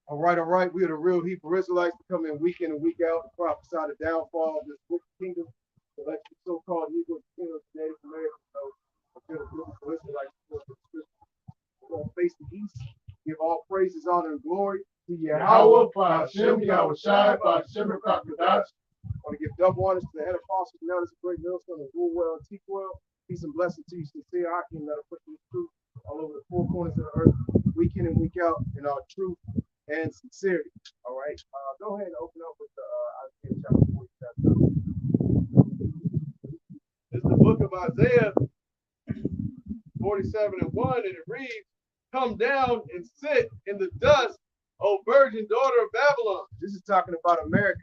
All right, all right. We are the real Hebrew Israelites to come in and week out to prophesy the downfall of this wicked kingdom. So let you so-called Negroes, kingdoms, Native Americans know that they're the biblical Israelites. We're going to face the east, give all praises, honor, and glory to Yahweh, Hashem, Yahweh Shai, Hashem, Rakakadash. I want to give double honors to the head apostles, now this great millstone of Warhol and Tequel. Peace and blessing to you, sincere Hakim, that are pushing the truth all over the four corners of the earth, week in and week out, in our truth and sincerity. All right. Go ahead and open up with the Isaiah chapter 47. This is the book of Isaiah 47:1, and it reads, "Come down and sit in the dust, O virgin daughter of Babylon." This is talking about America.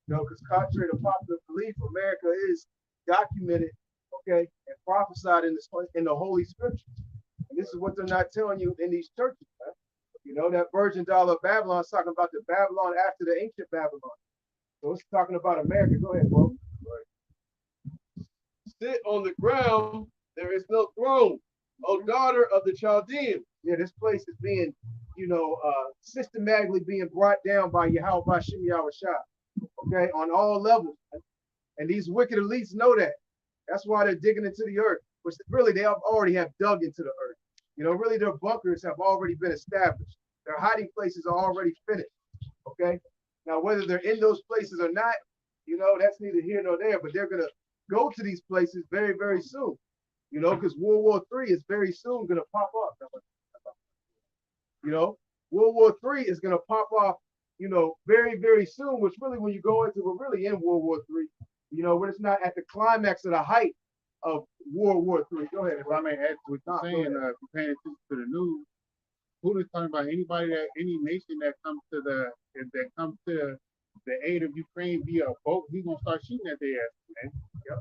You know, because contrary to popular belief, America is documented, okay, and prophesied in the Holy Scriptures. And this is what they're not telling you in these churches, man. You know, that virgin daughter of Babylon is talking about the Babylon after the ancient Babylon. So it's talking about America. Go ahead, bro. Right. "Sit on the ground, there is no throne, O daughter of the Chaldeans." Yeah, this place is being, you know, systematically being brought down by Yahweh Hashem Yahweh Shai. Okay, on all levels. And these wicked elites know that. That's why they're digging into the earth, which really they already have dug into the earth. You know, really their bunkers have already been established. Their hiding places are already finished. Okay. Now, whether they're in those places or not, you know, that's neither here nor there, but they're going to go to these places very, very soon. You know, because World War III is very soon going to pop up. You know, World War III is going to pop off, you know, very, very soon, which really, when you go into, we're really in World War III, you know, when it's not at the climax of the height of World War III. Go ahead. If I may add to what you're saying, if you're paying attention to the news, Putin's talking about any nation that comes to the aid of Ukraine via a boat, he's gonna start shooting at their ass, man. Yep.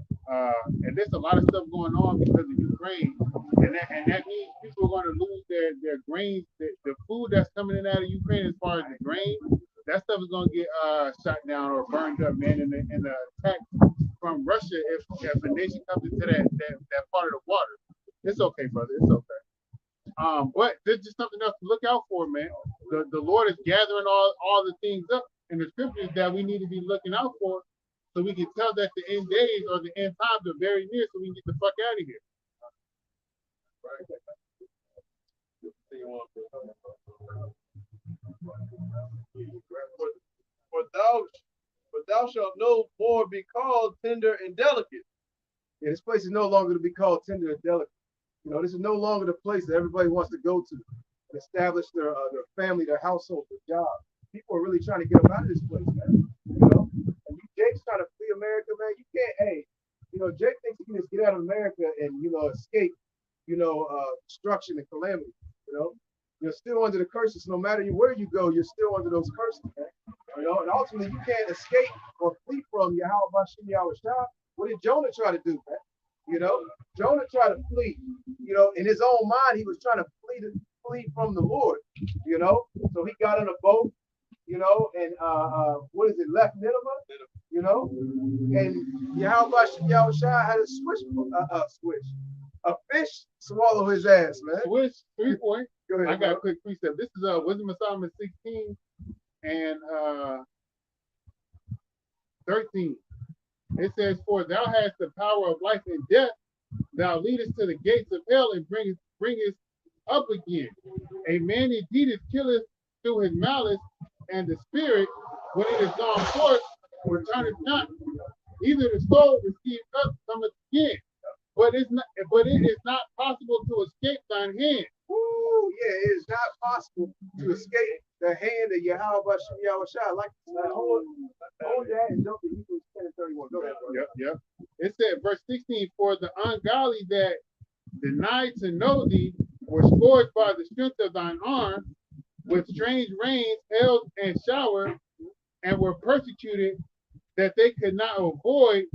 And there's a lot of stuff going on because of Ukraine, and that means people are going to lose their grains, the food that's coming in out of Ukraine as far as the grain. That stuff is going to get shot down or burned up, man, in the attack from Russia if a nation comes into that part of the water. It's okay, brother. It's okay. But there's just something else to look out for, man. The Lord is gathering all the things up in the scriptures that we need to be looking out for, so we can tell that the end days or the end times are very near, so we can get the fuck out of here. For thou shalt no more be called tender and delicate. Yeah, this place is no longer to be called tender and delicate. You know, this is no longer the place that everybody wants to go to and establish their family, their household, their job. People are really trying to get them out of this place, man. You know, and Jake's trying to flee America, man. You can't, hey, you know, Jake thinks he can just get out of America and, you know, escape, you know, destruction and calamity. You know, you're still under the curses. No matter where you go, you're still under those curses, man. You know, and ultimately you can't escape or flee from Yahweh Hashem Yahweh Shai. What did Jonah try to do, man? You know, Jonah tried to flee. You know, in his own mind, he was trying to flee from the Lord. You know, so he got on a boat. You know, and left Nineveh. You know, and Yahweh Hashem Yahweh Shai had a fish swallow his ass, man. Switch 3 point. Go ahead, I got a quick precept. This is Wisdom of Solomon 16 and 13. It says, "For thou hast the power of life and death, thou leadest to the gates of hell and bringest up again. A man indeed is killeth through his malice, and the spirit, when it is gone forth, returneth not. Either the soul received up cometh again, but it is not possible to escape thine hand." Ooh, yeah, it is not possible to escape the hand of Yahweh Hashem Yahweh Shai. Like hold that and jump to Hebrews 10 and 31. Go ahead, bro. Yep. It said, verse 16, for the ungodly that denied to know thee were scourged by the strength of thine arm with strange rains, hail, and shower, and were persecuted that they could not avoid,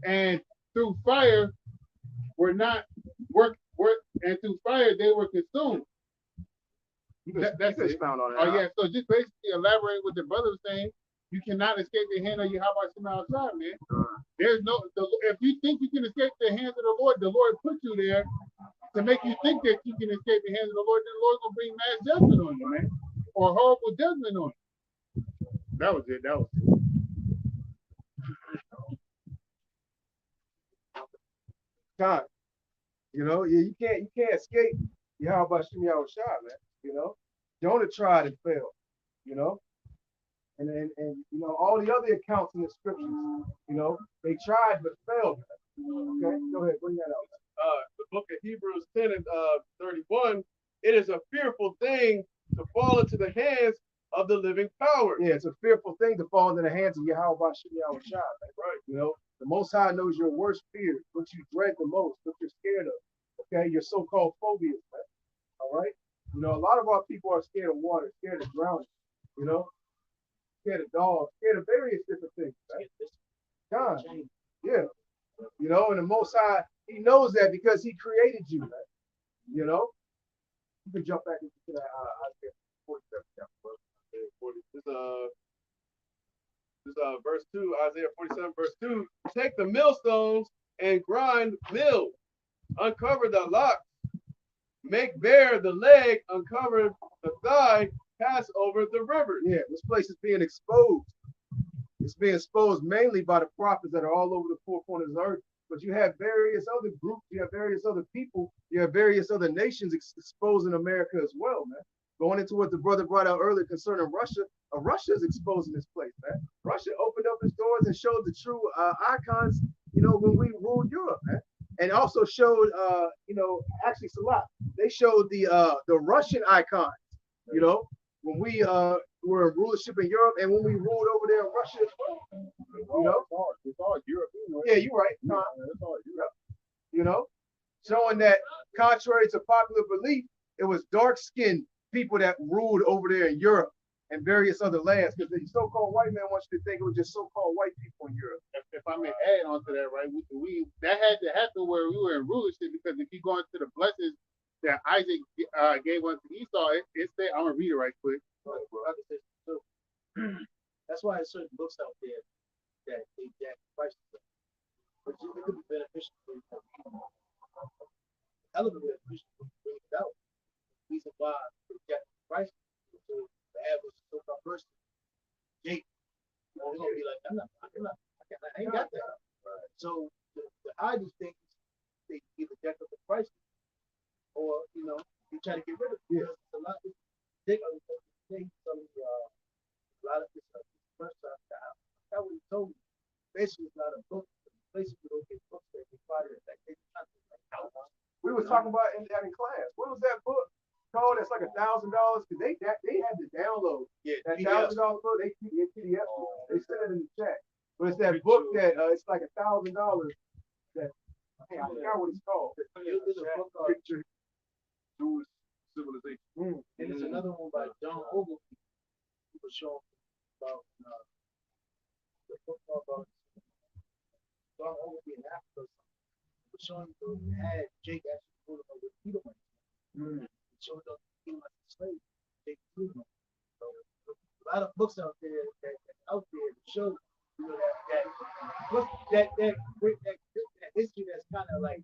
and through fire were not work, and through fire they were consumed. That's it. Expound on that. Oh yeah, so just basically elaborate what the brother was saying. You cannot escape the hand of Yahweh outside, man. There's no, if you think you can escape the hands of the Lord put you there to make you think that you can escape the hands of the Lord, then the Lord's gonna bring mass judgment on you, man, or horrible judgment on you. That was it. God, you know, you can't escape Yahweh Shai, man. You know, Jonah tried and failed. You know, and you know all the other accounts in the scriptures. You know, they tried but failed. Okay, go ahead, bring that out. The book of Hebrews 10 and 31. It is a fearful thing to fall into the hands of the living power. Yeah, it's a fearful thing to fall into the hands of Yahweh Shai. Right. You know, the Most High knows your worst fears, what you dread the most, what you're scared of. Okay, your so-called phobias, man. All right. You know, a lot of our people are scared of water, scared of drowning. You know, scared of dogs, scared of various different things. Right? God, yeah. You know, and the Most High, He knows that because He created you, man. You know, you can jump back into that Isaiah 47 chapter. This is verse 2, Isaiah 47, verse 2. Take the millstones and grind mill, uncover the locks, make bare the leg, uncover the thigh, pass over the river. Yeah, this place is being exposed. It's being exposed mainly by the prophets that are all over the four corners of the earth. But you have various other groups, you have various other people, you have various other nations exposing America as well, man. Going into what the brother brought out earlier concerning Russia, Russia is exposing this place, man. Russia opened up its doors and showed the true icons, you know, when we ruled Europe, man. And also showed, you know, actually Salah, they showed the Russian icons, you know, when we were in rulership in Europe and when we ruled over there in Russia as well. You know, it's all Europe. Yeah, you're right. It's all Europe. You know, showing that contrary to popular belief, it was dark-skinned people that ruled over there in Europe and various other lands, because the so-called white man wants you to think it was just so-called white people in Europe. If I may add on to that, right, we that had to happen where we were in rulership, because if you go into the blessings that Isaac gave unto Esau, it said, I'm gonna read it right quick. That's why there's certain books out there that they jack prices up. But it could be beneficial for you. Hell of a beneficial to bring it out. The reason why they jack prices to the average so-called person, Jake, you know, they're gonna be like, I ain't got that. Right. So the ideal thing is they either jack up the prices or, you know, you try to get rid of it. Yeah. A lot of things, a lot of this first time, that was told me. Basically, it's not a book. Places you don't get books that require it. Like, we were talking about that in class. What was that book called? That's like $1,000 because they had to download that $1,000 book. They PDF. They sent it in the chat. But it's that book that it's like $1,000. That I forgot what it's called. There's a book called Picture Jewish Civilization. And there's another one by John Ogilvy. He was showing about the book about John Ogilvy in Africa. He was showing you had Jake actually put him with Peter. He showed up he was a slave. Jake Freeman. So a lot of books out there that show you know that history that's kind of like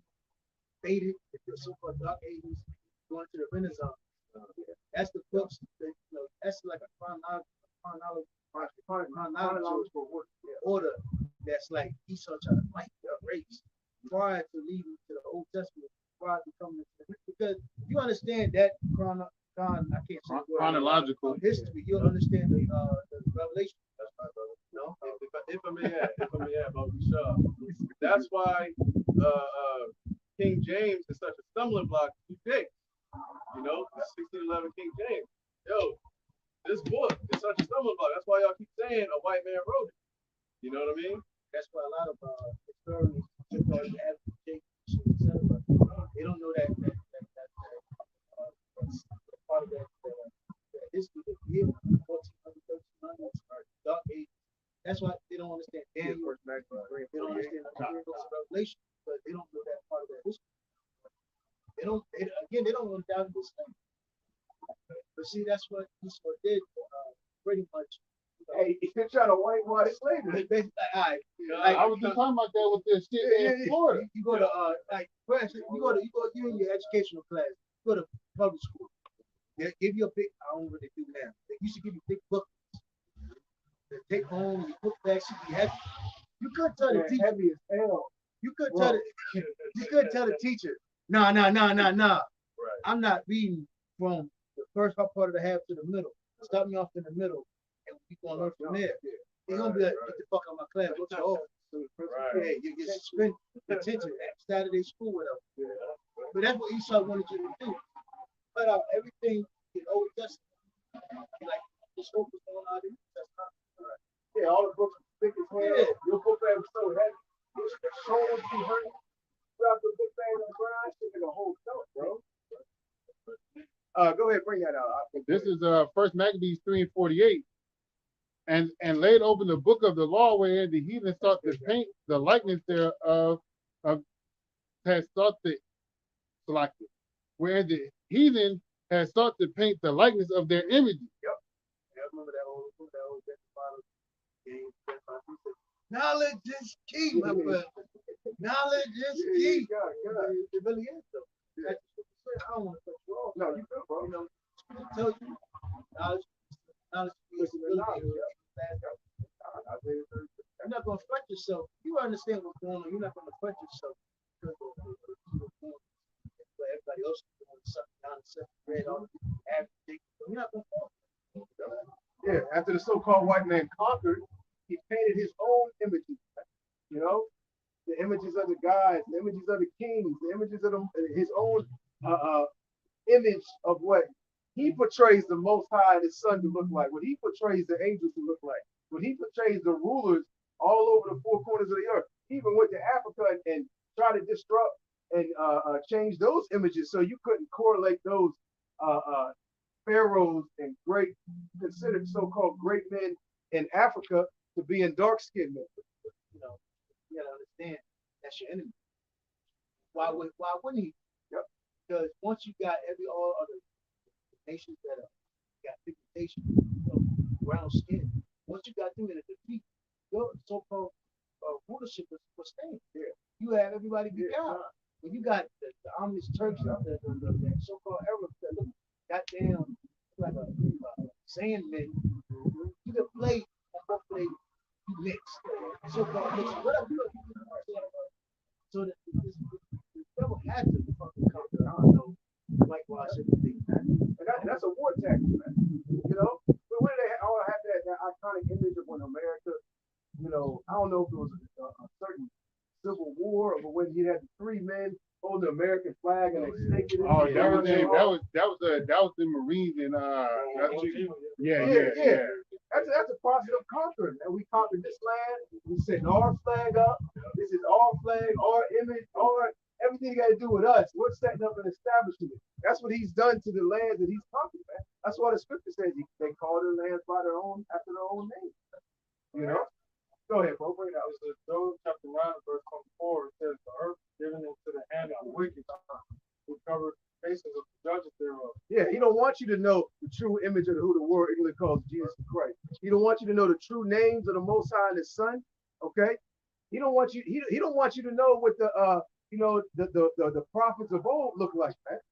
faded, the so-called dark ages, going to the Renaissance. That's the books that, you know, that's like a chronological order that's like Esau trying to fight the race prior to leading to the Old Testament, prior to coming to because you understand that I can't say chronological history, you'll understand the Revelation. No, if I may add, about Bishop, that's why King James is such a stumbling block to pick. You know, 1611 King James. Yo, this book is such a stumbling block. That's why y'all keep saying a white man wrote it. You know what I mean? That's why a lot of historians, so-called advocates, etc., they don't know that part of that history that we have, 1400, 1300s, or dark age. That's why they don't understand Daniel. They don't understand the books of Revelation, but they don't know that part of that history. They don't want to doubt this thing. But see, that's what Esau did, pretty much. Hey, you're trying to whitewash slavery. I was just talking about that with this shit in Florida. You go to you in your educational class. You go to public school. They give you a big. I don't know what they do now. They used to give you big books. They take home. You put back. Should be heavy. You could tell the teacher. Heavy as hell. You could tell the teacher. Nah. Right. I'm not reading from the first part of the half to the middle. Start me off in the middle, and we gonna learn from there. They're gonna be like, get the fuck out of my class. What's your office? Yeah, you get suspended detention at Saturday school, whatever. But that's what Esau wanted you to do. Cut out everything in Old Testament. Like just focus on all the New Testament. Yeah, all the books thick as hell. Yeah. Your book bag was so heavy. Shoulders be hurting. Drop the book bag on the ground. Shit like a whole stomach, bro. Go ahead, bring that out. This is First Maccabees 3:48. And laid open the book of the law wherein the heathen sought to paint the likeness thereof had sought the selected. Where the heathen had sought to paint the likeness of their images. Yep. Yeah, I remember that old game. Knowledge is key, my brother. Knowledge is key. It really is, though. That's what you said. I don't want to cut you off. No, you good, bro. You know, I tell you, knowledge is ability. You're not going to fret yourself. You understand what's going on. You're not going to fret yourself. Everybody else is doing something nonsense, red on everything. You're not going to fall. Yeah, after the so-called white man conquered, he painted his own images. You know, the images of the gods, the images of the kings, the images of his own image of what he portrays the Most High and His Son to look like, what he portrays the angels to look like, what he portrays the rulers all over the four corners of the earth. He even went to Africa and tried to disrupt and change those images so you couldn't correlate those pharaohs and great, considered so-called great men in Africa to being dark-skinned men. You know, you gotta understand that's your enemy. Why wouldn't he? Yep. Because once you got all other nations that got pigmentation, brown skin, once you got them in a defeat, your so-called rulership was staying there. You have everybody be down. When you got the Amish Church, the so-called Arabs that look goddamn like a sandman, you can play on both plays, you mix, so-called mix, whatever. So the devil had to fucking come to, I don't know, whitewash everything. And that's a war tactic, man. You know, but when they all have that iconic image of when America, you know, I don't know if it was a certain civil war or when you had the three men hold the American flag and they staked it. Oh, that was the Marines and yeah. That's a process of conquering. And we conquered this land. We setting our flag up. This is our flag, our image, everything got to do with us. We're setting up an establishment. That's what he's done to the land that he's conquered, man. That's why the scripture says they call their lands by their own, after their own name. You know? Go ahead, bro. Bring it out. This is Job chapter 1, verse 24. It says, the earth given into the hand of the wicked, who covered the faces of the judges thereof. Yeah, he don't want you to know the true image of who the world English calls Jesus Christ. He don't want you to know the true names of the Most High and His Son. Okay? He don't want you. He don't want you to know what the the prophets of old look like, man.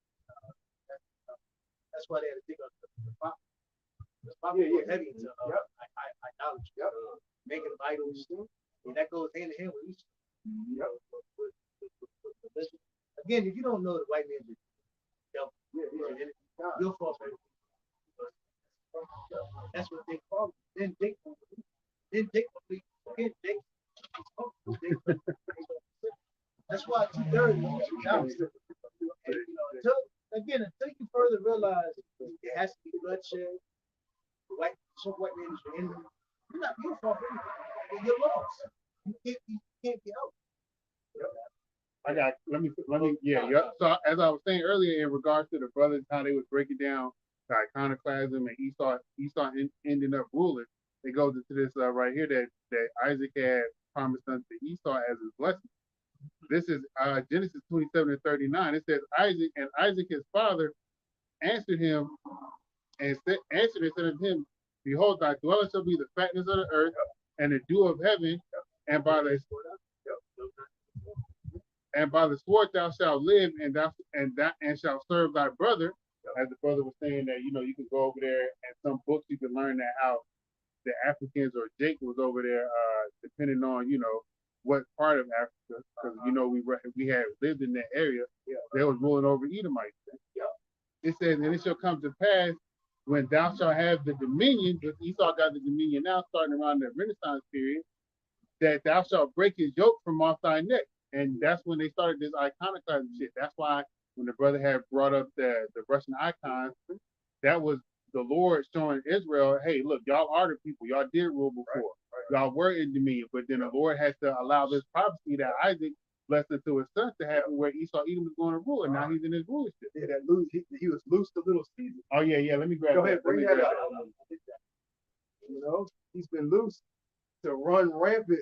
That's why they had to dig up the prophets. The prophets were heavy into idolatry, making idols, and that goes hand in hand with each. Again, if you don't know the white man's the devil, you'll fall for it. That's what they call it. Then Dick that's why 2/3 until you further realize it has to be bloodshed, white man is your enemy. You'll fall for it. You're lost. You can't get out. Yeah. So as I was saying earlier, in regards to the brothers, how they was breaking down the iconoclasm and ending up ruling, it goes into this right here that Isaac had promised unto Esau as his blessing. This is Genesis 27:39. It says Isaac his father answered him and said unto him, behold, thy dwelling shall be the fatness of the earth and the dew of heaven, and by the sword thou shalt live, and shalt serve thy brother. As the brother was saying that, you can go over there, and some books you can learn that how the Africans or Jake was over there, depending on, what part of Africa, because we had lived in that area. They was ruling over Edomites. It says, and it shall come to pass when thou shalt have the dominion, because Esau got the dominion now, starting around the Renaissance period, that thou shalt break his yoke from off thy neck. And that's when they started this iconoclasm shit. That's why when the brother had brought up the Russian icons, that was the Lord showing Israel, hey, look, y'all are the people. Y'all did rule before. Y'all were in dominion. But then the Lord had to allow this prophecy that Isaac blessed into his son to happen, where Esau Edom was going to rule, and now he's in his rulership. Yeah, he was loose to little Caesar. Oh yeah. Let me grab Go ahead, bring that up. that. He's been loose to run rampant,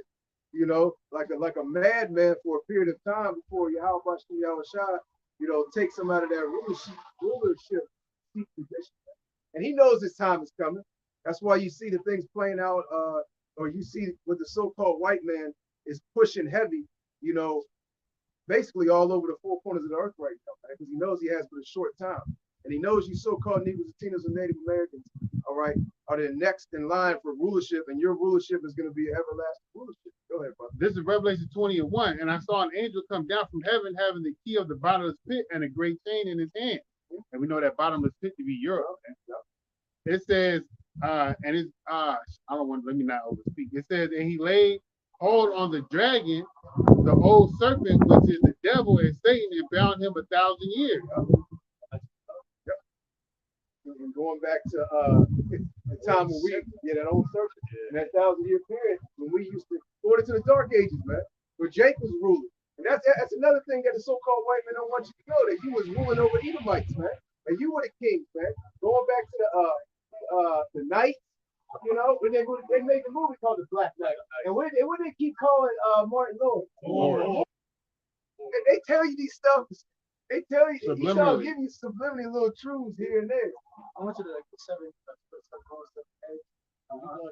like a madman for a period of time before Yahweh takes him out of that rulership seat position. And he knows his time is coming. That's why you see the things playing out, or you see what the so-called white man is pushing heavy, basically all over the four corners of the earth right now, because he knows he has but a short time. And he knows you so-called Negroes, Latinos, and Native Americans, all right, are the next in line for rulership, and your rulership is going to be an everlasting rulership. Go ahead, brother. This is Revelation 20:1. And I saw an angel come down from heaven having the key of the bottomless pit and a great chain in his hand. And we know that bottomless pit to be Europe. It says, let me not overspeak. It says, and he laid hold on the dragon, the old serpent, which is the devil and Satan, and bound him 1,000 years. And going back to the time when that old serpent, in that 1,000-year period, when we used to go into the dark ages, man, where Jake was ruling. And that's another thing that the so-called white men don't want you to know, that you was ruling over Edomites, man. And you were the kings, man. Going back to the knights, when they made the movie called The Black Knight. And what they keep calling Martin Lord? They tell you these stuff. They tell you, Esau give you subliminally little truths here and there. I went to the 7 going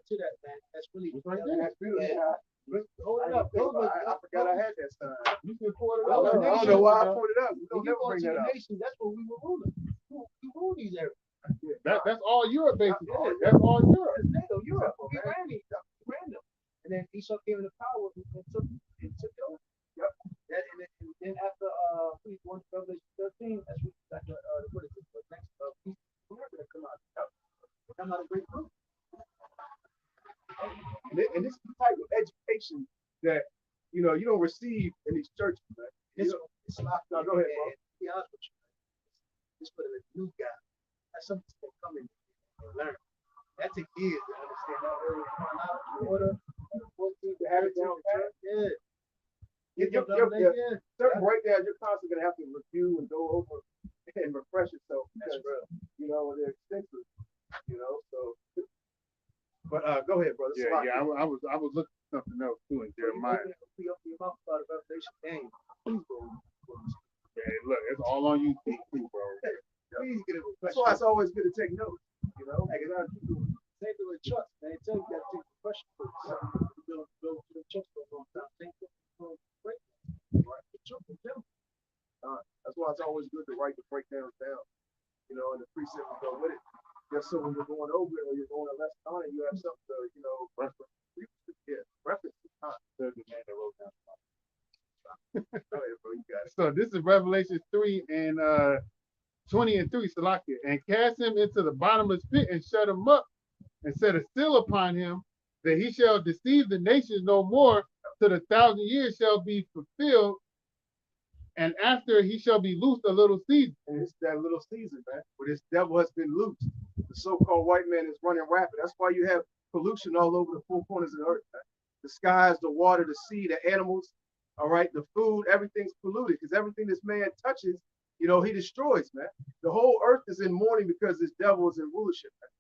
to that, man. That's really right there. That's beautiful. Yeah. Hold it up. I forgot I had that sign. You can pull it up. I don't know why I pulled it up. We don't never bring that up. That's what we were ruling. We ruled these areas. That's all Europe, basically. That's all Europe. That's NATO, Europe. We ran them. And then Esau came into power and took it over. Yep. And then after we won Revelation 13, that's what is it? The next piece of America that come out. Come out a great group. And this is the type of education that you don't receive in these churches, man. It's locked up. Go ahead, bro. To be honest with you, this for the new guy. That's something that come in and learn. That takes years to understand that early order, 14 to have it down pat. Yeah. Certain breakdowns you're constantly gonna have to review and go over and refresh yourself because they're extensive. So. But go ahead, brother. I was looking at something else too in Jeremiah. We open your mouth about a Revelation game. Please go. Hey, look, it's all on you too, bro. Please get it. That's why it's always good to take notes. Same thing with trust. They tell you that take the question first. Build the trust for a long time. Think break. That's why it's always good to write the breakdowns down. And the precepts go with it. Just so when you're going over it or you're going to lesson on it, you have something to, reference. Yeah, reference the time. The man that wrote down. Go ahead, bro. You got it. So this is Revelation 3 and 20 and 3, Salakia. And cast him into the bottomless pit and shut him up and set a seal upon him that he shall deceive the nations no more till 1,000 years shall be fulfilled. And after he shall be loosed a little season. And it's that little season, man, where this devil has been loosed. The so-called white man is running rapid. That's why you have pollution all over the four corners of the earth, man. the skies, the water, the sea, the animals, all right, the food, everything's polluted because everything this man touches, you know, he destroys, man. The whole earth is in mourning because this devil is in rulership, man.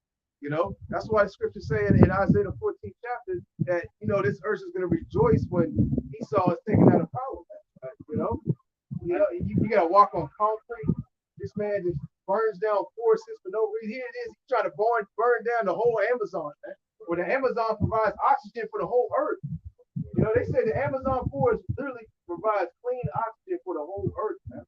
You know, that's why the scripture saying in Isaiah the 14th chapter that, you know, this earth is going to rejoice when Esau is taken out of power, man. You know, you got to walk on concrete. This man just burns down forests for no reason. Here it is, he's trying to burn down the whole Amazon, man. Where the Amazon provides oxygen for the whole earth. You know, they say the Amazon forest literally provides clean oxygen for the whole earth, man.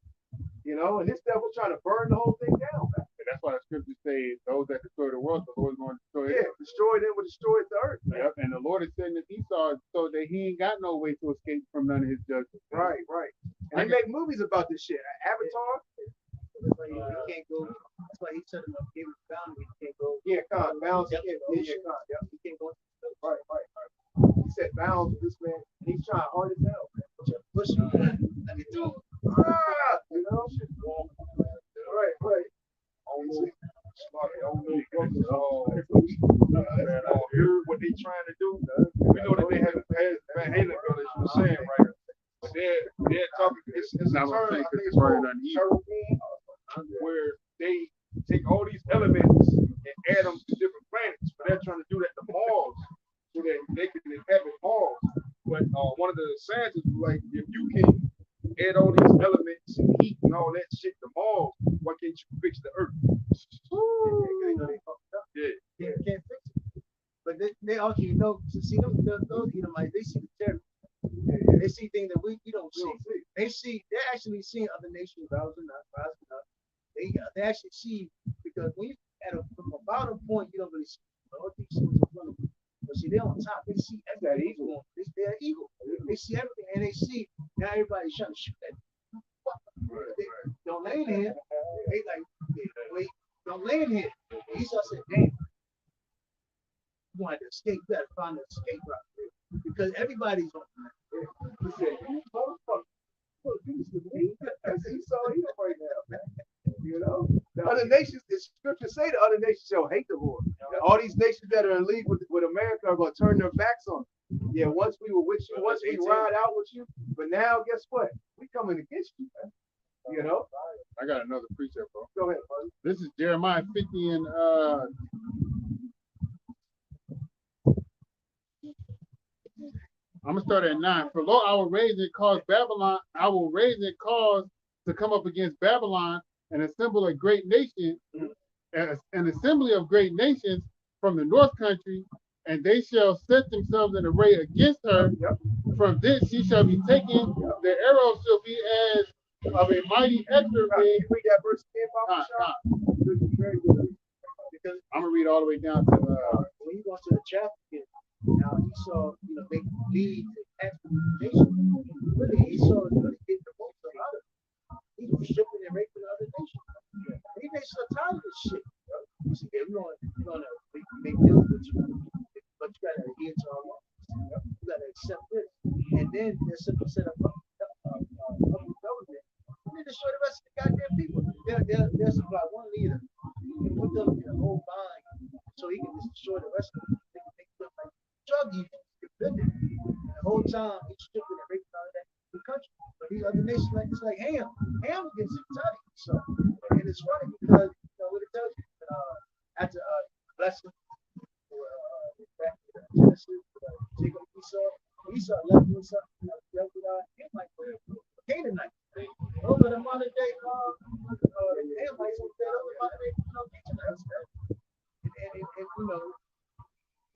You know, and this devil trying to burn the whole thing down, man. And that's why the scriptures say those that destroy the world, the Lord is going to destroy it. Yeah, destroy them will destroy the earth, man. Yep. And the Lord is saying that Esau so that he ain't got no way to escape from none of his judgments. Right. And they make movies about this shit. Avatar. That's why he can't go. That's why he set him up, gave him boundary. He can't go. Yeah, God, bounds. Yep. Yeah, God. He can't go. Right. He said bounds with this man, and he's trying hard as hell, man. Push him. Let me do. You know? Right. Hear what they trying to do. We know that they haven't passed Van Halen, as you were saying, right? But they're talking. It's a term, I think it's called where they take all these elements and add them to different planets. But they're trying to do that to Mars so that they can inhabit Mars. But one of the scientists was like, if you can add all these elements and heat and all that shit to Mars, why can't you fix the Earth? Yeah. They can't fix it. But they also, you know, see them, those Edomites, they see the terror. They see things that we don't see. They're actually seeing other nations rising up. They actually see, because when you from a bottom point, you don't really see all these things in front of you. But see, they're on top. They see everything going on. They're evil. They see everything, and they see now everybody's trying to shoot at them. They don't land here. They like, wait, don't land here. Esau said, damn. You wanted to escape, you gotta find an escape route. Because everybody's on there. He said, you motherfucker. Look, you to me. That's Esau right now, man. You know? The other nations, the scriptures say the other nations shall hate the Lord. All these nations that are in league with America are going to turn their backs on it. Yeah, once we were with you, once we ride out with you, but now guess what? We coming against you, man. You know? I got another precept, bro. Go ahead, buddy. This is Jeremiah 50 and I'm gonna start at 9. For lo, I will raise and cause Babylon. I will raise and cause to come up against Babylon and assemble a great nation, an assembly of great nations from the north country, and they shall set themselves in array against her. Yep. From this she shall be taken. The arrow shall be as of a mighty Hector. Read that verse again, Papa. Very good. Because I'm gonna read all the way down to when you go to the chapter, now he saw, you know, they lead the expedition. Really, he saw really getting the most out of it. He was stripping and raping other nations. He made so tired of this shit. You see, we're gonna make deals with you, but you gotta adhere to our laws. You gotta accept this, and then there's simply set up a public government. They destroy the rest of the goddamn people. They'll supply one leader and put them in a whole line so he can just destroy the rest of them. They look like drug users. The whole time he's stripping and raping out of that country. But these other nations, like it's like Ham gets tired. So, and it's funny because you know what it tells you. After blessing for back to Genesis, Jacob, Esau left with something like Canaanite. Those are the modern day Hamites who fed up with modern day Canaanites. And you know,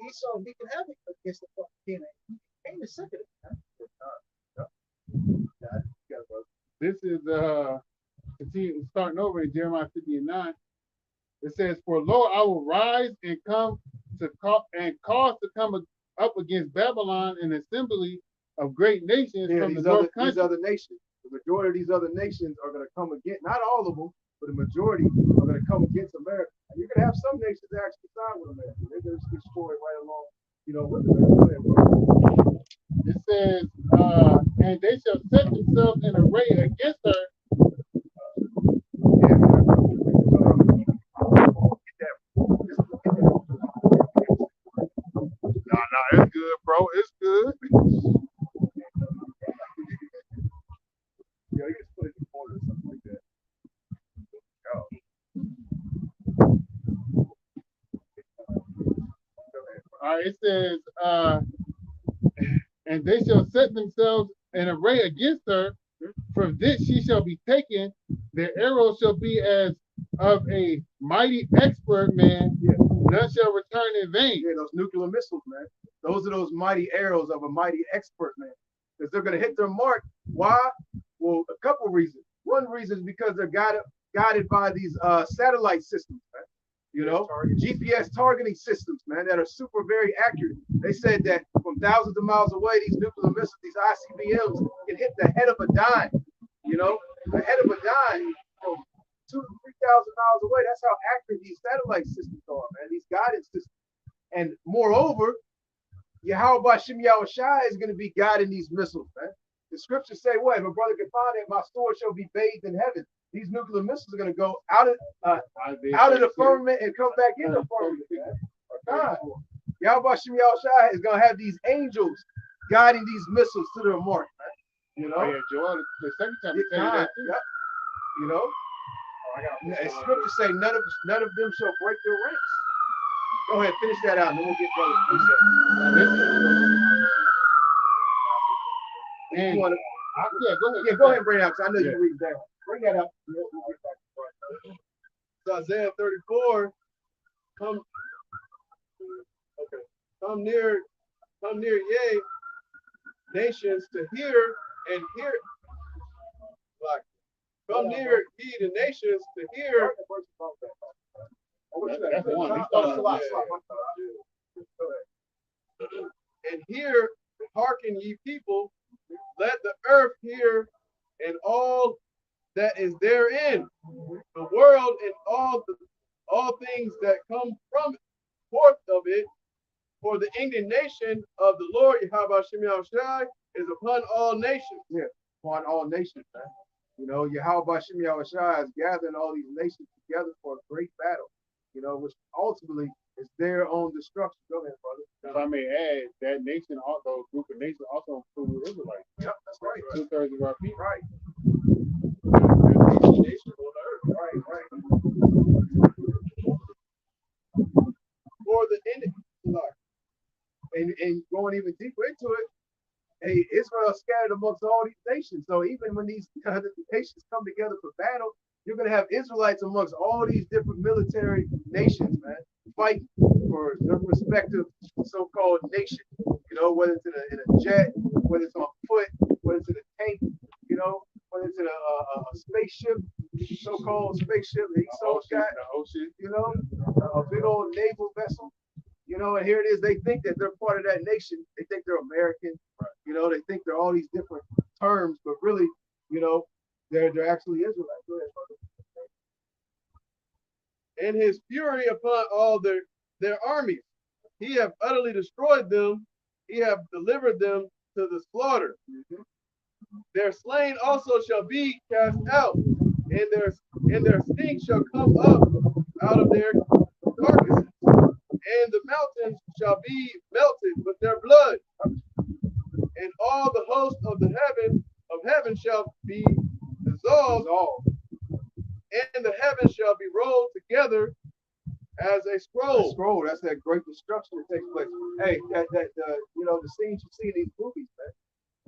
Esau, he can have it against the fucking Canaanite. He came to second it. this is continue starting over in Jeremiah 50 and 9. It says, for lo, I will rise and come to cause to come up against Babylon an assembly of great nations from the north country. These other nations, the majority of these other nations are going to come against, not all of them, but the majority are going to come against America. And you're going to have some nations that actually side with America. They're going to destroy right along, you know, with America. It says, and they shall set themselves in array against her. Nah, it's good, bro. It's good. All right, it says, and they shall set themselves in array against her. From this she shall be taken. Their arrows shall be as of a mighty expert man. Yeah. None shall return in vain. Yeah, those nuclear missiles, man. Those are those mighty arrows of a mighty expert man. Because they're going to hit their mark. Why? Well, a couple reasons. One reason is because they're guided by these satellite systems, man. You know, GPS targeting systems, man, that are super very accurate. They said that from thousands of miles away, these nuclear missiles, these ICBMs, can hit the head of a dime. You know, the head of a dime from 2,000 to 3,000 miles away. That's how accurate these satellite systems are, man. These guidance systems. And moreover, Yahweh Shem Yahushai is going to be guiding these missiles, man. The scriptures say, what? If a brother can find it, my sword shall be bathed in heaven. These nuclear missiles are going to go out of the firmament and come back in the firmament, man. God. Yahweh Shem Yahushai is going to have these angels guiding these missiles to their mark, man. You know? Oh, yeah, Joel, the second time you tell you that, too. Yep. You know? And scriptures say none of them shall break their ranks. Go ahead, finish that out, and then we'll get brother. And, go ahead. Yeah, go ahead and bring it out, because I know you can read it down. Bring that out. So Isaiah 34, come near, yea, nations to hear and hear. Like, come near ye the nations to hear. That's one. And hear, hearken ye people, let the earth hear, and all that is therein, the world and all things that come from it, forth of it, for the indignation of the Lord Yahweh Shem Yahushai is upon all nations. Yeah, upon all nations, man. You know, Yahweh Shem Yahushai is gathering all these nations together for a great battle, you know, which ultimately is their own destruction. Go ahead, brother. If I may add, that nation, also group of nations, also include the Israelites. Yep, that's right. 2/3 of our people. Right. Right. For the end, and going even deeper into it, hey, Israel is scattered amongst all these nations. So even when these nations come together for battle, you're going to have Israelites amongst all these different military nations, man, fighting for their respective so-called nation. You know, whether it's in a jet, whether it's on foot, whether it's in a tank, you know, whether it's in a spaceship, so-called spaceship, the ocean, you know, a big old naval vessel. You know, and here it is. They think that they're part of that nation. They think they're American. Right. You know, they think they're all these different terms, but really, you know, they're actually Israelites. Go ahead, brother. And his fury upon all their armies, he have utterly destroyed them. He have delivered them to the slaughter. Mm-hmm. Their slain also shall be cast out, and their stink shall come up out of their carcasses. And the mountains shall be melted with their blood, and all the host of the heaven shall be dissolved, and the heavens shall be rolled together as a scroll. That's that great destruction that takes place. Hey, you know, the scenes you see in these movies, man,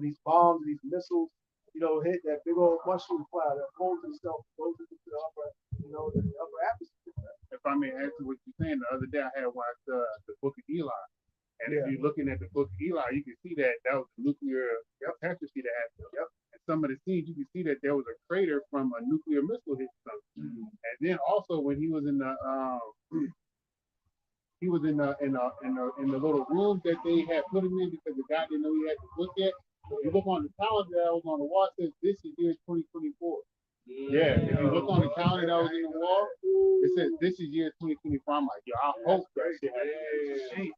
these bombs, these missiles, you know, hit that big old mushroom cloud that folds itself, goes into the upper, you know, the upper atmosphere. If I may add to what you're saying, the other day I had watched the Book of Eli. And if you're looking at the Book of Eli, you can see that was a nuclear catastrophe that happened. Yep. And some of the scenes, you can see that there was a crater from a nuclear missile hit something. Mm-hmm. And then also when he was in the little room that they had put him in because the guy didn't know he had to look at. If you look on the calendar that was on the wall, it says this is year 2024. Yeah, if you look on the calendar that was in the wall, it says this is year 2024. I'm like, yo, I hope that shit happens.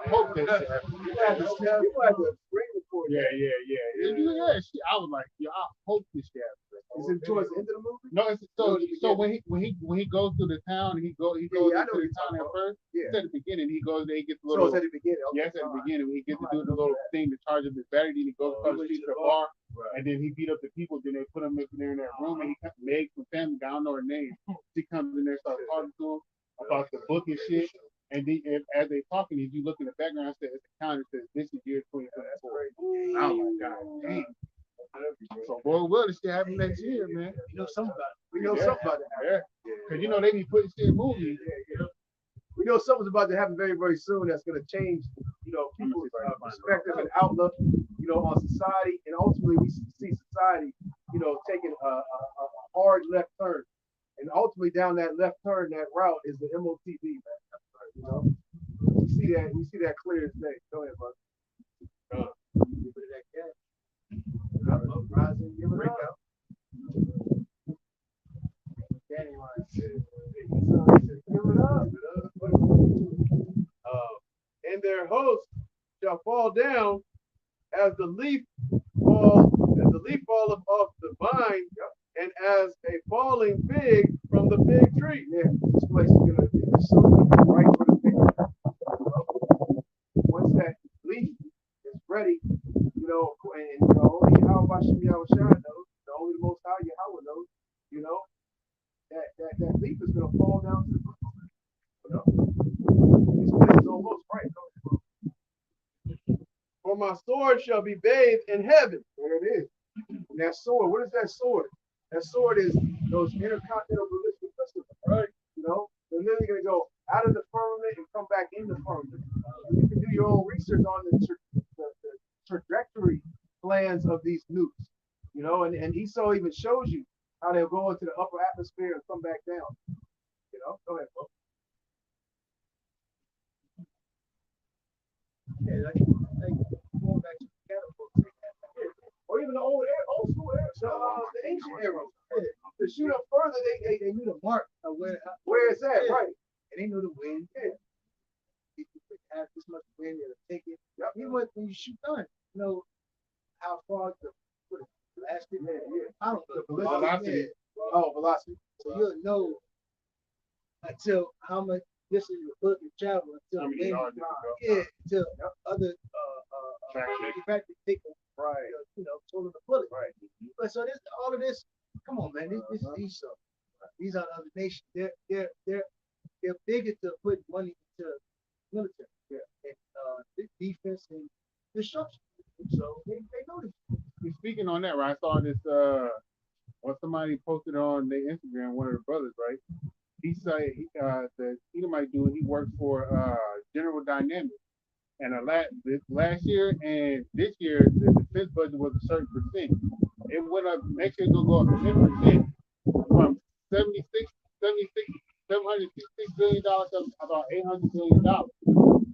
I hope that shit happens. People have to bring the report. Yeah. I was like, yo, I hope this shit happens. Is it towards the end of the movie? No, it's so when he goes through the town, he goes into the town at first. Yeah. It's at the beginning. He goes there, he gets the little. So it's at the beginning. Okay. Yeah, it's at the beginning. He gets to do the little thing to charge up his battery. Then he goes across the street to the bar, and then he beat up the people. Then they put him in there in that room, and he comes Meg from family. I don't know her name. She comes in there, starts talking to him about the book and shit. And as they talking, if you look in the background, it's a counter says this is year 2024. Oh my God, dang. So boy, well, this shit happen next year, man. You know something about it. We know something about that. Yeah, because you know they be putting shit in movies. We know something's about to happen very, very soon that's going to change, people's perspective and outlook, on society. And ultimately, we see society, taking a hard left turn. And ultimately, down that left turn, that route is the MOTV, man. We see that clear as day. Go ahead, bud. Give it that cat. Rising, give it up. Danny Ryan said, Give it up. And their host shall fall down as the leaf fall off the vine, and as a falling fig from the fig tree. Yeah, this place is gonna be so right for the fig. Once that leaf is ready, and only how Bashim Yahushua knows, only the Most High Yahweh knows, that leaf is gonna fall down to the ground. This place is almost right. For my sword shall be bathed in heaven. There it is. And that sword, what is that sword? That sword is those intercontinental ballistic missiles, right? They're literally going to go out of the firmament and come back in the firmament. You can do your own research on the trajectory plans of these nukes, and Esau even shows you how they'll go into the upper atmosphere and come back down. Go ahead, folks. yeah, like going back to the catapult. Or even the old school era, the ancient era. To shoot up further, they knew the mark of where it's at, right? And they knew the wind. Yeah. If you have this much wind, it'll take it. Even when you shoot guns, how far the blasted. Yeah. I don't know. Velocity. Yeah. Oh, velocity. So you'll know until how much this is your bullet can travel until wind, until other manufacturers take them, Right. total the bullet. Right. But so all of this, come on, man, this is Esau. These are other nations. They're bigger to put money into military, and defense and destruction. So they know this. Speaking on that, right? I saw this when somebody posted on their Instagram, one of the brothers, right? He said the Edomite dude, he worked for General Dynamics. And last year and this year, the defense budget was a certain percent. It went up, next year it's going to go up 10% from $766 billion to about $800 billion. So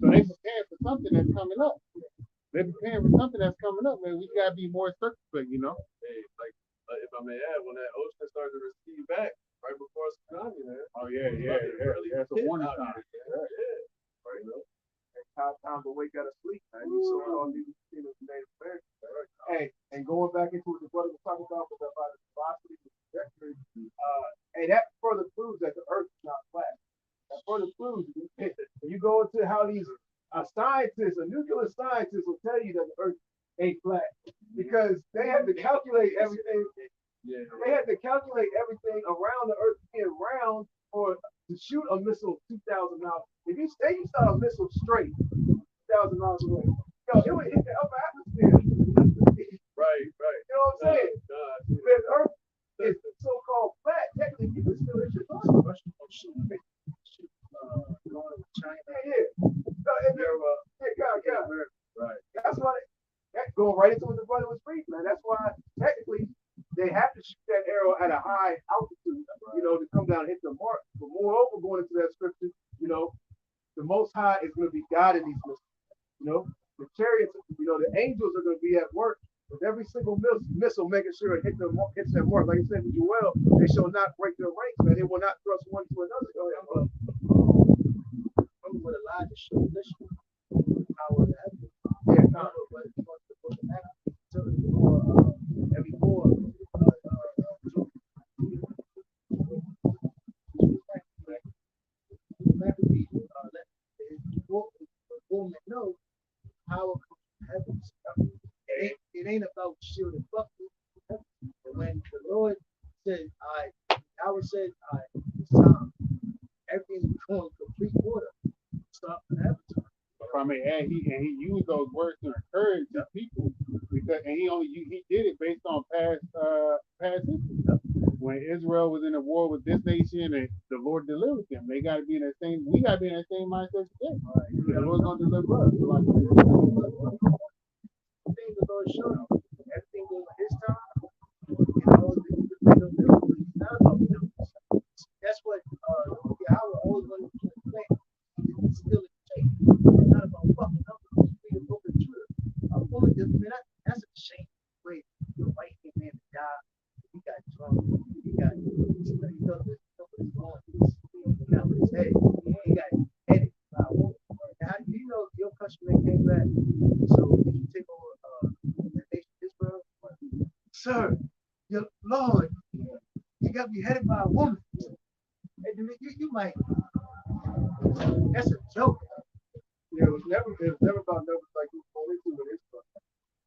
they preparing for something that's coming up. They're preparing for something that's coming up, man. We got to be more circumspect, Hey, like if I may add, when that ocean started to recede back right before tsunami, man. Oh, yeah. That's a warning sign. Right, time to wake out of sleep, man. You saw it on these Native Americans. Hey, and going back into what the brother was talking about the velocity, the trajectory, hey, that further proves that the earth is not flat. That further proves when you go into how these scientists, a nuclear scientist will tell you that the earth ain't flat because they had to calculate everything. Yeah. They had to calculate everything around the earth being round for to shoot a missile 2,000 miles. If you start a missile straight 2,000 miles away, it would hit the upper atmosphere. Right. You know what I'm saying? If the earth is so-called flat, technically you can still hit your body. Right. That's why that going right into what the brother was reading, man. That's why technically they have to shoot that arrow at a high altitude, to come down and hit the mark. But moreover, going into that scripture, the Most High is going to be guiding these missiles. The chariots, the angels are going to be at work with every single missile, making sure it hits that mark. Like I said to Joel, they shall not break their ranks, man. They will not thrust one to another. Remember what Elijah showed this power of heaven. Yeah, power, but he wants to put the every war. Know power comes from heaven. It ain't about shield and buckler. But when the Lord said, I would say, it's time. Everything's going complete order. up an avatar. From it, and he used those words to encourage the people because he did it based on past history. When Israel was in a war with this nation and the Lord delivered them, we gotta be in that same mindset today. Right. The Lord's gonna deliver us. Things the Lord showed him. Everything goes in his time. It's not about the numbers. That's what Yahweh always wanted to play. It's still in shape. It's not about fucking numbers. Read the book of Judah. That's a shame. Wait, your white man died. He got drunk. He got his head. He got headed by a woman. Now, how do you know your countryman came back? So did you take over the nation Israel? Sir, your Lord, you got me headed by a woman. Hey, you might. That's a joke. Yeah, it was never about numbers like you go into with Israel.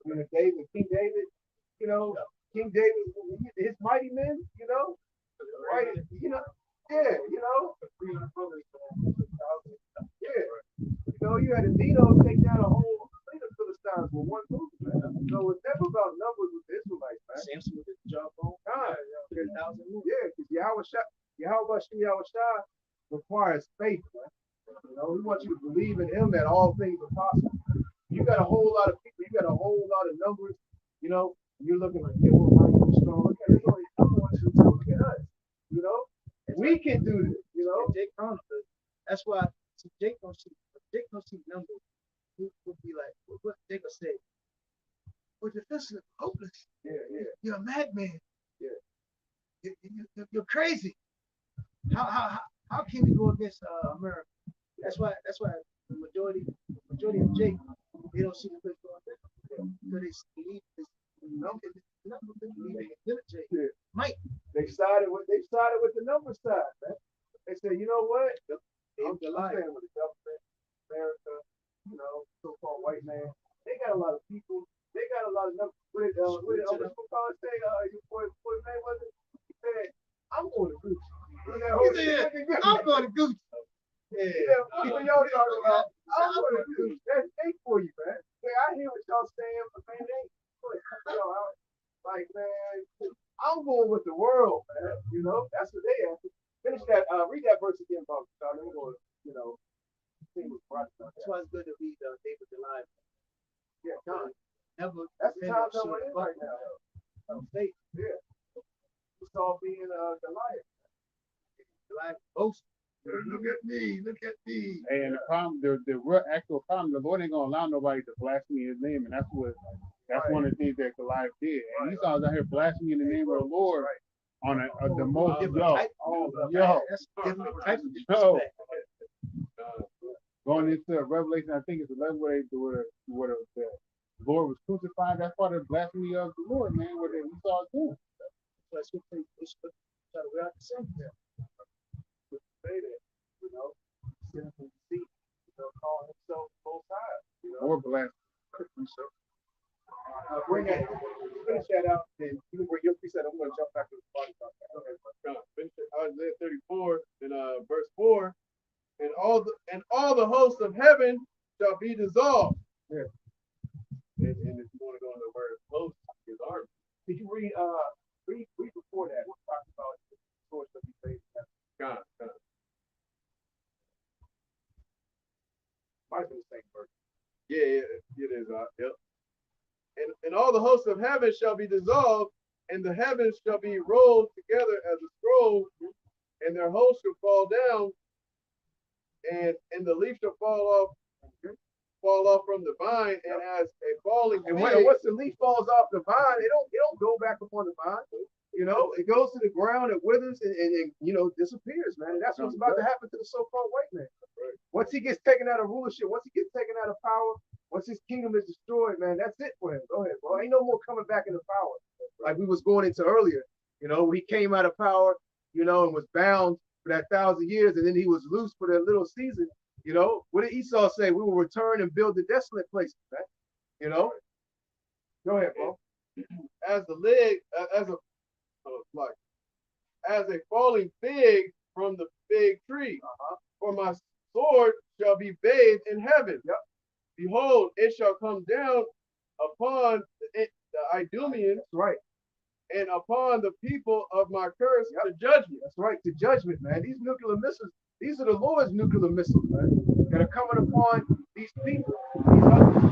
When King David, King David, his mighty men, right? Yeah, yeah, you had a Nino take down a whole fleet of Philistines with one move, man. So it's never about numbers with the Israelites, man. Samson with his jawbone. Yeah, because Yahweh Shah requires faith, man. He wants you to believe in him that all things are possible. You got a whole lot of people, you got a whole lot of numbers, you're looking like, yeah, we're mighty strong. There's only look at us, we can do this, Jake comes, that's why Jake don't see numbers. He would be like, what Jake will say? Well, your fist is hopeless. Yeah. You're a madman. Yeah. You're crazy. How can we go against America? That's why the majority of Jake, they don't see the place going down. Because they believe it's nothing to believe in military. Yeah. Mike. They sided with the number side, man. They said, you know what? I'm saying with the government, America, so-called white man, they got a lot of people, they got a lot of numbers. What did say? Your boy man was it? He said, I'm going to Gucci. I'm going to Gucci. Yeah, what y'all talking about? I'm going to Gucci. That's fake for you, man. I hear what y'all saying, but man, man, I'm going with the world, man. That's what they have. Finish that. Read that verse again, Bob. Let me go. See what's right. That's why it's good to read David Goliath. Yeah, God. That's the time that we're in right now. Faith. Yeah. It's all being Goliath. Goliath boast. Look at me. Hey, and the problem, the real actual problem, the Lord ain't gonna allow nobody to blaspheme His name, and that's one of the things that Goliath did. And Esau's out here blaspheming the name of the Lord on the most going into Revelation, I think it's 11 where the Lord was crucified. That's part of the blasphemy of the Lord, man. What Esau is doing. Let's try to react the same. Say that, sinful deceit, call himself Most High, Or blasphemy. Bring that, finish that out, and you can bring your preset. I'm going to jump back to the body. Finish it. Isaiah 34 and verse 4, and all the hosts of heaven shall be dissolved. Yeah. And if you want to go into the word host, is army. Did you read before that? We're talking about the source of these things. God. Might be the same verse. Yeah, it is. Yep. And all the hosts of heaven shall be dissolved, and the heavens shall be rolled together as a scroll, and their hosts shall fall down, and the leaf shall fall off from the vine, and as a falling. And once the leaf falls off the vine, it don't go back upon the vine. It goes to the ground, it withers, and disappears, man. And that's what's about to happen to the so-called white man. Once he gets taken out of rulership, once he gets taken out of power, once his kingdom is destroyed, man, that's it for him. Go ahead, bro. Ain't no more coming back into power. Like we was going into earlier. He came out of power, and was bound for that 1,000 years, and then he was loose for that little season. What did Esau say? We will return and build the desolate places, man. Go ahead, bro. As a falling fig from the fig tree, for my sword shall be bathed in heaven. Yep. Behold, it shall come down upon the Idumeans, right, and upon the people of my curse to judgment. That's right, to judgment, man. These nuclear missiles, these are the Lord's nuclear missiles, man, that are coming upon these people,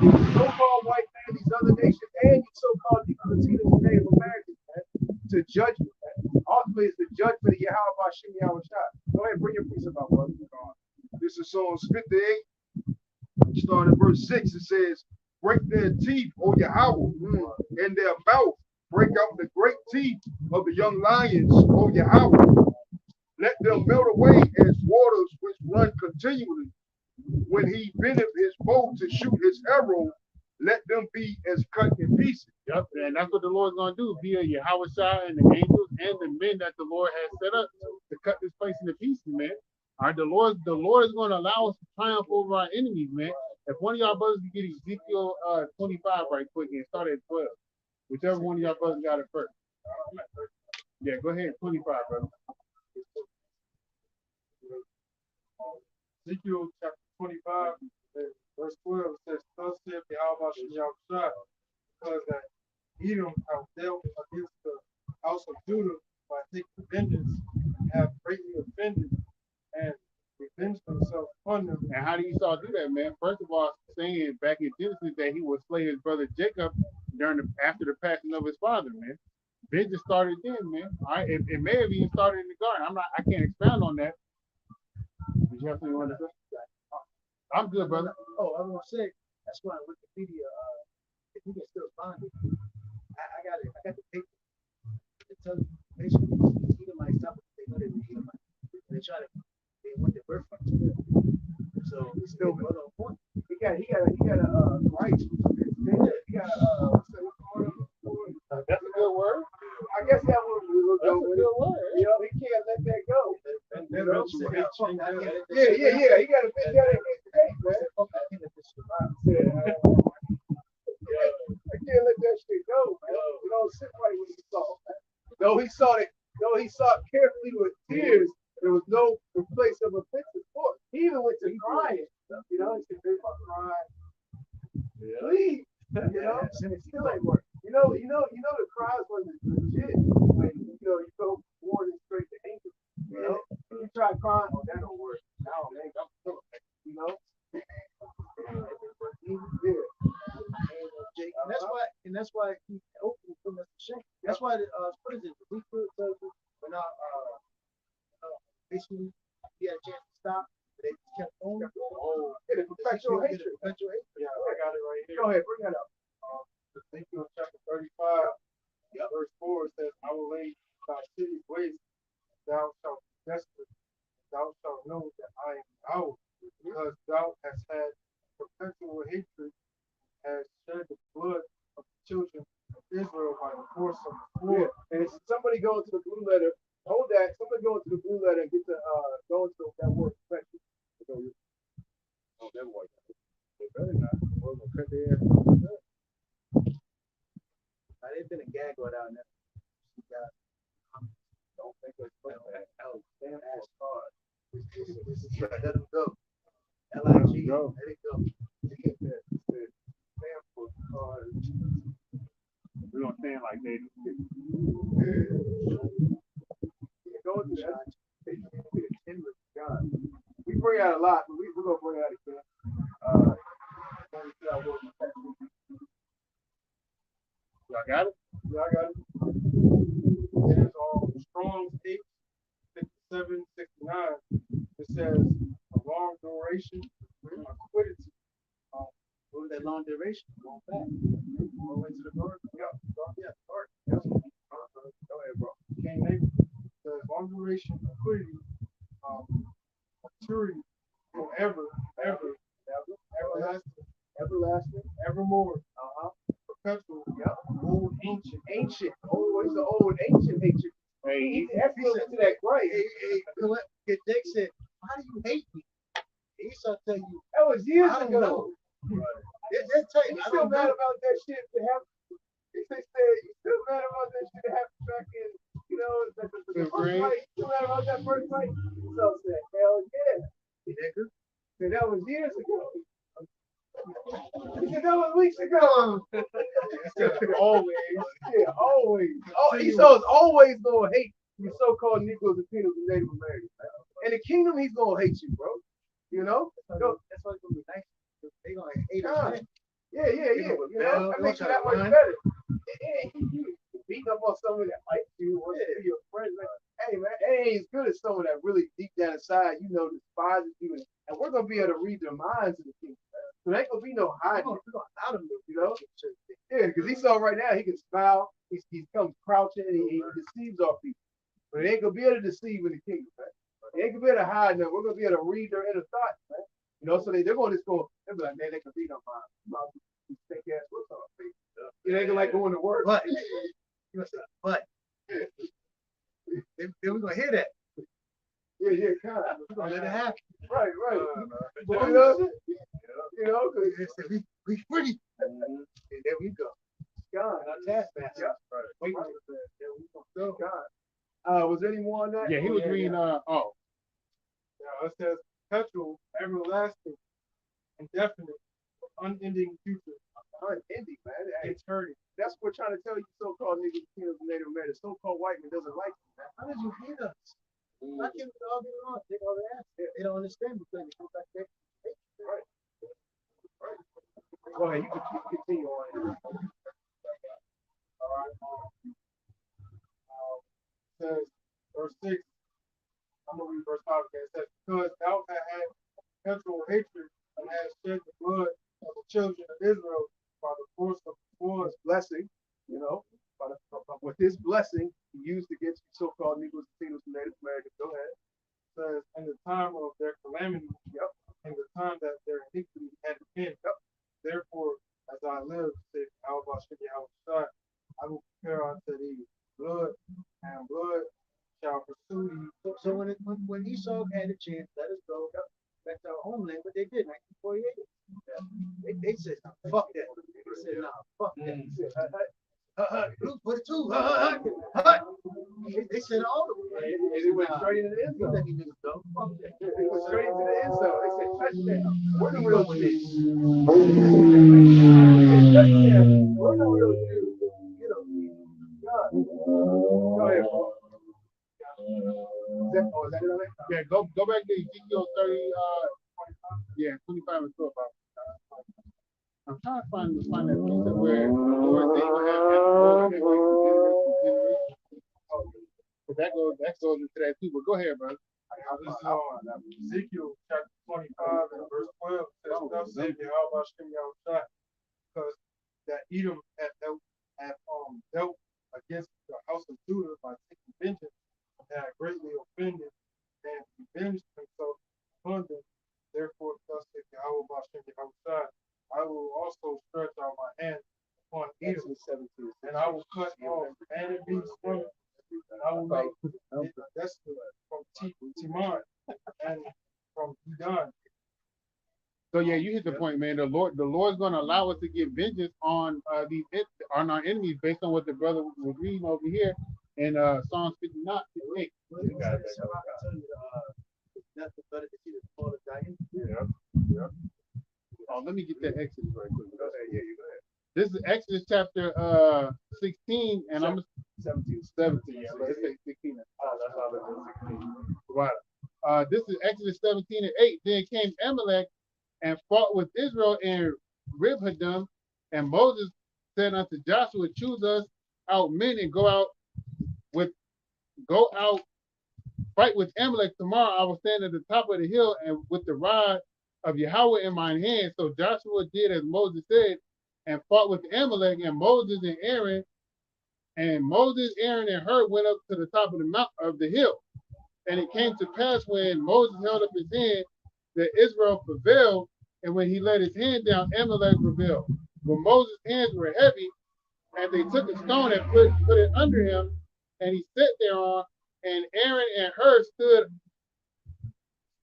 these so-called white men, these other nations, and these so-called Latinos and Native Americans, man, to judgment, man. Ultimately, it's the judgment of Yahweh Hashem Yahweh Shai. Go ahead, bring your piece about brother. This is Psalms 58, starting at verse 6. It says, break their teeth, O Yahweh, in their mouth. Break out the great teeth of the young lions, O Yahweh. Let them melt away as waters which run continually. When he bendeth his bow to shoot his arrow, let them be as cut in pieces. Yep, and that's what the Lord's going to do via Yahweh Shai and the angels and the men that the Lord has set up to cut this place into pieces, man. All right, the Lord is going to allow us to triumph over our enemies, man. If one of y'all brothers can get Ezekiel 25 right quick and start at 12, whichever one of y'all brothers got it first. Yeah, go ahead, 25, brother. Ezekiel chapter 25, verse 12 says, thus saith Yahweh Shai, because that Edom have dealt against the house of Judah by taking vengeance, have greatly offended, and revenged themselves upon them. And how do Esau do that, man? First of all, saying back in Genesis that he would slay his brother Jacob after the passing of his father, man. Vengeance started then, man. All right, it may have even started in the garden. I can't expound on that. Did you have something you want to say? I'm good, brother. Oh, I was gonna say that's why Wikipedia, if you can still find it, I got it. I got the paper. It tells you basically Edomites stop what they know they were Edomites. They want their birthright. So it's still on point. He got a right. He got a That's a good word. I guess that was a That's a good word. You know, he can't let that go. Yeah. Yeah. He got to fix that against the case, man. I can't let that shit go, man. You don't sit right when he saw it. Though he saw it carefully with tears, there was no place of offensive for it. He even went to crying. You know, he said, "Baby, I'm crying. Please." You know, and it still ain't work. You know, the cries wasn't legit when you go forward and straight to anger. You know, you try crying, oh, that don't work. Now, man, I'm still, you know. And that's why he opened from us to shame. That's why what is it? Ezekiel tells you when basically he had a chance to stop, but they just kept going. Oh, it is perpetual hatred. Yeah, I got it right here. Go ahead, bring that up. Ezekiel chapter 35, verse 4 says, I will lay thy city waste, thou shalt be desolate, thou shalt know that I am Yahweh, because thou hast had perpetual hatred, has shed the blood of the children of Israel by the force of the sword. And if somebody go into the blue letter, hold that. Somebody go into the blue letter and get to go into that word perfection. Oh, that was They better not. We're gonna cut their ass. There's been a gag go down there. Don't think it's damn ass hard. Let him go. LIG, let it go. We're gonna stand like they do. We bring out a lot, but we're gonna bring out again. Y'all got it? Yeah, I got it. It is Strong's 8, 67, 69. It says a long duration, liquidity. What was that long duration? Going back. All the way to the garden. Yeah, garden. Yes. Go ahead, bro. King David says long duration, liquidity, maturity, forever, everlasting, evermore. Perpetual. Old, ancient. It's the old ancient hatred. Hey, That's built into that grave. Dick said, why do you hate me? Esau tell you, That was years I don't ago. know. They tell you, You I still don't mad know. about that shit to happen? They said you still mad about that shit to happen back in, the first fight. You still mad about that first fight? So said, hell yeah. Nigga. said that was years ago. He said that was weeks ago. Always. Yeah, always. Oh, Esau's always gonna hate you so-called Negroes, Latinos, and Native Americans. In the kingdom, he's gonna hate you, bro. You know? That's why it's gonna be nice. They gonna hate us. Yeah. You know, that makes you that much better. Yeah, you beating up on someone that likes you, wants to be your friend. Man. Hey, man, it ain't as good as someone that really deep down inside, you know, despises you. And we're gonna be able to read their minds in the kingdom. So there ain't gonna be no hiding. We're gonna allow them to, you know? Yeah, because Esau right now, he can smile, he comes crouching, and he deceives our people. But it ain't gonna be able to deceive in the kingdom, man. They ain't gonna be able to hide them. We're gonna be able to read their inner thoughts, man. You know, so they're going to just go, they'll be like, man, they can beat on my fake ass what's on face. It ain't gonna like going to work. But then we're gonna hear that. Yeah, kind of. We're gonna let it happen. Right. You know, because we free. And there we go. God. Our taskmaster. Yeah. Wait, there we go. God. Was there any more on that? Yeah, he was reading. Yeah, it says perpetual, everlasting, indefinite, unending future. Unending, man. Hey, Eternity. that's what we're trying to tell you, so-called niggas, Latinos, and Native Americans. So-called white man doesn't like you, man. How did you hate us? How can we all get along? They all ask. They don't understand because they go back there. Right. Go ahead, you can continue on. All right. Says verse 6. I'm gonna read verse 5 again. It says, because thou hast had perpetual hatred and hast shed the blood of the children of Israel by the force of the sword. Blessing, you know, with his blessing, he used against you so-called Negroes, Latinos, and Native Americans. Go ahead. Says, in the time of their calamity, in the time that their iniquity had been. Therefore, as I live, said Alba Shai, I will prepare unto thee blood, and blood shall pursue thee. So when Esau had a chance, let us go back to our homeland, but they did 1948. They said, fuck that. They said, nah, fuck that. Blue 42. They said all of them. They went straight into the end zone. Fuck that. They went straight into the end zone. They said, touchdown. We're the real Jews. Touchdown. We're the real Jews. You know, God. Go ahead, Paul. Is that it on it? Yeah, go back to Ezekiel 30. 25 and 12. I'm trying to find that piece of where the Lord said He will have generation. But that goes into that too. But go ahead, brother. This is Ezekiel chapter 25 and verse 12. It says, thus saith Yahweh Shem Yahushua, because that Edom had dealt against the house of Judah by taking vengeance, and had greatly offended and revenged himself upon them. Therefore, thus saith Yahweh Shem Yahushua, I will also stretch out my hand upon Edom, and I will cut off and beasts from it, and I will make it desolate from Timon and from Edom. So yeah, you hit the point, man. The Lord's going to allow us to get vengeance on on our enemies based on what the brother was reading over here in Psalms 59, 58. Nothing better to see the fall of Zion. Yeah. Oh, let me get that Exodus right quick. Go ahead. Yeah, you go ahead. This is Exodus chapter 16, and I'm 17. 17. Yeah, let's say 16. Oh, that's all it is. 16. Right. This is Exodus 17 and 8. Then came Amalek and fought with Israel in Ribhadim, and Moses said unto Joshua, choose us out men and go out, fight with Amalek tomorrow. I will stand at the top of the hill and with the rod of Yahweh in my hand. So Joshua did as Moses said and fought with Amalek, and Moses, Aaron, and Hur went up to the top of the mount of the hill. And it came to pass when Moses held up his hand that Israel prevailed, and when he let his hand down, Amalek prevailed. But Moses' hands were heavy, and they took a stone and put it under him, and he sat thereon, and Aaron and Hur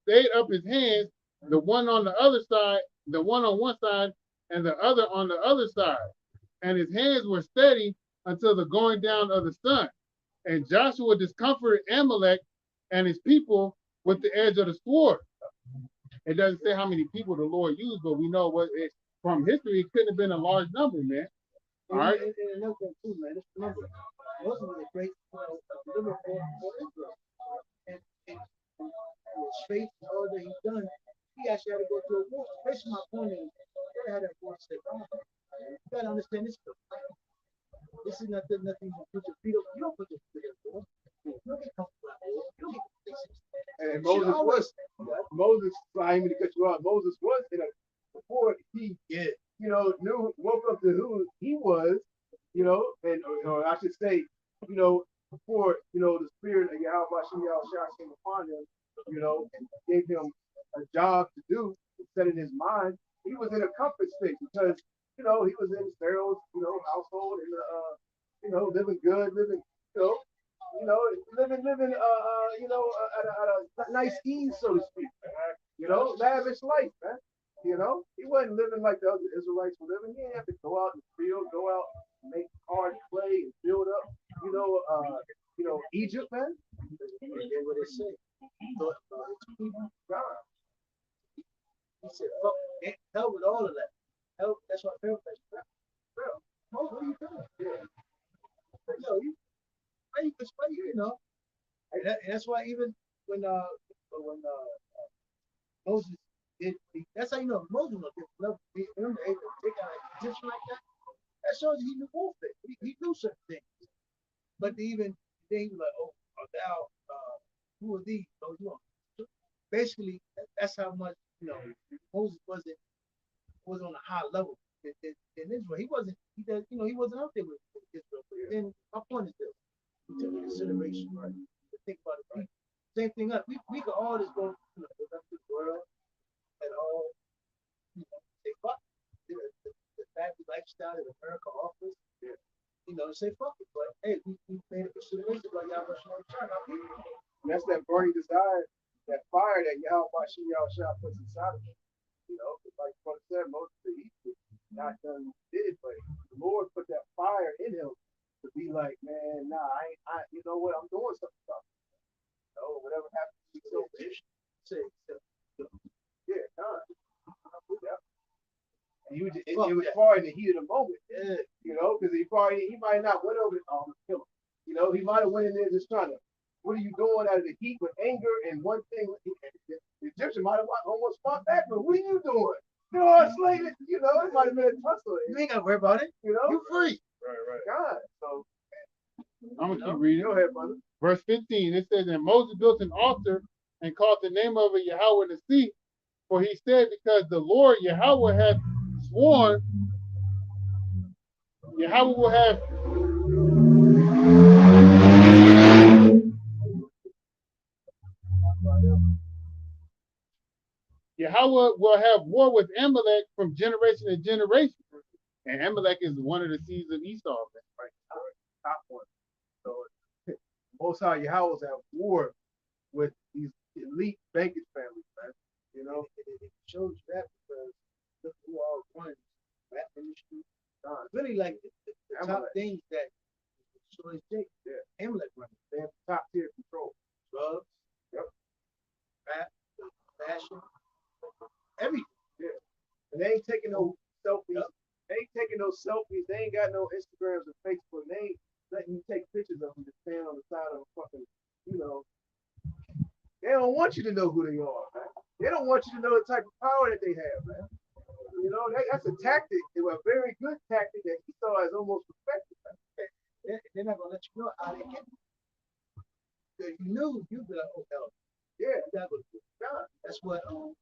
stayed up his hands, the one on the other side, the one on one side, and the other on the other side. And his hands were steady until the going down of the sun. And Joshua discomfited Amalek and his people with the edge of the sword. It doesn't say how many people the Lord used, but we know from history, it couldn't have been a large number, man. All right. And another thing too, man. Just remember, Moses was a great deliverer for Israel, and his faith and all that he's done, he actually had to go through a war. Basically, my point is, they had that war set. You gotta understand this. This is nothing you put your feet up. You don't put your feet up for. You don't get comfortable out there. You don't get places. And Moses, I didn't mean to cut you off. Moses was before he, woke up to who he was, and or I should say, before, the spirit of Yahweh came upon him, and gave him a job to do, set in his mind, he was in a comfort state because, he was in Pharaoh's, household and, living good, living, living, at a nice ease, so to speak, lavish life, man. He wasn't living like the other Israelites were living. He didn't have to go out in the field, go out and make hard clay and build up, Egypt, man. And what they say. God. He said, fuck, hell with all of that. Hell, that's what Pharaoh said. Pharaoh, what are you doing? Yeah. But, why you, and that's why even when Moses did, that's how you know Moses was different. Remember, able to take out a position like that? That shows he knew warfare. He knew certain things. But even then, he was like, oh, thou, who are these? So, basically, that's how much, Moses wasn't on a high level in Israel. He wasn't out there with Israel. But then my point is this: we took into consideration, right? To think about it, right? Same thing up. We could all just go, go back to the world and all, say fuck the fabulous lifestyle that America offers. Yeah. Say fuck it. But hey, we made a consideration about Yahweh Shah. That's that burning desire, that fire that Yahweh Shah puts inside of him. Like Brother said, most of the East not done did, but the Lord put that fire in him to be like, man, nah, I you know what, I'm doing something about it. Whatever happens to be so yeah, God. And it was far in the heat of the moment, because he might not went over to kill him. He might have went in there just trying to, what are you doing out of the heat with anger and one thing? The Egyptian might have almost fought back, but what are you doing? Slave it. It might have been a tussle. You ain't got to worry about it. You free. Right. God. So I'm gonna keep reading. Go ahead, brother. Verse 15. It says, and Moses built an altar and called the name of it Yahweh the sea, for he said, because the Lord Yahweh hath sworn, Yahweh will have war with Amalek from generation to generation. And Amalek is one of the seeds of Esau. Right. Top one. So Most High Yahweh's at war with these elite banking families, man. It shows you that because look who all runs rap industry. Really like the top things that destroy Jake. Yeah. Amulet runs. They have top tier control. Drugs. Yep. Rap, fashion, everything. Yeah. And they ain't taking no selfies. Yep. They ain't taking no selfies. They ain't got no Instagrams or Facebook. They ain't letting you take pictures of them just stand on the side of a fucking, they don't want you to know who they are, man. They don't want you to know the type of power that they have, man. That's a tactic, a very good tactic that Esau has almost perfected. They're not gonna let you know how they get it. If you knew, you'd be like, oh hell. Yeah. That was good. That's what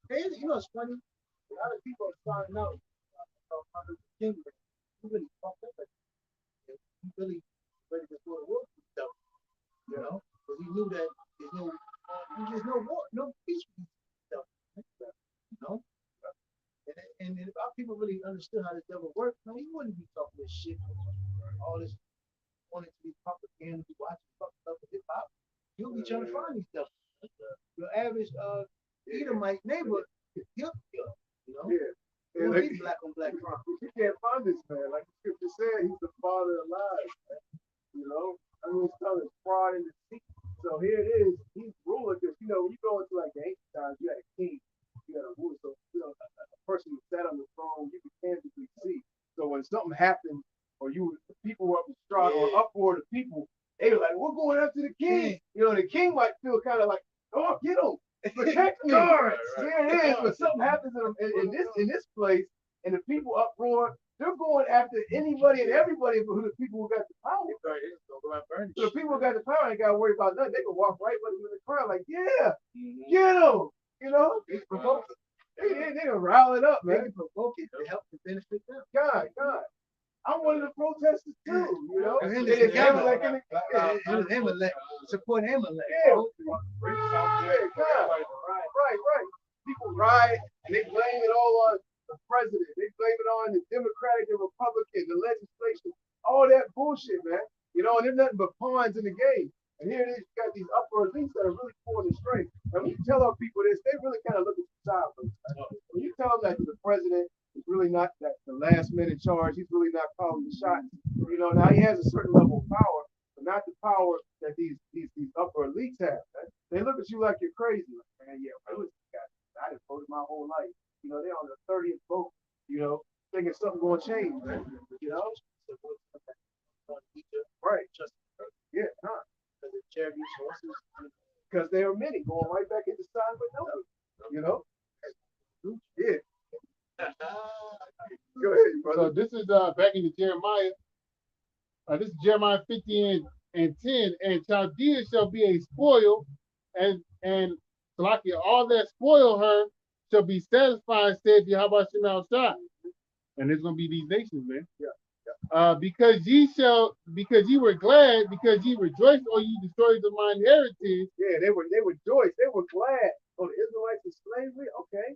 it's funny. A lot of people are starting out under the kingdom. You really fucked up. You really ready to go to war with stuff. Because he knew that there's no war, no peace with stuff. And if our people really understood how the devil works, he wouldn't be talking this shit, all this wanting to be propaganda, watching fucked up with hip hop. You'll be trying to find these stuff. Your average Edomite neighbor, he'll kill. Yeah. Like, black on black crime. You can't find this man. Like the scripture said, he's the father of lies, man. It's telling fraud and deceit. So here it is. He's ruling because when you go into like the ancient times, you had a king. you had a ruler, so a person who sat on the throne, you could tangibly see. So when something happened, or people were distraught or uproar to people, they were like, "We're going after the king." You know, the king might feel kind of like, "Oh, get him, protect me." There it is. But something happens in this place, and the people uproar. They're going after anybody and everybody who the people who got the power. So the people who got the power ain't got to worry about nothing. They can walk right with them in the crowd, like, "Yeah, get them." You know, it's provoking. They can rile it up, man. They can provoke it to help to benefit them. God. I'm one of the protesters too, you know. And They it's Amulet. Amulet. Support Amulet. Yeah. Right. People riot and they blame it all on the president. They blame it on the Democratic and Republican, the legislation, all that bullshit, man. You know, and they're nothing but pawns in the game. And here it is, you got these upper elites that are really pulling the string. And when you tell our people this, they really kind of look at you sideways. When you tell them that the president is really not that the last minute charge, he's really not calling the shots. You know, now he has a certain level of power, but not the power that these upper elites have. Man. They look at you like you're crazy. Like, man, yeah, I done voted my whole life. You know, they're on the 30th vote, you know, thinking something gonna change, man. You know? Right. Yeah, because there are many going right back into sign but no. You know? Yeah. Go ahead, brother. So this is back into Jeremiah. This is Jeremiah 50 and 10. And Chaldea shall be a spoil, and Salakia, all that spoil her shall be satisfied, said Yahweh Shem Shai. And there's gonna be these nations, man. Yeah. Because ye were glad, because ye rejoiced, or ye destroyed of mine heritage. Yeah, they rejoiced. They were glad. Oh, the Israelites in slavery? Okay.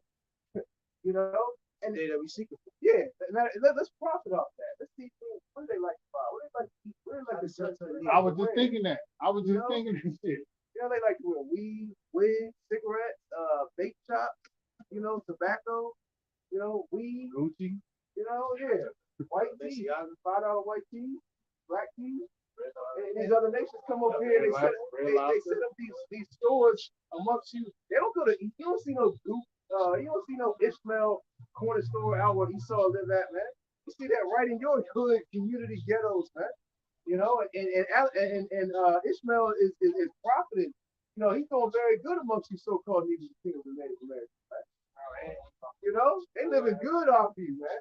You know? And that we seek. Yeah, let's profit off that. Let's see what do they like to buy? What do they like to eat? What do they like to sell? I was just thinking that. I was just thinking this shit. You know, they like to wear weed, wigs, cigarettes, vape shops, you know, tobacco, you know, weed. Gucci. You know, yeah. White tees, $5 white tees, black tees. And these other nations come over here and they set up these stores amongst you. They don't go to, you don't see no Goop, you don't see no Ishmael corner store out where Esau live at, man. You see that right in your hood community ghettos, man. You know, and Ishmael is profiting. You know, he's doing very good amongst you so-called Negroes and Native Americans, man. You know, they living good off you, man.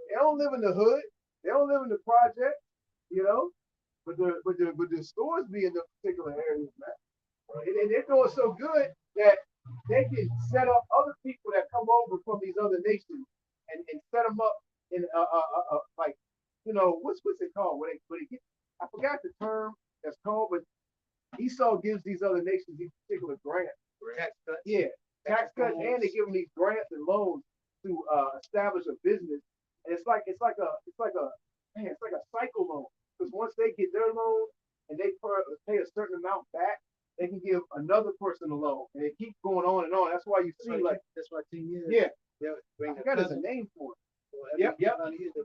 They don't live in the hood. They don't live in the project, you know. But the stores be in the particular areas, man. And they're doing so good that they can set up other people that come over from these other nations and set them up in like, you know, what's it called? When they get, I forgot the term that's called, but Esau gives these other nations these particular grants. Tax cuts. Yeah, tax cuts, and they give them these grants and loans to establish a business. And it's like a cycle loan. Because once they get their loan and they pay a certain amount back, they can give another person a loan, and it keeps going on and on. That's why you see that's why 10 years. Yeah, I forgot there's a name for it. Yep. It's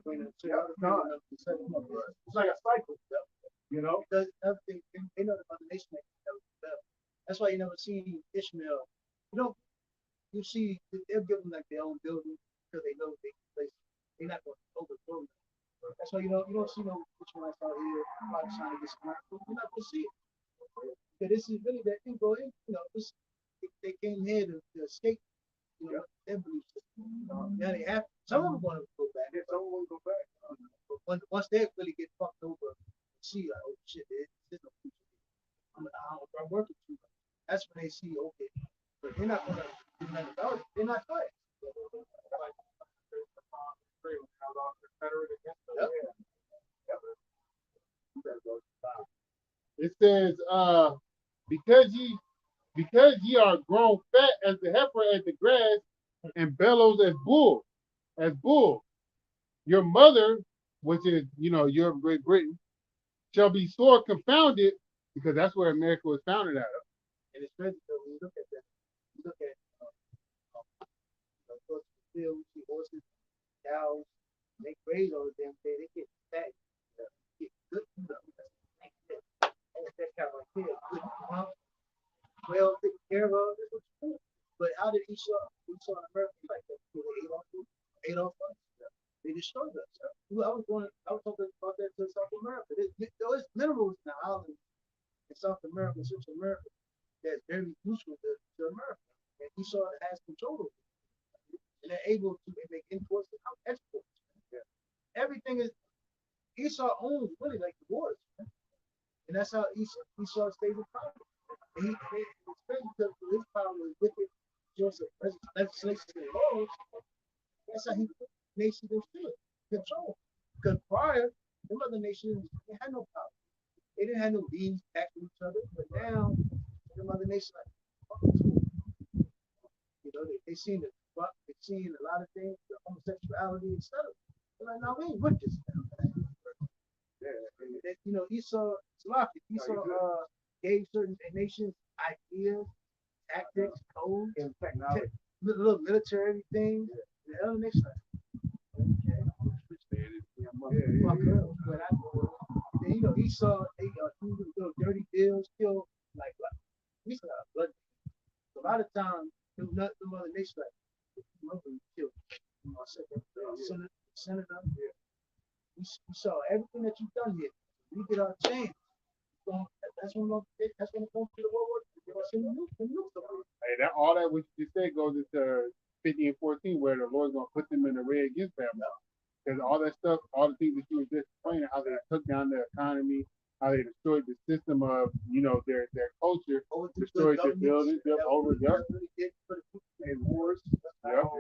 like a cycle. You know. Because they know the foundation that never developed. That's why you never see Ishmael. You see they'll give them like their own building because they know they can place. They're not going to overthrow them. That's why you don't see no Ishmaelites out here trying to get smart. You're not going to see it. Because this is really that people, you know, they came here to escape, you know, their belief system. Now they have, some of them want to go back. Yeah, some want to go back. But once they really get fucked over, see, like, oh shit, there's no future. I'm working too much. That's when they see, okay, but they're not going to do nothing about it. They're not good. It says, because ye are grown fat as the heifer at the grass, and bellows as bull. Your mother, which is, you know, your Great Britain, shall be sore confounded, because that's where America was founded out of. And it's crazy though, when you look at that, you look at the field, you see horses, cows, they graze all the damn day, they get fat, get good, that cow right there, good, well taken care of, that's what you do. But how did Esau in America ate off us. They destroyed us. I was talking about that to South America. There is minerals in the islands in South America, Central America, that's very useful to America. And Esau has control of it. And they're able to make imports and exports. Yeah. Everything is Esau owns really like the wars. And that's how Esau stays in power. And especially because his power is wicked, Joseph legislation and laws, that's how he put nations in control. Because prior, the other nations, they had no power. They didn't have no beings attacking each other. But now, the other nations they seen a lot of things, the homosexuality, etc. They're like, no, we ain't with this now. Yeah, Esau gave certain nations ideas, tactics, codes, and technology, little military things. The other nations, Esau, they do little dirty deals, kill like Esau blood. A lot of times, the other nations like killed. Senator, we saw everything that you've done here. We get our chance. That's when it's going to go to the world. Hey, all that what you just said goes into 50 and 14, where the Lord's going to put them in the red against them. Because all that stuff, all the things that you were just explaining, how they took down the economy, how they destroyed the system of, their culture, destroyed their buildings, and wars.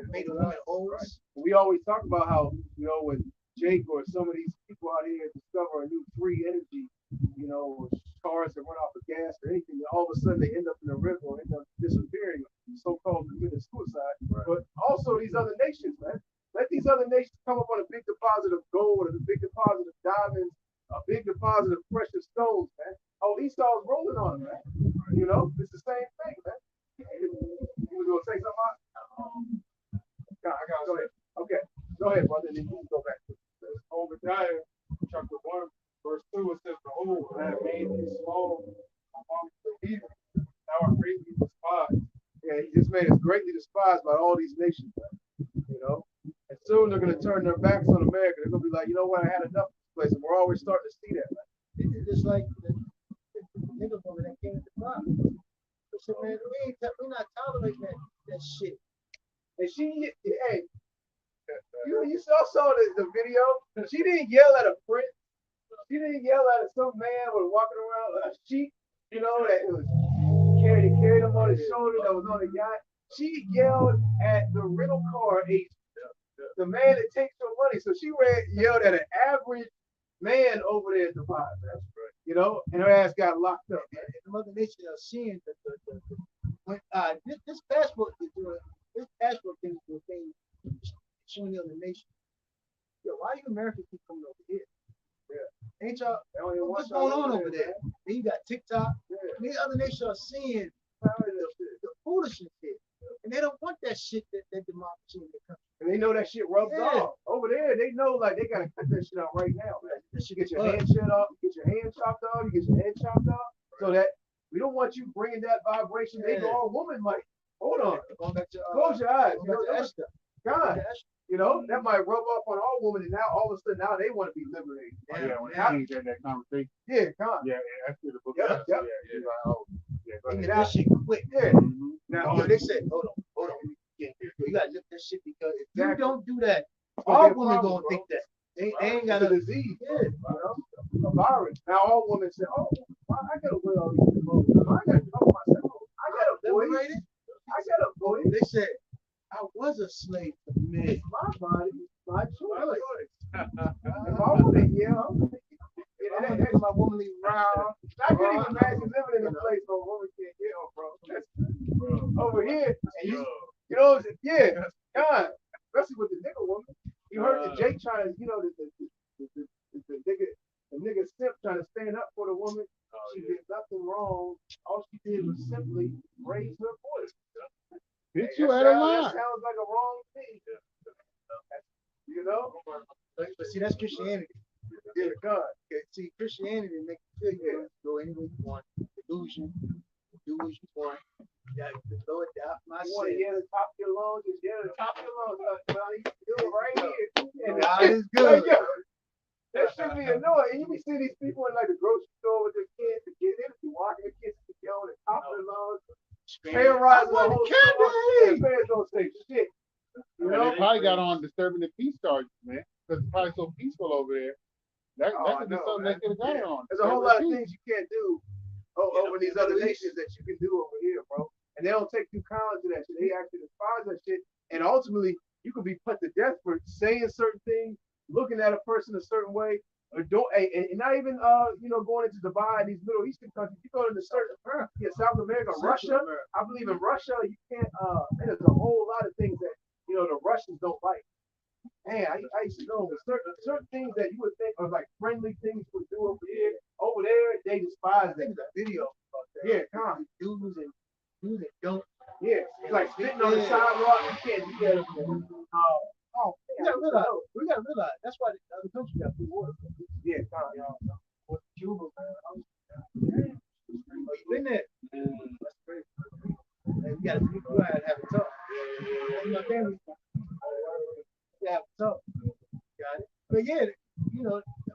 Made the women hoes. We always talk about how, when Jake or some of these people out here discover a new free energy, cars that run off of gas or anything, all of a sudden they end up in the river or end up disappearing, so-called committing suicide. Right. But also these other nations, man. Let these other nations come up on a big deposit of gold, a big deposit of diamonds, a big deposit of precious stones, man. Oh, Esau's rolling on them, man. It's the same thing, man. You was gonna say something? Go ahead. Okay, go ahead, brother. And then you can go back to Obadiah, chapter 1, verse 2, it says, "Behold, I have made you small among the heathen. Thou art greatly despised." Yeah, he just made us greatly despised by all these nations, man. And soon they're going to turn their backs on America. They're going to be like, you know what, I had enough of this place. And we're always starting to see that, man. It's just like the nigga woman that came to the club. So, man, we're not tolerating that shit. And hey, you saw the video. She didn't yell at a prince. She didn't yell at some man was walking around a sheep, that was carried him on his shoulder that was on a yacht. She yelled at the rental car agent, the man that takes her money. So she yelled at an average man over there at the bar, and her ass got locked up. And the Mother Nature are seeing this passport is doing. This passport thing is a thing showing the other nation. Yo, why you Americans keep coming over here? Yeah. Ain't y'all? What's going on over there? Then you got TikTok. Yeah. And these other nations are seeing the foolishness here. And they don't want that shit that democracy in their country. And they know that shit rubs off. Over there, they know they gotta cut that shit out right now, man. You get your hand shut off, you get your hand chopped off, you get your head chopped off. So that we don't want you bringing that vibration. They go, woman might. Hold on. Close your eyes. God. That might rub off on all women, and now all of a sudden now they want to be liberated. When I had that conversation. Yeah, God. Yeah, that's the book. That shit quick. Yeah. Now they said, hold on. You gotta lift that shit because if you don't do that, all women gonna think that. They ain't got a disease. Yeah, a virus. Now all women say, oh, I gotta wear all these clothes. I gotta cover myself. I got a voice. They said, I was a slave to men. My body, my choice. If I want to yell, I'm gonna take my womanly round. I can't even imagine living in a place where a woman can't yell, bro. Over here, God, especially with the nigga woman. You heard the Jake trying to, the nigga simp trying to stand up for the woman. She did nothing wrong. All she did was simply raise her voice. Bitch, you had a line. That sounds like a wrong thing. But see, that's Christianity. Yeah, God. Okay, see, Christianity makes you feel you can go anywhere you want. Illusion. Do what you want. You gotta throw it down. You want to yell at the top of your lungs, just yell at the top of your lungs. Well, you can do it, right? God is Like, good. yo, that should be annoying. And you be seeing these people in like the grocery store with their kids, the kids, they just be walking their kids to go and toppling laws, terrorizing the whole store. And parents don't say shit. You know? They probably got on disturbing the peace charges, man. Because it's probably so peaceful over there. That could be something they could have got it on. There's a whole lot of things you can't do over these other nations that you can do over here, bro. And they don't take too kindly to that shit. They actually despise that shit. And ultimately, you could be put to death for saying certain things, looking at a person a certain way, or don't, and not even going into Dubai, these Middle Eastern countries. You go into certain South America, Russia. I believe in Russia, you can't. There's a whole lot of things that the Russians don't like. Man, I used to know certain things that you would think are like friendly things you would do over here. Over there, they despise them. Video about that. Yeah, come on. Dudes and don't. Yeah, it's like spitting on the sidewalk. You can't do that. We gotta realize that's why the other countries got free water. Yeah, come on. With Cuba, man. Oh, you been there? That's crazy. And you gotta have it tough. You know, family. You have it tough. Got it. But yeah,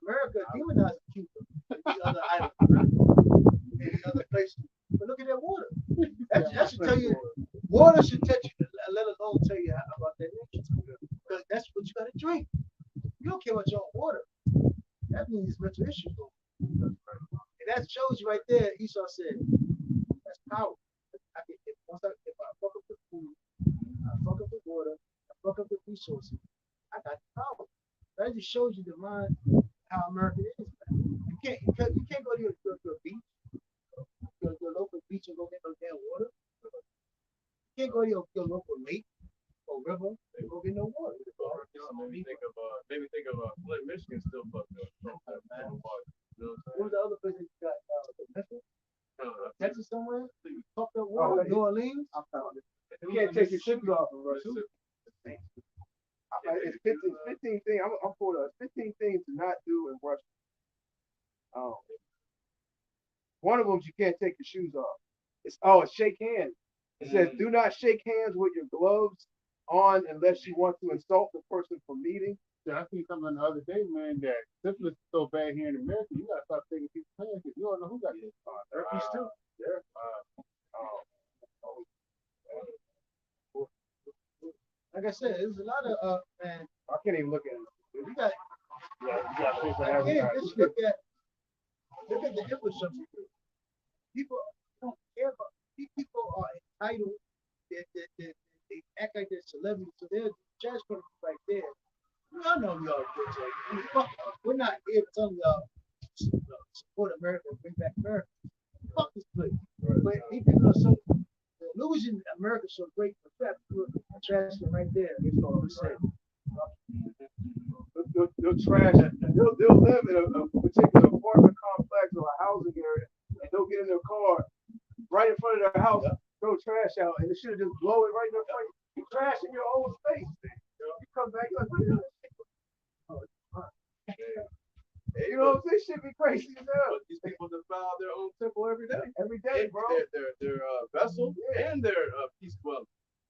America demonized Cuba and these other islands and these other places. But look at that water. That should tell you. Water should touch you. Let alone tell you about that nature. Because that's what you gotta drink. You don't care about your own water. That means it's mental issues. And that shows you right there. Esau said, "That's power. If I fuck up with food, I fuck up with water, I fuck up with resources, I got the power." That just shows you the mind how America is. Man. You can't go to your beach, your local beach and go get no damn water. You can't go to your local lake or river and go get no water. Maybe think of Flint, Michigan still fucked up. What was the other place that you got? Memphis? Texas somewhere? Fucked up water? New Orleans? I found it. You can't take your shoes off in Russia. It's 15 things. I'm for the 15 things to not do in Russia. One of them you can't take your shoes off. It's shake hands. It says do not shake hands with your gloves on unless you want to insult the person for meeting. Yeah, I seen something the other day, man, that syphilis is so bad here in America, you gotta stop taking people's hands because you don't know who got this. Herpes too. Yeah. Like I said, there's a lot of man. I can't even look at it. We got. You gotta pay for Again, everybody. let's look at the infrastructure. People don't care about. People are entitled. They act like they're celebrities, so they're trash companies right there. I know y'all rich. Like, we're not here telling y'all support America and bring back America. Fuck this place. But these people are so the illusion that America's so great for fact. Look, trash them right there. That's all I'm saying. They'll trash. They'll live in a particular apartment complex or a housing area, and they'll get in their car right in front of their house, throw trash out, and they should just blow it right in their face. You trash in your own space. You come back, you're like, what is this? You know what I'm saying? Shit be crazy as hell. These people defile their own temple every day. Every day, bro. Their vessel and their peace dwelling.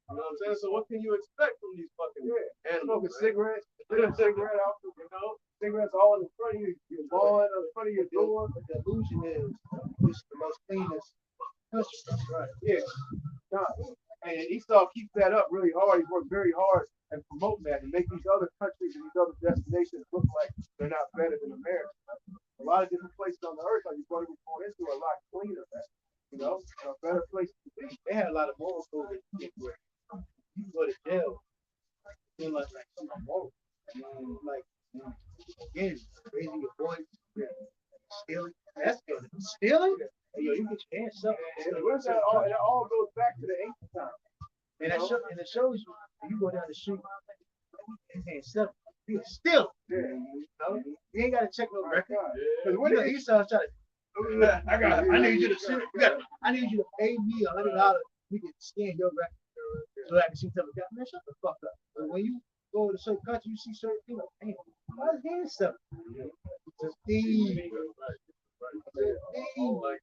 You know what I'm saying? So what can you expect from these fucking animals? Smoking cigarettes, cigarette out, cigarettes all in front of you, your lawn, in front of your door. But the illusion is it's the most cleanest country. Right. Yeah. And Esau keeps that up really hard. He worked very hard and promote that and make these other countries and these other destinations look like they're not better than America. A lot of different places on the earth are you going to be going into a lot cleaner, a better place to be. They had a lot of moral code where you go to jail, feel like something moral. Like again, raising your voice, stealing. That's good. Stealing? Hey, yo, you get your hands up. It all goes back to the ancient time. And it shows you when you go down the street and stuff, you still. Yeah. You ain't gotta check no record. Because What did Esau try to I need you to I need you to pay me $100. We can scan your record so I can see something. Man, shut the fuck up. But when you go to certain country, you see certain things like, damn, why is hand stuff? It's a thief. Like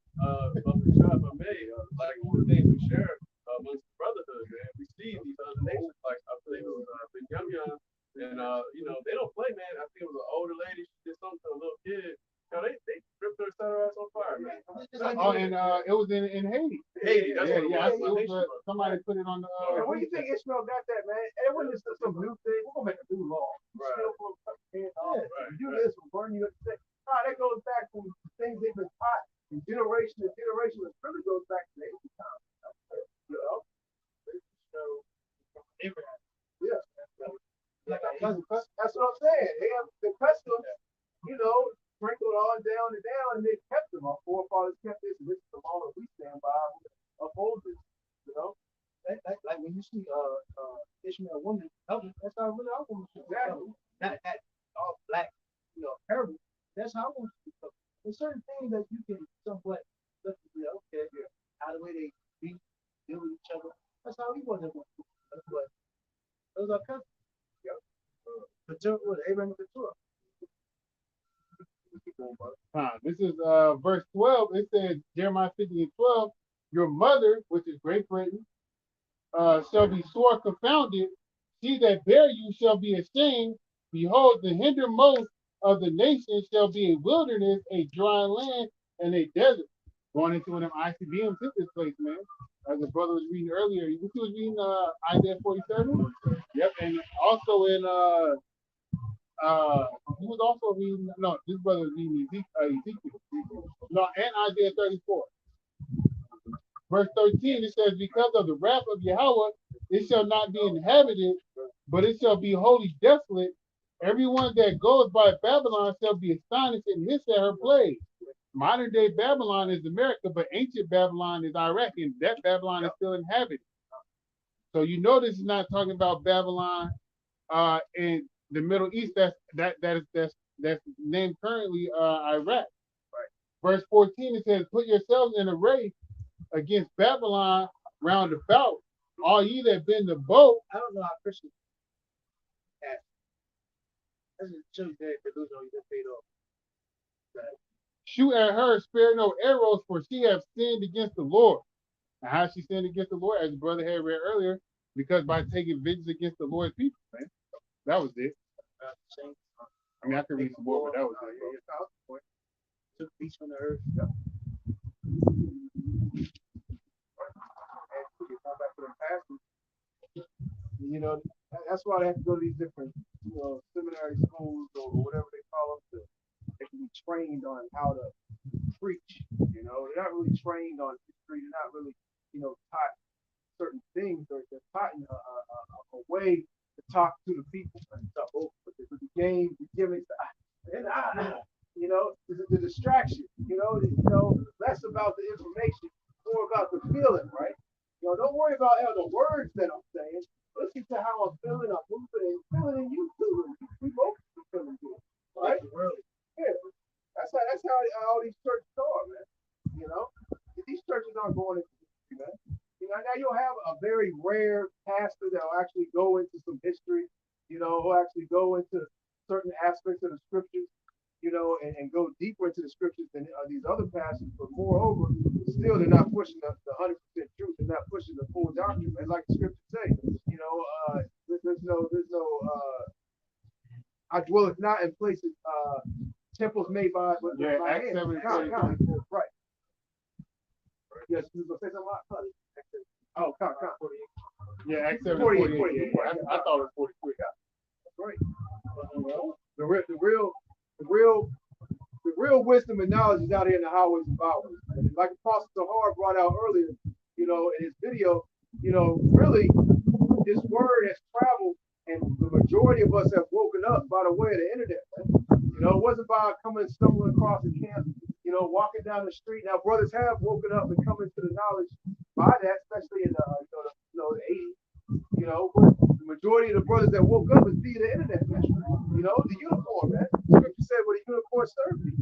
of the tribe I made, like one of the things we share amongst the brotherhood, man. We see these other nations, like I believe it was Yum Yum And they don't play, man. I think it was an older lady. She did something to a little kid. They ripped her ass on fire, man. Oh, and it was in Haiti. Haiti, that's Yeah, what it was, somebody put it on the. And where do you think Ishmael got that, man? It wasn't just some new thing. We're gonna make a new law. Right. Still gonna cut your head off. Do this, we'll burn you at the stake. That goes back to things they've been taught in generation to generation. It really goes back to the ancient times. You know? Abraham. Yeah. That's what I'm saying. They have the customs, sprinkled on down and down, and they kept them. Our forefathers kept this, and this is the law that we stand by, uphold this, like when you see Ishmael woman, that's how really our woman should be. Exactly. Not all black, parable. That's how I want to be. There's certain things that you can somewhat look at, okay, how the way they deal with each other. That's how we want to do. But those are customs. Abraham and Keturah. This is verse 12. It says, Jeremiah 50 and 12, your mother, which is Great Britain, shall be sore confounded. She that bare you shall be ashamed. Behold, the hindermost of the nations shall be a wilderness, a dry land, and a desert. Going into one of them ICBMs hit this place, man. As the brother was reading earlier, he was reading Isaiah 47. Yep, and also in he was also reading, no, this brother was reading Ezekiel. No, and Isaiah 34. Verse 13, it says, because of the wrath of Yahweh, it shall not be inhabited, but it shall be wholly desolate. Everyone that goes by Babylon shall be astonished and hiss at her plague. Modern day Babylon is America, but ancient Babylon is Iraq, and that Babylon is still inhabited. So this is not talking about Babylon in the Middle East. That's named currently Iraq. Right. Verse 14 it says, "Put yourselves in array against Babylon round about, all ye that been the boat." I don't know how Christians act. That's just shows that delusion you just paid off. Right. Shoot at her, spare no arrows, for she hath sinned against the Lord. Now, how she sinned against the Lord, as the brother had read earlier, because by taking vengeance against the Lord's people, man. That was it. I mean, I could read some more, but that was it. Took peace from the earth. That's why they have to go to these different, seminary schools or whatever they call them. They can be trained on how to preach. They're not really trained on history. They're not really, taught certain things, or they're taught in a way to talk to the people and stuff. But the game, the gimmicks, the distraction. Less about the information, more about the feeling, right? Don't worry about the words that I'm saying. Listen to how I'm feeling. I'm moving and feeling in you too. We both feeling good, right? Yeah. That's how all these churches are, man. These churches aren't going into history, man. Now you'll have a very rare pastor that'll actually go into some history, who'll actually go into certain aspects of the scriptures, and go deeper into the scriptures than these other pastors. But moreover, still they're not pushing the 100% truth. They're not pushing the full doctrine. And like the scriptures say, there's no I dwelleth not in places, temples made by my hands. Right. Yes, you was gonna say something. Oh, count. Yeah, Acts 7, 48. I thought it was 43. That's right. The real wisdom and knowledge is out here in the highways and byways. And like Apostle Tahar brought out earlier, in his video, really this word has traveled, and the majority of us have woken up by the way of the internet. It wasn't by stumbling across the camp, walking down the street. Now brothers have woken up and come into the knowledge by that, especially in the 80s. But the majority of the brothers that woke up is via the internet, man. The unicorn, man. The scripture said, "What a unicorn served me."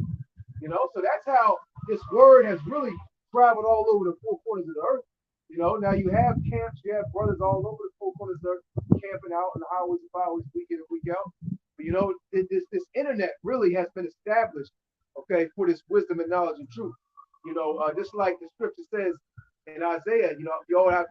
So that's how this word has really traveled all over the four corners of the earth. Now you have camps, you have brothers all over the four corners of the earth camping out in the highways and byways week in and week out. But this internet really has been established, okay, for this wisdom and knowledge and truth. Just like the scripture says in Isaiah, you all have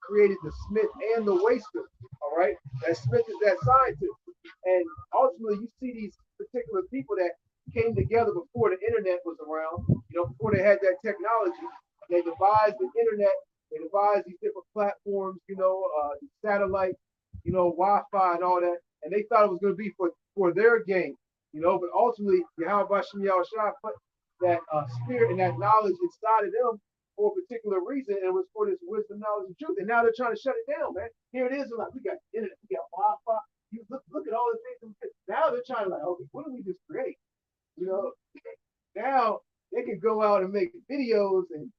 created the smith and the waster. All right, that smith is that scientist, and ultimately you see these particular people that came together before the internet was around. You know, before they had that technology, they devised the internet. They devised these different platforms. You know, satellite, you know, Wi-Fi and all that, and they thought it was going to be for their gain. You know, but ultimately, Yahweh Shem Yahushua put that spirit and that knowledge inside of them for a particular reason, and it was for this wisdom, knowledge, and truth. And now they're trying to shut it down, man. Here it is, like we got internet, we got Wi-Fi. You look at all the things. Now they're trying to like, okay, what did we just create? You know, now they can go out and make videos, and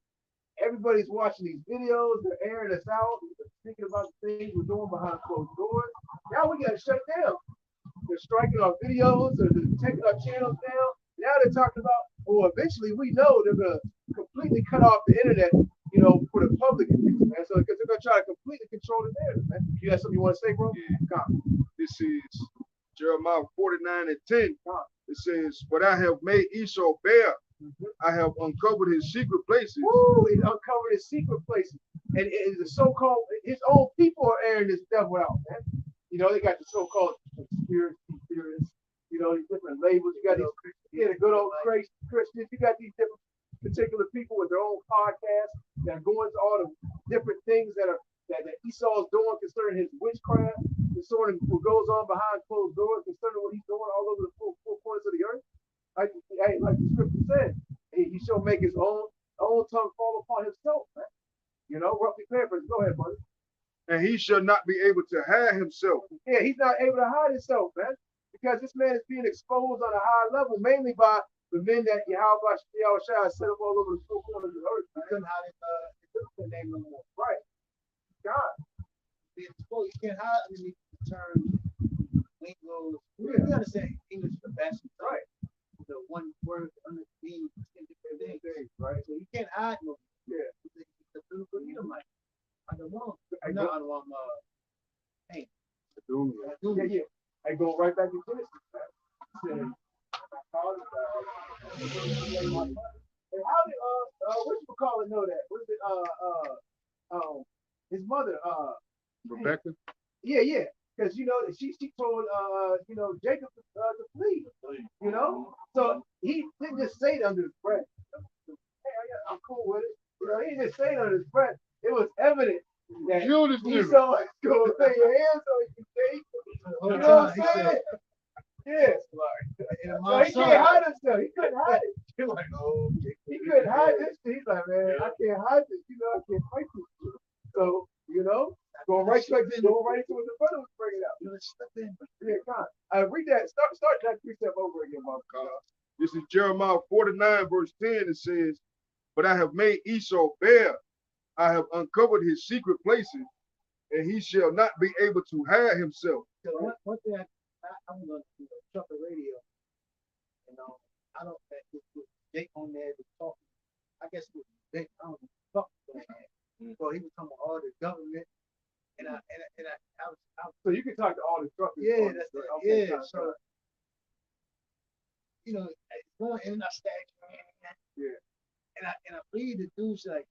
everybody's watching these videos. They're airing us out, thinking about the things we're doing behind closed doors. Now we got to shut down. They're striking our videos, or they're taking our channels down. Now they're talking about, well, eventually we know they're gonna completely cut off the internet, you know, for the public, man. So because they're gonna try to completely control the narrative, man. You got something you want to say, bro? Yeah. This is Jeremiah 49:10. It says, "But I have made Esau bare. I have uncovered his secret places." Woo! It uncovered his secret places, and the so-called his own people are airing this devil out, man. You know, they got the so-called conspiracy theorists. You know, these different labels. You got these, the good old Christians. You got these different particular people with their own podcasts that go into all the different things that Esau's doing concerning his witchcraft, concerning what goes on behind closed doors, concerning what he's doing all over the four corners of the earth. Like the scripture said, he shall make his own tongue fall upon himself, man. You know, roughly paraphrase. Go ahead, brother. And he shall not be able to hide himself. Yeah, he's not able to hide himself, man, because this man is being exposed on a high level, mainly by the men that Yahweh set up all over the four corners of the earth. He couldn't hide his name no more. Right. God. Being exposed, you can't hide underneath the term lingo. We understand English is the best. Right. The one word underneath different things. Right. So you can't hide no. Yeah. The biblical Edomite. I don't know. I Not go, on hey. yeah. I go right back to Genesis. And how did what you call it know that? What is it? His mother, Rebecca. Yeah. Because you know she told you know Jacob to flee. You know, so he didn't just say it under his breath. Hey, I'm cool with it. You know, he didn't just say it under his breath. It was evident that Esau was going to lay your hands on you, Jake. You know what I'm saying? Yes. So he can't hide himself. He couldn't hide it. He couldn't hide this. He's like, man, I can't hide this. You know, I can't fight this. So, you know, going right into what the brother was bringing out. Yeah, come on. Read that. Start that precept over again, Mark. This is Jeremiah 49:10. It says, "But I have made Esau bare. I have uncovered his secret places, and he shall not be able to hide himself." So one thing I'm going to chuck the radio. You know, I don't think with Jake on there was talking. I guess with Jake, I don't know fuck that. So he was talking about all the government, and I was. So you can talk to all the truckers. Yeah, that's it. Okay, yeah, so you know, going in and I stack. Yeah. And I believe the dude's like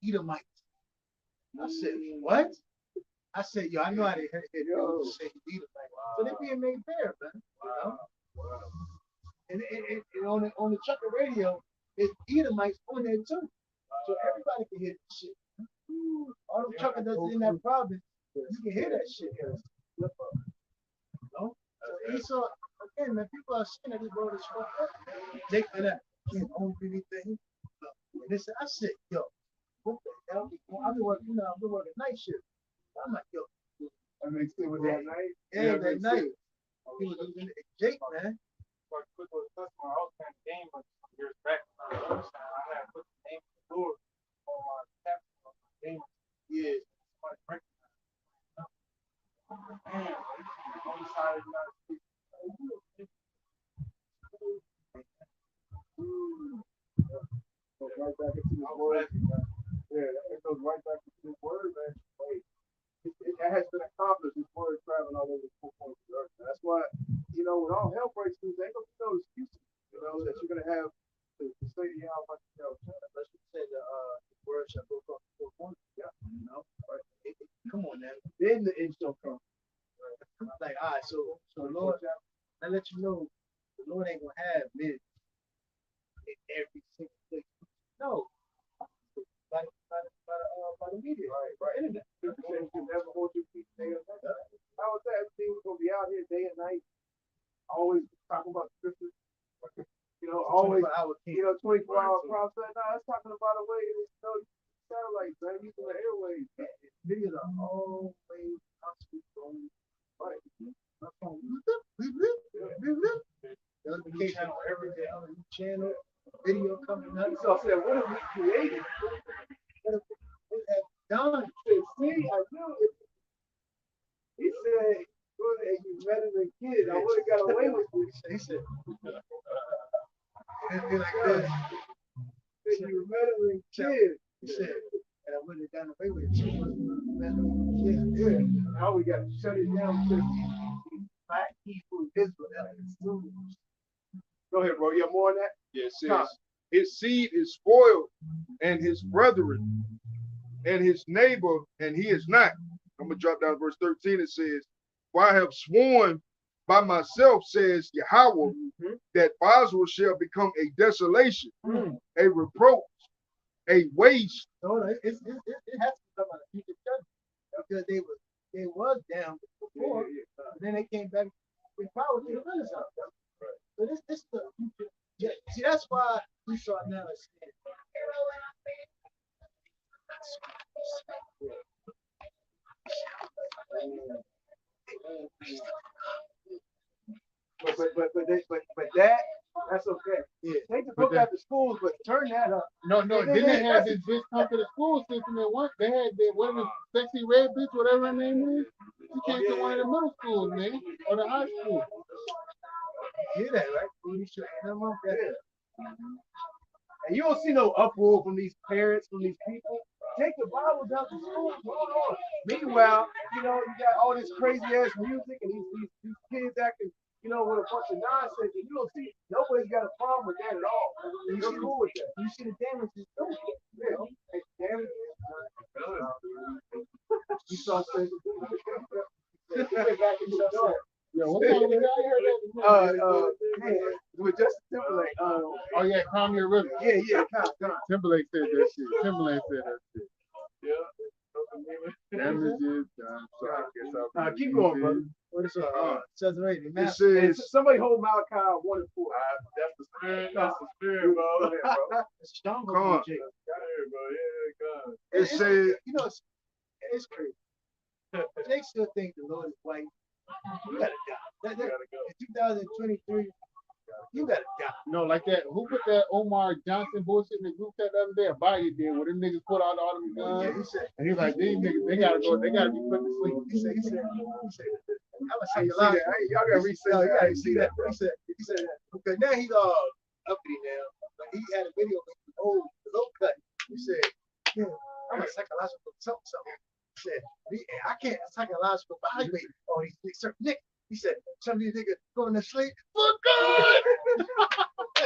Edomites. I said, what? I said, yo, I know how they heard it. Yo, say Edomite. So they being made fair, man. You know? And on the trucker radio, it's Edomites on there too. So everybody can hear this shit. All the truckers that's in that province, you can hear that shit. You know? So Esau, again, man, people are saying that this world is fucked up. They can't own anything. Listen, I said, yo, what the hell? I've been working night shift. I'm like, yo. I mean, still with that night? Yeah, that night. He was using Jake, man. For a quick little customer, I was playing the game like some years back. I had put the name of the door on my caption on my game. Yeah. Somebody recognized me. Man, I decided not to speak. Goes right back into this word. Yeah, it goes right back into this word, man. That has been accomplished. This word traveling all over the four corners of the earth. That's why, you know, when all hell breaks loose, ain't gonna be no excuses. You know that you're gonna have to say to Yahweh, let's just say the word shall go across the four corners. Yeah, you know, right? then the end shall come. Like, all right, so Lord, I let you know, the Lord ain't gonna have men in every single place. No, by the media, Right. Internet. You can never hold your peace day and night. How was that? Everything was gonna be out here day and night. Always talking about scriptures. Always, 24-hour process. No, that's talking about a way satellites, man, using the airwaves. videos are always constantly going right. Notification on every day on the channel, video coming up. So I said, what have we created? What have done? See, I knew it. He said, you better than kids. I would have got away with it. He said, It'd be like this. You better than kids. He said, and I would have gotten away with it. Yeah. Now we got to shut it down because these black people, Israel, Go ahead, bro. You have more on that? Yeah, it says, his seed is spoiled, and his brethren, and his neighbor, and he is not. I'm going to drop down to verse 13. It says, for I have sworn by myself, says Yahweh, that Basra shall become a desolation, a reproach, a waste. No, it has to come out of future judgment because they was down before, but then they came back with power to the Renaissance. So this is the future. Yeah, see, that's why we saw now understand. But that's okay. Yeah. Take the book out the schools, but turn that up. No, then they had this bitch come to the school system at once. They had what is sexy red bitch, whatever her name is. She came to one of the middle schools, man, or the high school. You hear that, right? You should come up there. And you don't see no uproar from these parents, from these people. Take the Bible down to school. Meanwhile, you got all this crazy ass music and these kids acting, with a bunch of nonsense. And you don't see nobody's got a problem with that at all. You're cool with that. You see the damage it's doing. Yeah. Damage. You saw things. Yeah, what time was that? With Justin Timberlake. Oh yeah, Calm Your River. Yeah, calm. Timberlake said that shit. Timberlake said that shit. Yeah. Damages done. Keep going, brother. What is says right? It says, somebody hold Malachi 1 and 4. That's the spirit. That's the spirit, bro. It's strong. Come on. It says, it's crazy. Jake still think the Lord is white. You gotta die. In 2023, you gotta die. No, like that. Who put that Omar Johnson bullshit in the group chat the other day? Body did, where them niggas put out all them guns. Yeah, he said, and he's like, these niggas, they gotta be put to sleep. He said, I was saying, Y'all gotta reset. You gotta see that. He said that. Okay, now he's all uppity now. But he had a video with the old low cut. He said, yeah, I'm a psychological something. He said, I can't psychological evaluate all these certain niggas. He said, some of these niggas going to sleep for good.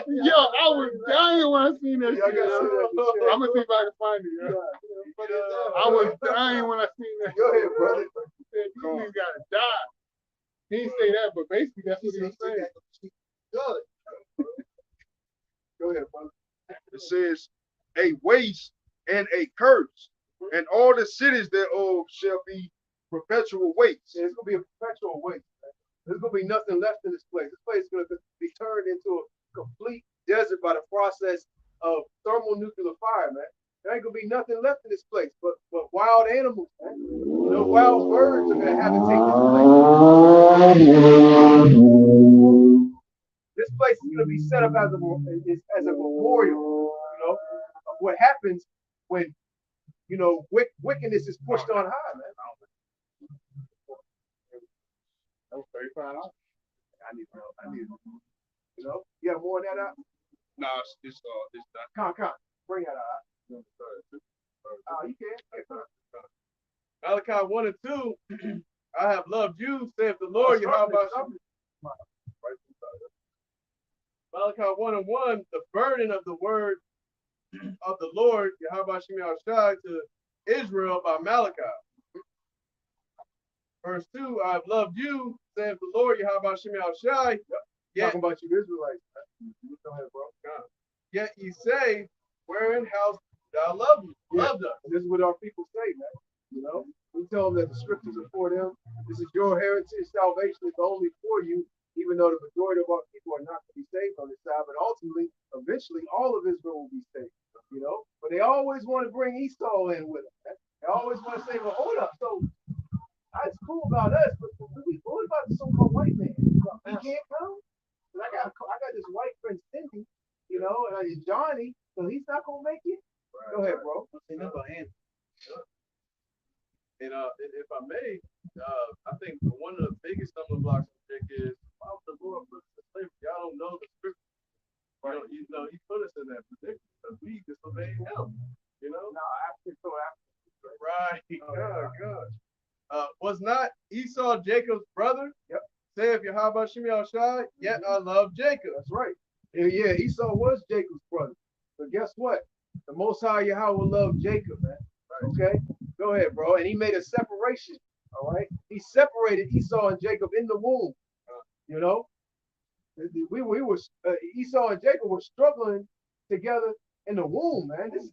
Yo, I was dying when I seen that shit. I'm gonna see if I can find it. Yo. I was dying when I seen that. Go ahead, brother. He said, these niggas gotta die. He didn't say that, but basically that's what he was saying. Good. Go ahead, brother. it says, a waste and a curse, and all the cities thereof shall be perpetual waste. It's gonna be a perpetual waste. There's gonna be nothing left in this place. This place is gonna be turned into a complete desert by the process of thermonuclear fire, man. There ain't gonna be nothing left in this place but wild animals, man. The wild birds are gonna habitate this place. This place is gonna be set up as a memorial, of what happens when wickedness is pushed on high, man. That was $35. I need to know. You have more of that out? Nah, it's not. Come. Bring that out. Oh, you can. Malachi 1 and 2. I have loved you, saith the Lord. Malachi 1 and 1. The burden of the word of the Lord, Yahweh Shemi Al-Shai, to Israel by Malachi. Verse 2, I've loved you, saith the Lord, Yahweh Shem Shai. Yet, Talking about you Israelites. Go ahead, bro. yet ye say, wherein house thou loved us. And this is what our people say, man. You know, we tell them that the scriptures are for them. This is your heritage. Salvation is only for you, even though the majority of our people are not going to be saved on this side. But ultimately, eventually, all of Israel will be saved. You know, but they always want to bring Esau in with them. Man. They always want to say, well, hold up. So it's cool about us, but what about the so-called white man? He can't come. I got this white friend Cindy, you know, and Johnny, so he's not gonna make it. Go ahead, bro. And if I may, I think one of the biggest stumbling blocks is why the Lord put us in slavery. Y'all don't know the scripture. Right. You know, he put us in that position because we disobeyed him. You know? No, after. Right. God. Was not Esau Jacob's brother? Yep. Saith Yahweh Shem Shai, yet I love Jacob. That's right. Yeah, Esau was Jacob's brother. But guess what? The Most High Yahweh loved Jacob, man. Right. Okay? Go ahead, bro. And he made a separation. All right? He separated Esau and Jacob in the womb. You know? We were Esau and Jacob were struggling together in the womb, man. This is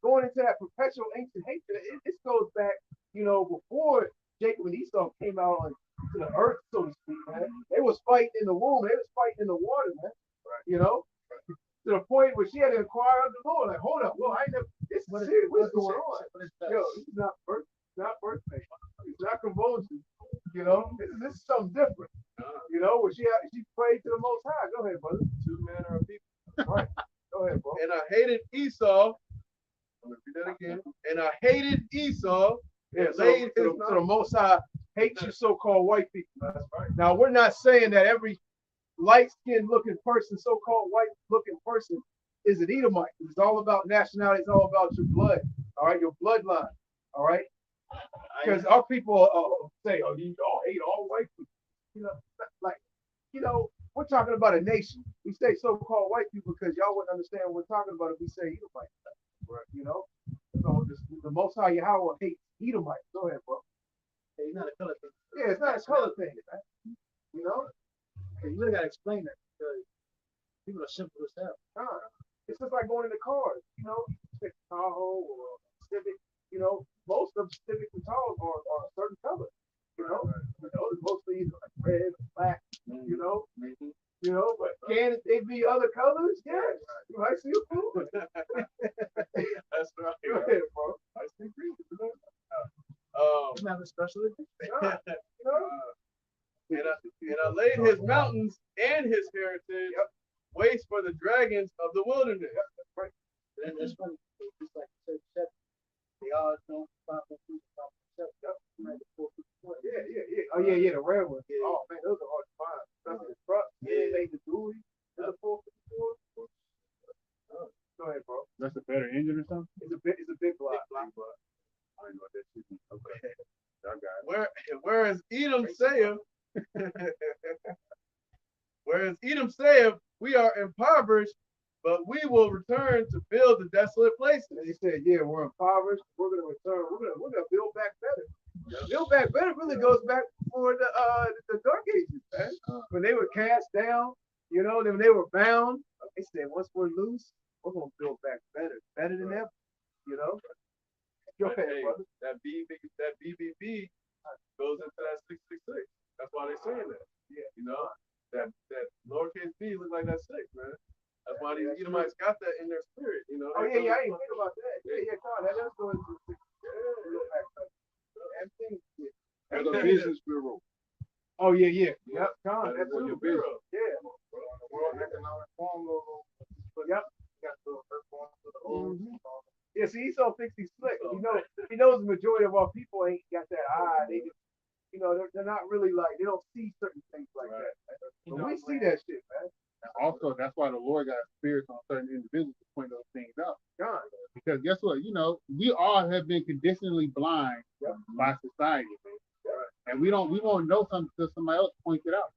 going into that perpetual ancient hatred. This goes back, you know, before Jacob and Esau came out on to the earth, so to speak, man. They was fighting in the womb. They was fighting in the water, man. Right. You know, to the point where she had to inquire of the Lord, like, hold up, well, I ain't never. This is serious. What's going on? Yo, this is not birth pain. It's not convulsion. You know, this is something different. You know, where she prayed to the Most High. Go ahead, brother. Two manner of people. Right. Go ahead, bro. And I hated Esau. I'm gonna repeat that again. And I hated Esau. Yeah, so the Most High hates you so-called white people. That's right. Now, we're not saying that every light-skinned looking person, so-called white-looking person, is an Edomite. It's all about nationality. It's all about your blood. All right, your bloodline. All right. Because our people say, "Oh, you all hate all white people." You know, like, you know, we're talking about a nation. We say so-called white people because y'all wouldn't understand what we're talking about if we say Edomite. Right. You know. So the Most High Yahweh hates Edomite. Go ahead, bro. It's not a color thing. Yeah, it's not a color thing, man. You know? You really gotta explain that because people are simple as hell. It's just like going in the cars, you know, take Tahoe or Civic, you know, most of Civic and Tahoe are a certain color. You know, mostly like red, black, you know. You know, but can they be other colors? Yes. You might see a blue. That's right. Go ahead, bro. I see green. It's not a special event. And I laid his mountains and his heritage waste for the dragons of the wilderness. Right. And that's funny. It's like they all don't stop and think about themselves. Yeah. Oh yeah, the red one. Yeah. Oh man, those are hard to find. Especially the truck. Yeah, they the Dewey. The 454. Go ahead, bro. That's a better engine or something? It's a big block. I don't know what that is. Okay. Whereas Edom saith, we are impoverished, but we will return to build the desolate places. And he said, yeah, we're impoverished. We're gonna return. We're gonna build back better. Build back better really goes back for the Dark Ages, man. When they were cast down, you know, when they were bound. They said, once we're loose, we're gonna build back better than ever. You know. Go ahead, brother. That BBB goes into that 666. That's why they're saying that. Yeah. You know, that lowercase b looks like that 6, man. That's why these Edomites got that in their spirit. You know. Oh yeah, I didn't think about that. Yeah, God, that does go into 6. Everything. As a business bureau. Oh yeah. Yep, God, that's your bureau. Yeah. World Economic Forum logo. Yep. Got the earth going to the old. Yeah, see, Esau thinks he's slick. He knows the majority of our people ain't got that eye. They just, you know, they're not really like, they don't see certain things like that. But we see that shit, man. And also, that's why the Lord got spirits on certain individuals to point those things out. God. Because guess what? You know, we all have been conditionally blind by society. And we won't know something until somebody else points it out.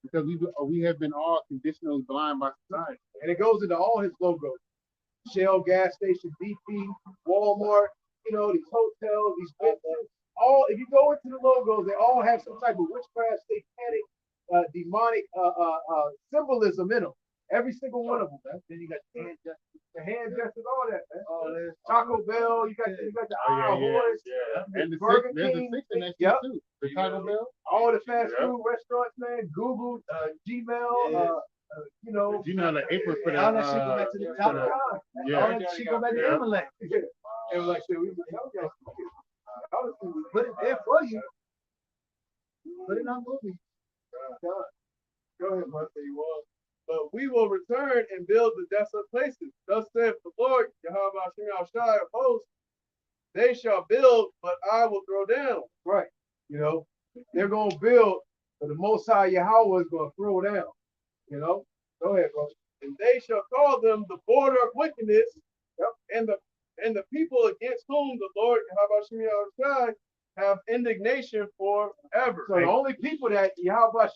Because we have been all conditionally blind by society. And it goes into all his logos. Shell gas station, BP, Walmart, you know, these hotels, these businesses, all, if you go into the logos, they all have some type of witchcraft, satanic, demonic symbolism in them. Every single one of them, man. Then you got The hand gestures, all that, man. all this. Taco Bell, you got the Oh, yeah, horse, yeah. And the Burger there's King, a six in that shit yep. too. The Taco Bell. all the fast Yep. food restaurants, man. Google, Gmail, Yeah. you know. You know, the apron for the. All that shit go back to the top. God. Yeah. All that shit go back to Amulet. And like I said, we honestly, we put it there for you. Put it on movie. Go ahead, brother. But we will return and build the desolate places. Thus saith the Lord, Yahweh Hashem Shai of hosts, they shall build, but I will throw down. Right. You know, they're going to build, but the Most High Yahweh is going to throw down. You know, go ahead, bro. And they shall call them the border of wickedness, yep. and the people against whom the Lord Yahweh Shai have indignation forever. So the only people that Yahweh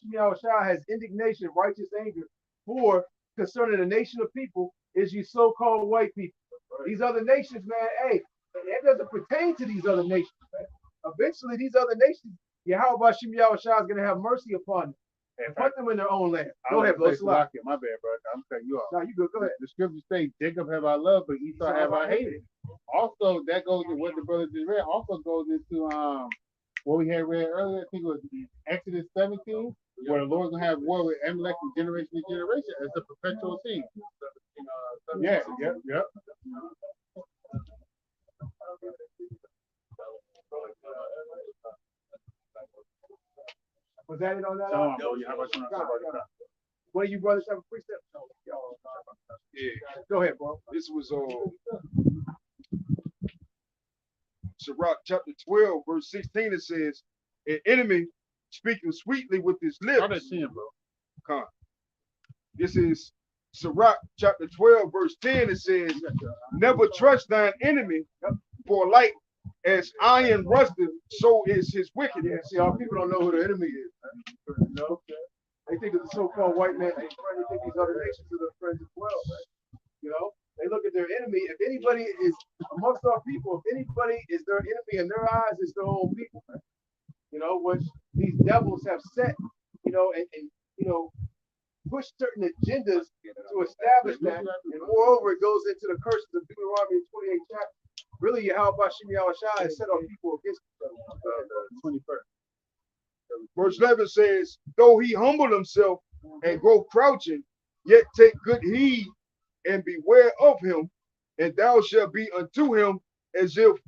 Shai has indignation, righteous anger for concerning the nation of people is you so-called white people. These other nations, man, hey, it doesn't pertain to these other nations, man. Eventually, these other nations, Yahweh Shai is going to have mercy upon them and put them in their own land. Go ahead, bro. My bad, bro. I'm cutting you off. No, you good. Go ahead. The scriptures say, Jacob have I loved, but Esau have I hated. Also, that goes to what the brother just read. Also goes into what we had read earlier. I think it was Exodus 17, where the Lord's gonna have war with Amalek from generation to generation as a perpetual thing. Yeah, yep. Was that it on that? How about you? One of you brothers have a precept? Yeah. Go ahead, bro. This was Sirach chapter 12, verse 16. It says, an enemy speaking sweetly with his lips. Start at 10, bro. Come. This is Sirach chapter 12, verse 10. It says, never trust thine enemy, for like as iron rusted, so is his wickedness. See, our people don't know who the enemy is. Man. You know? They think of the so-called white man. They think these other nations are their friends as well. Man. You know, they look at their enemy. If anybody is amongst our people, if anybody is their enemy in their eyes, it's their own people. Man. You know, which these devils have set. You know, and you know, push certain agendas to establish that. And moreover, it goes into the curses of Deuteronomy 28 chapter. Really, Yahweh Shai has set our people against the 21st. Verse 11 says, though he humble himself and go crouching, yet take good heed and beware of him, and thou shalt be unto him as if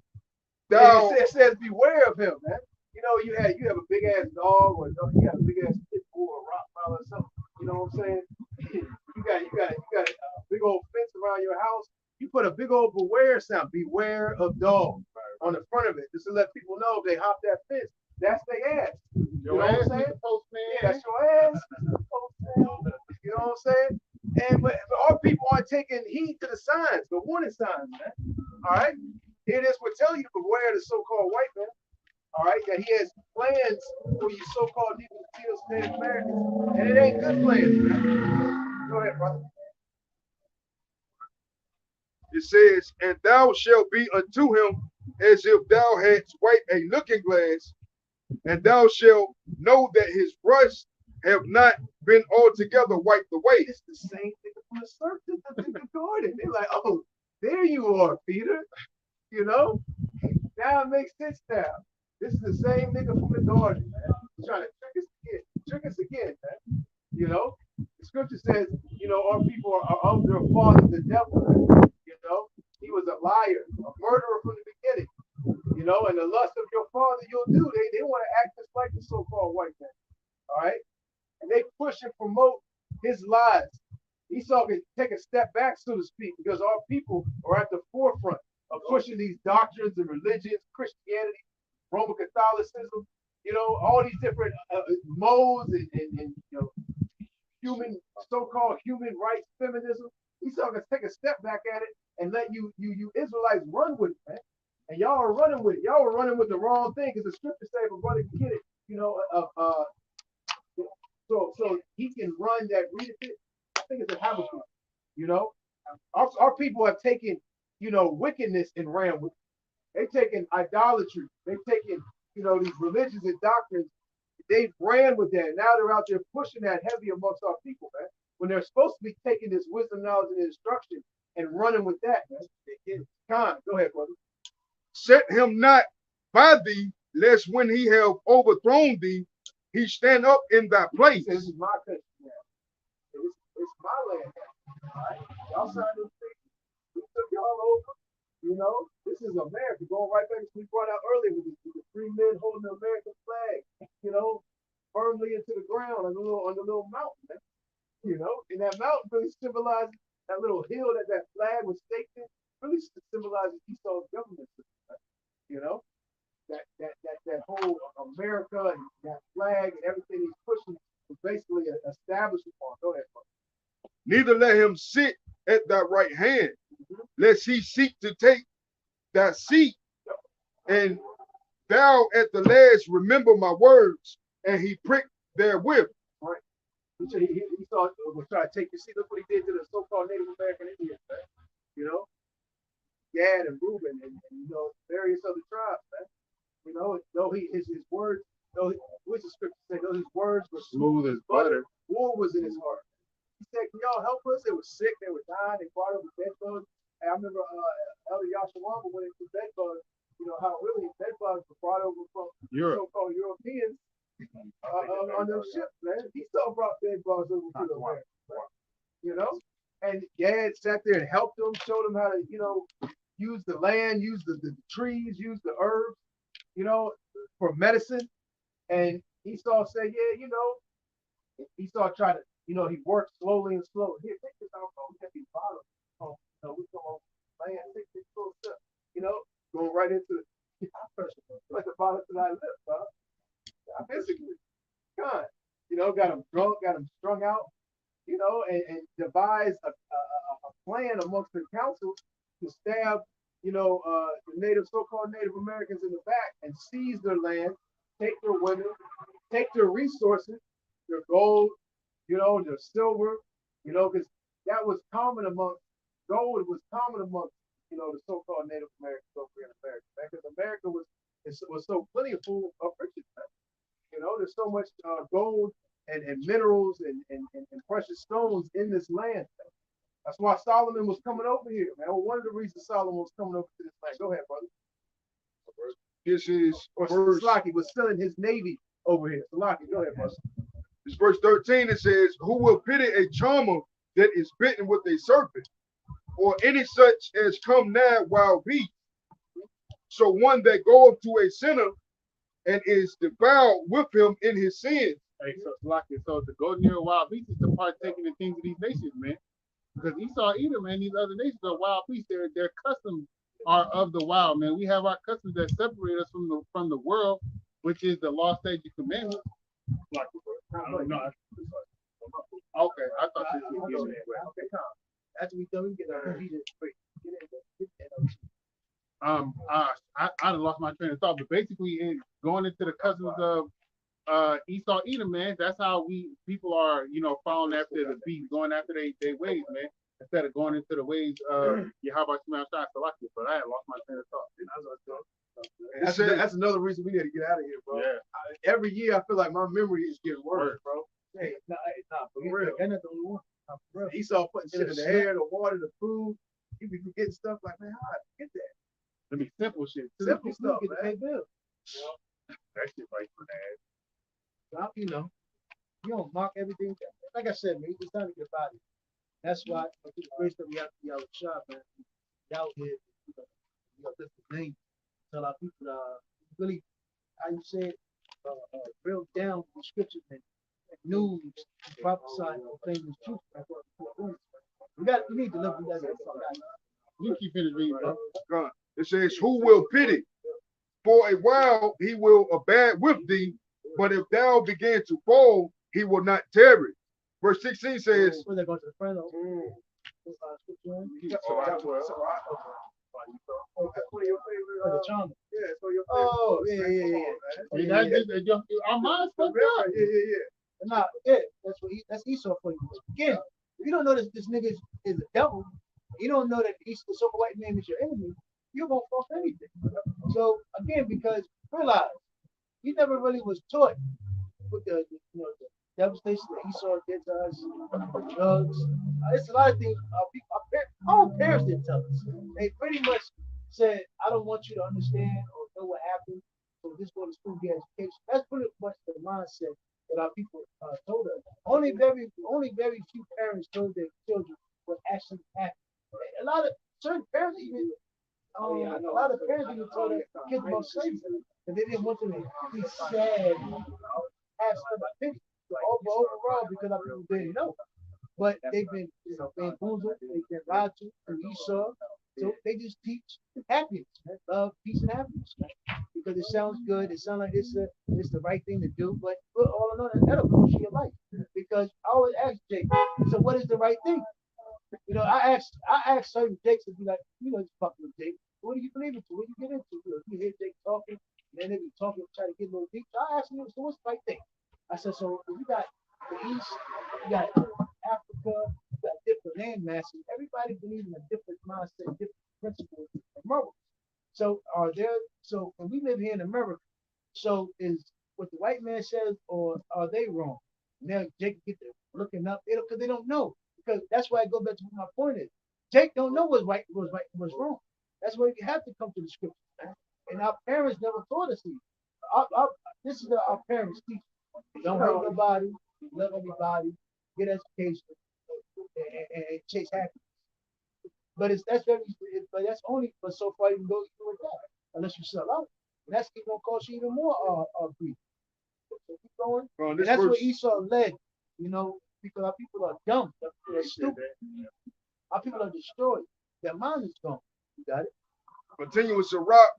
thou. Yeah, it says beware of him, man. You know, you have a big ass dog, or you got a big ass pit bull or Rottweiler or something. You know what I'm saying? you got a big old fence around your house. You put a big old beware sign, beware of dogs, on the front of it, just to let people know if they hop that fence, that's their ass. You know what I'm saying? Yeah, that's your ass. You know what I'm saying? And but our people aren't taking heed to the signs, the warning signs, man. All right? Here it is, we're telling you to beware the so-called white man. All right, that he has plans for you so-called Negroes, Americans, and it ain't good plans, man. Go ahead, brother. It says, and thou shalt be unto him as if thou hadst wiped a looking glass, and thou shalt know that his rust have not been altogether wiped away. It's the same thing from the serpent in the garden. They're like, oh, there you are, Peter. You know? Now it makes sense now. This is the same nigga from the garden, man. He's trying to trick us again, man. You know? The scripture says, you know, our people are of their father, the devil. You know? He was a liar, a murderer from the beginning. You know, and the lust of your father you'll do. They want to act just like the so-called white man. All right? And they push and promote his lies. Esau can take a step back, so to speak, because our people are at the forefront of pushing these doctrines and religions, Christianity, Roman Catholicism, you know, all these different modes and you know, human, so-called human rights, feminism. Esau can take a step back at it and let you Israelites run with it, man. And y'all are running with it. Y'all are running with the wrong thing, because the scripture say if a brother can get it, you know, so he can run that, read it. I think it's a Habakkuk, you know. Our people have taken, you know, wickedness and ran with it. They've taken idolatry. They've taken these religions and doctrines, they ran with that. Now they're out there pushing that heavy amongst our people, man. When they're supposed to be taking this wisdom, knowledge, and instruction and running with that, man. Go ahead, brother. Set him not by thee, lest when he have overthrown thee, he stand up in thy place. This is my country now. It's my land now. All right? Y'all signed this thing. We took y'all over. This is America. Going right back to what we brought out earlier with the three men holding the American flag, firmly into the ground on the little mountain, man. And that mountain really symbolizes that little hill that flag was staked in, really symbolizes Esau's government system, right? That whole America and that flag and everything he's pushing was basically established upon. Go ahead, bro. Neither let him sit at thy right hand, lest he seek to take thy seat, and thou at the last remember my words, and he pricked therewith. Right. He thought was trying to take your seat. Look what he did to the so-called Native American Indians, man. Gad and Reuben and various other tribes, man. Though his words, what's the scripture say? Though his words were Smooth as butter. war was in his heart. He said, "Can y'all help us?" They were sick. They were dying. They brought over bed bugs. And I remember Elder Yashawamba went into bed bugs. How really bed bugs were brought over from Europe. So-called Europeans on those ships, man. He still brought bed bugs over to the America, right? And Gad sat there and helped them, showed them how to, use the land, use the trees, use the herbs, for medicine. And Esau said, yeah, Esau tried to, he worked slowly and slowly. Here, take this alcohol, we got these bottles. We come on land, take this little stuff, going right into like the bottom to thy lips, huh? Physically. God. Got him drunk, got him strung out, and devised a plan amongst the council to stab, the so-called Native Americans in the back and seize their land, take their women, take their resources, their gold, their silver, because that was common amongst gold was common amongst, the so-called Native Americans over here in America, because America was so plentiful of riches, man. There's so much gold and minerals and precious stones in this land. That's why Solomon was coming over here, man. One of the reasons Solomon was coming over to this land. Go ahead, brother. This is Slaki was selling his navy over here. Slaki, go ahead, brother. This verse 13. It says, "Who will pity a charmer that is bitten with a serpent, or any such as come nigh wild beasts? So one that goeth to a sinner and is devoured with him in his sins." Hey, so to go near wild beasts is to partake in the things of these nations, man. Because Esau, Edom, and these other nations are wild beasts. Their customs are of the wild, man. We have our customs that separate us from the world, which is the law, statute, commandments. Okay, I thought this was giving it away. Okay, come. After we done, we get our I lost my train of thought, but basically, going into the customs of Esau, Edom, man, that's how people are, following after the beast, going after their ways, man, instead of going into the ways of Yahweh Shema Shai Salaki. But I had lost my train of thought. That's another reason we need to get out of here, bro. Yeah. Every year, I feel like my memory is getting worse, bro. Hey, nah, for real. They're not the only one. Esau putting shit in the air, the water, the food. You be forgetting stuff like, man, how I forget that? Let me simple shit. Too. Simple stuff, Get to pay man. bills. That shit right for that. You don't mark everything. Like I said, man, it's time to get out of here. That's why, through the grace that we have to be out shop, man. Out here, that's the name. Tell our people, really, how you say it, real down the scriptures and news, prophesying things is truth. We need to live with that. You keep finished reading, bro. God. It says, "Who will pity? For a while he will abide with thee, but if thou begin to fall, he will not tarry." Verse 16 says, When they go to the friend, the charm. Oh, yeah. Our minds fucked up. Nah, that's Esau for you. Again, if you don't know this nigga is a devil, you don't know that the so-called white man is your enemy, you're gonna fall for anything. So again, because realize he never really was taught with the devastation that Esau did to us, the drugs. It's a lot of things. Our parents didn't tell us. They pretty much said, "I don't want you to understand or know what happened. So just go to school, get education." That's pretty much the mindset that our people told us. Only very few parents told their children what actually happened. A lot of certain parents even a lot of parents even told their kids about slavery, but they didn't want them to be sad, have some opinion. Overall, because our people didn't know. But they've been bamboozled, they've been lied to through Esau. So they just teach happiness, love, peace, and happiness. Because it sounds good, it sounds like it's the right thing to do, but all in all, that'll cost you your life. Because I always ask Jake, so what is the right thing? I asked certain Jakes to be like, just fucking with Jake. What do you believe into? What do you get into? You hear Jake talking, and then they be talking, try to get a little deep. So I asked him, so what's the right thing? I said, so you got the East, you got Africa, you got different land masses. Everybody believes in a different mindset, different principles and morals. So when we live here in America, so is what the white man says, or are they wrong? Now Jake get to looking up, because they don't know. Because that's why I go back to what my point is. Jake don't know what's right, what's wrong. That's why you have to come to the scripture, man. And our parents never taught us these. This is our parents teach. Don't hurt nobody, love everybody, get education, and chase happiness. But that's only but so far you can go with that, unless you sell out. And that's gonna cost you even more grief. So keep going. Bro, And this that's verse, what Esau led, because our people are dumb, they're stupid. Our people are destroyed. Their mind is gone. You got it? continuing Sirach,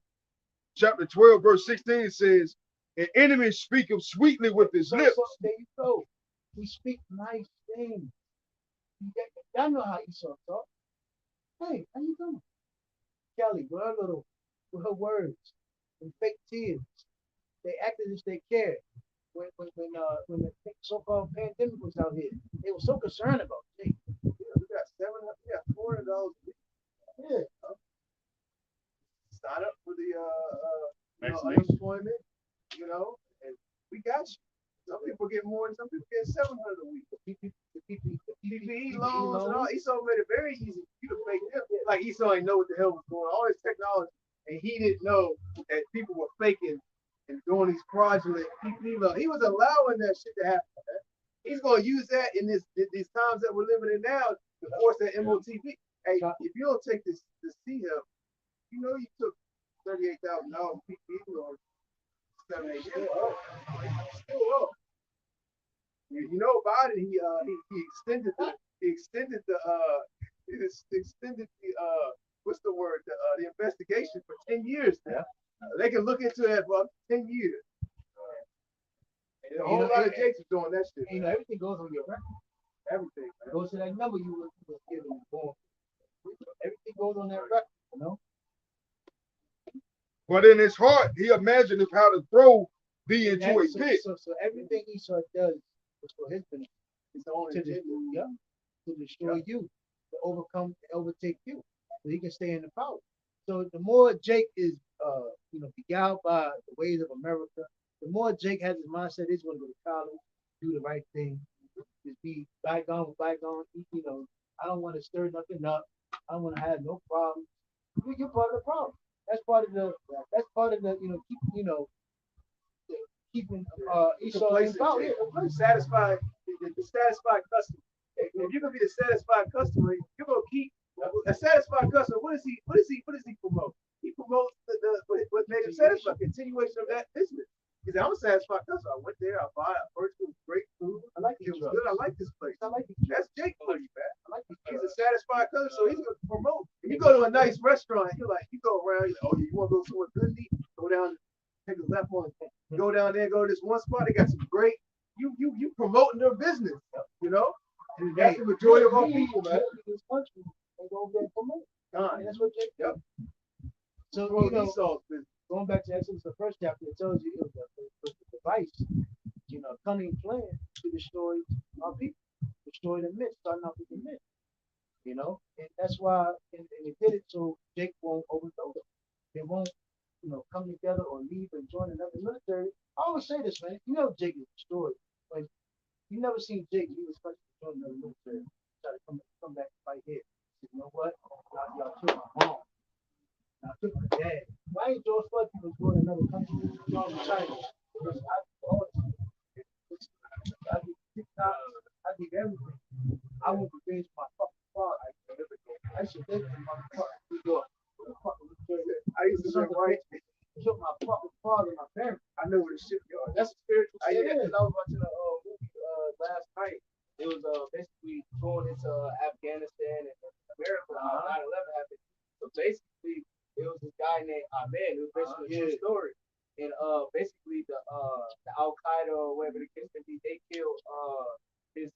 chapter 12, verse 16 says, an enemy speaketh sweetly with his So lips. there you go. We speak nice things. Y'all know how Esau talk. Hey, how you doing? Kelly, with her words and fake tears. They acted as if they cared. When the so-called pandemic was out here, they were so concerned about it. We got $400. Yeah. Sign up for the Vaccination. unemployment, and we got you. Some people get more, and some people get 700 a week. The PPE loans and all. Esau made it very easy for you to fake them. Like Esau ain't know what the hell was going on. All this technology, and he didn't know that people were faking and doing these fraudulent PPE loans. He was allowing that shit to happen. Man. He's gonna use that in these times that we're living in now to force that MOTP. Hey, if you don't take this CHIP, you took $38,000 PPE loan 7-8 years. Still up. Biden, he extended the what's the word, the investigation for 10 years now. They can look into that for up to 10 years. And a whole lot of Jakes are doing that shit. Everything goes on your record. Everything. It goes to that number you was given before. Everything goes on that record, But in his heart, he imagined how to throw thee into a pit. So everything Esau does is for his benefit. His own agenda. To destroy you, to overcome and overtake you, so he can stay in the power. So the more Jake is, beguiled by the ways of America, the more Jake has his mindset, he's going to go to college, do the right thing, just be bygone with bygone. I don't want to stir nothing up. I don't want to have no problems. You're part of the problem. That's part of the keeping Esau in power. Satisfied, the satisfied customer. If you're gonna be the satisfied customer, you're gonna keep a satisfied customer. What does he promote? He promotes what made him satisfied, continuation of that business. He said, I'm a satisfied customer. I went there, I bought it, first it was great food. I like it. It was good. I like this place. That's Jake for you, man. He's a satisfied customer, so he's gonna promote. If you go to a nice restaurant, you go around, you want to go somewhere good to eat, go down, take a left one, go down there, go to this one spot, they got some great, you promoting their business, And that's the majority of our people, man. This country and go over there and promote. And that's what Jake Yep. So going back to Exodus, the first chapter, it tells you it was a device, a cunning plan to destroy our people, destroy the myth, starting off with the myth. And that's why, and it did it so Jake won't overthrow them. They won't come together or leave and join another military. I always say this, man. You know Jake is destroyed. Like you never seen Jake. He was supposed to join another military. Try to come back and fight here. He said, you know what? Y'all took my mom. Y'all took my dad. Why ain't George Floyd people join another country? Y'all in China. Because I get TikTok. I get everything. I want revenge for my fucking father. I should think in my fucking New York. I used to say, right? Killed my fucking father and my parents. I know where the shipyard. That's a spiritual I shit. did. I was watching a movie last night. It was basically going into Afghanistan and America. 9/11 happened. So basically, it was this guy named Ahmed. It was basically a true story. And basically the Al Qaeda or whatever the case may be, they killed his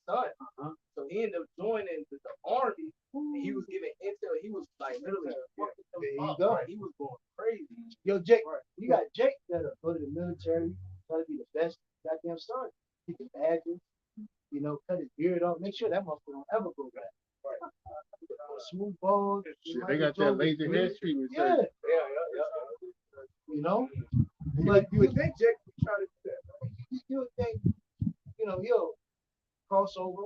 son. So he ended up joining the army. And he was giving intel. He was like literally fucking them up. Right? He was going crazy. Yo, Jake, you got Jake that'll go to the military, try to be the best goddamn son. He can badges, cut his beard off, make sure that motherfucker don't ever go back. Right. Smooth balls. Shit, they got that laser hair treatment. Yeah. But You would think Jake would try to do that. You would think, he'll cross over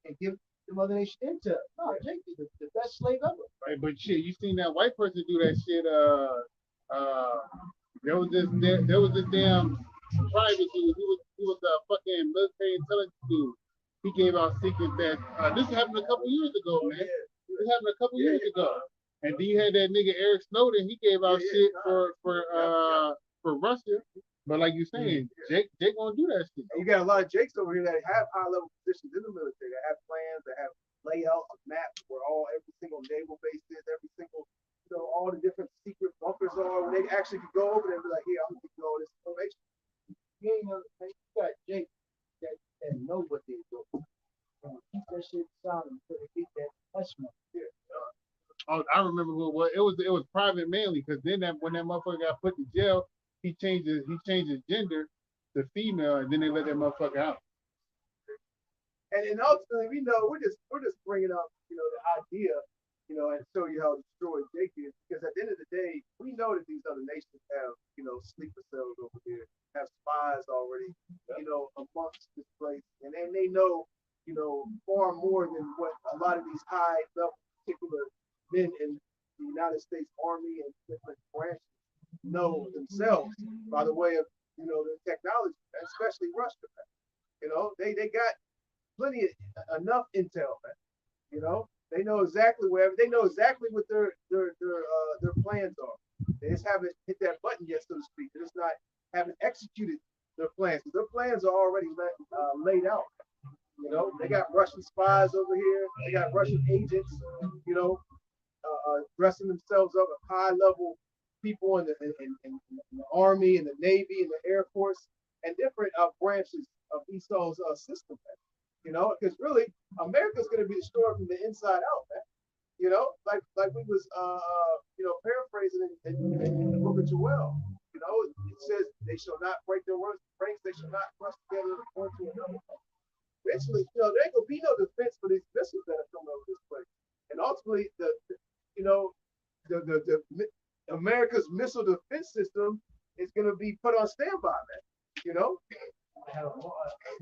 and give the mother nation intel. No, Jake is the best slave ever. Right, but shit, you seen that white person do that shit? There was this damn private dude. He was a fucking military intelligence dude. He gave out secrets that this happened a couple years ago, man. This happened a couple years ago. And then you had that nigga Eric Snowden. He gave out shit for Russia. But like you saying, Jake gonna do that shit. You got a lot of Jakes over here that have high level positions in the military, that have plans, that have layouts of maps where every single naval base is, every single, all the different secret bunkers are, where they actually could go over there and be like, here, I'm gonna give you all this information. You got Jake that know what they're doing. Keep that shit silent until they get that hush money. Oh, I remember who it was. It was Private Manley, because then when that motherfucker got put to jail, he changed his gender to female, and then they let that motherfucker out. And ultimately, we know we're just bringing up, the idea, and show you how destroyed Jake is, because at the end of the day, we know that these other nations have, sleeper cells over here, have spies already, amongst this place, and then they know, far more than what a lot of these high level particular men in the United States Army and different branches know themselves by the way of, the technology, especially Russia. They got plenty of enough intel, man. They know exactly they know exactly what their plans are. They just haven't hit that button yet, so to speak. They just haven't executed their plans. Their plans are already laid out. They got Russian spies over here. They got Russian agents, dressing themselves up as high-level people in the Army, and the Navy, and the Air Force, and different branches of Esau's system, man. Because really, America's going to be destroyed from the inside out, man. Like we was, paraphrasing in the book of Joel. It says, they shall not break their ranks, they shall not rush together one to another. Eventually, there ain't gonna be no defense for these missiles that are coming over this place. And ultimately, the America's missile defense system is gonna be put on standby, man. You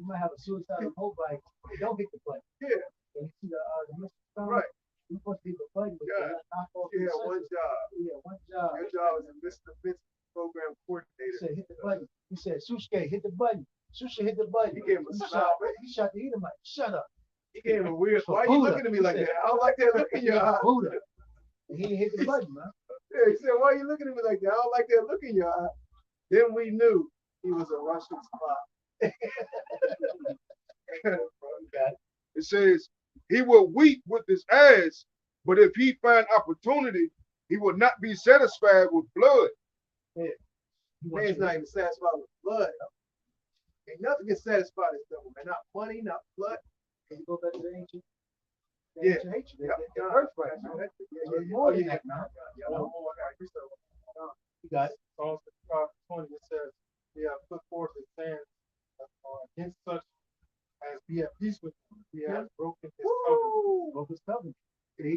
might have a suicidal hope like don't hit the plane. Yeah. And you see the missile coming, Right. You're supposed to hit the plane, but Yeah. knock off You had one job. Yeah, one job. Your job is a missile defense program coordinator. He said, hit the button. He said, Susuke, hit the button. Susuke, hit the button. He gave him a smile. He shot the Edomite. Shut up. He gave him a weird. Why are you looking at me like that? I don't like that look in your eye. And he didn't hit the button, man. Yeah, he said, why are you looking at me like that? I don't like that look in your eye. Then we knew he was a Russian spy. It says, he will weep with his ass, but if he find opportunity, he will not be satisfied with blood. Yeah. Man's not even satisfied with blood. Ain't nothing can satisfy this devil, man. Not money, not blood. Can you go back to the ancient? Yeah. Ancient hatred. Yep. The birthright, man. More than that, man. You got it. Psalms 55:20, it says, "We have put forth his hands against such as be at peace with him. He has broken his covenant." Broke his covenant. Hey,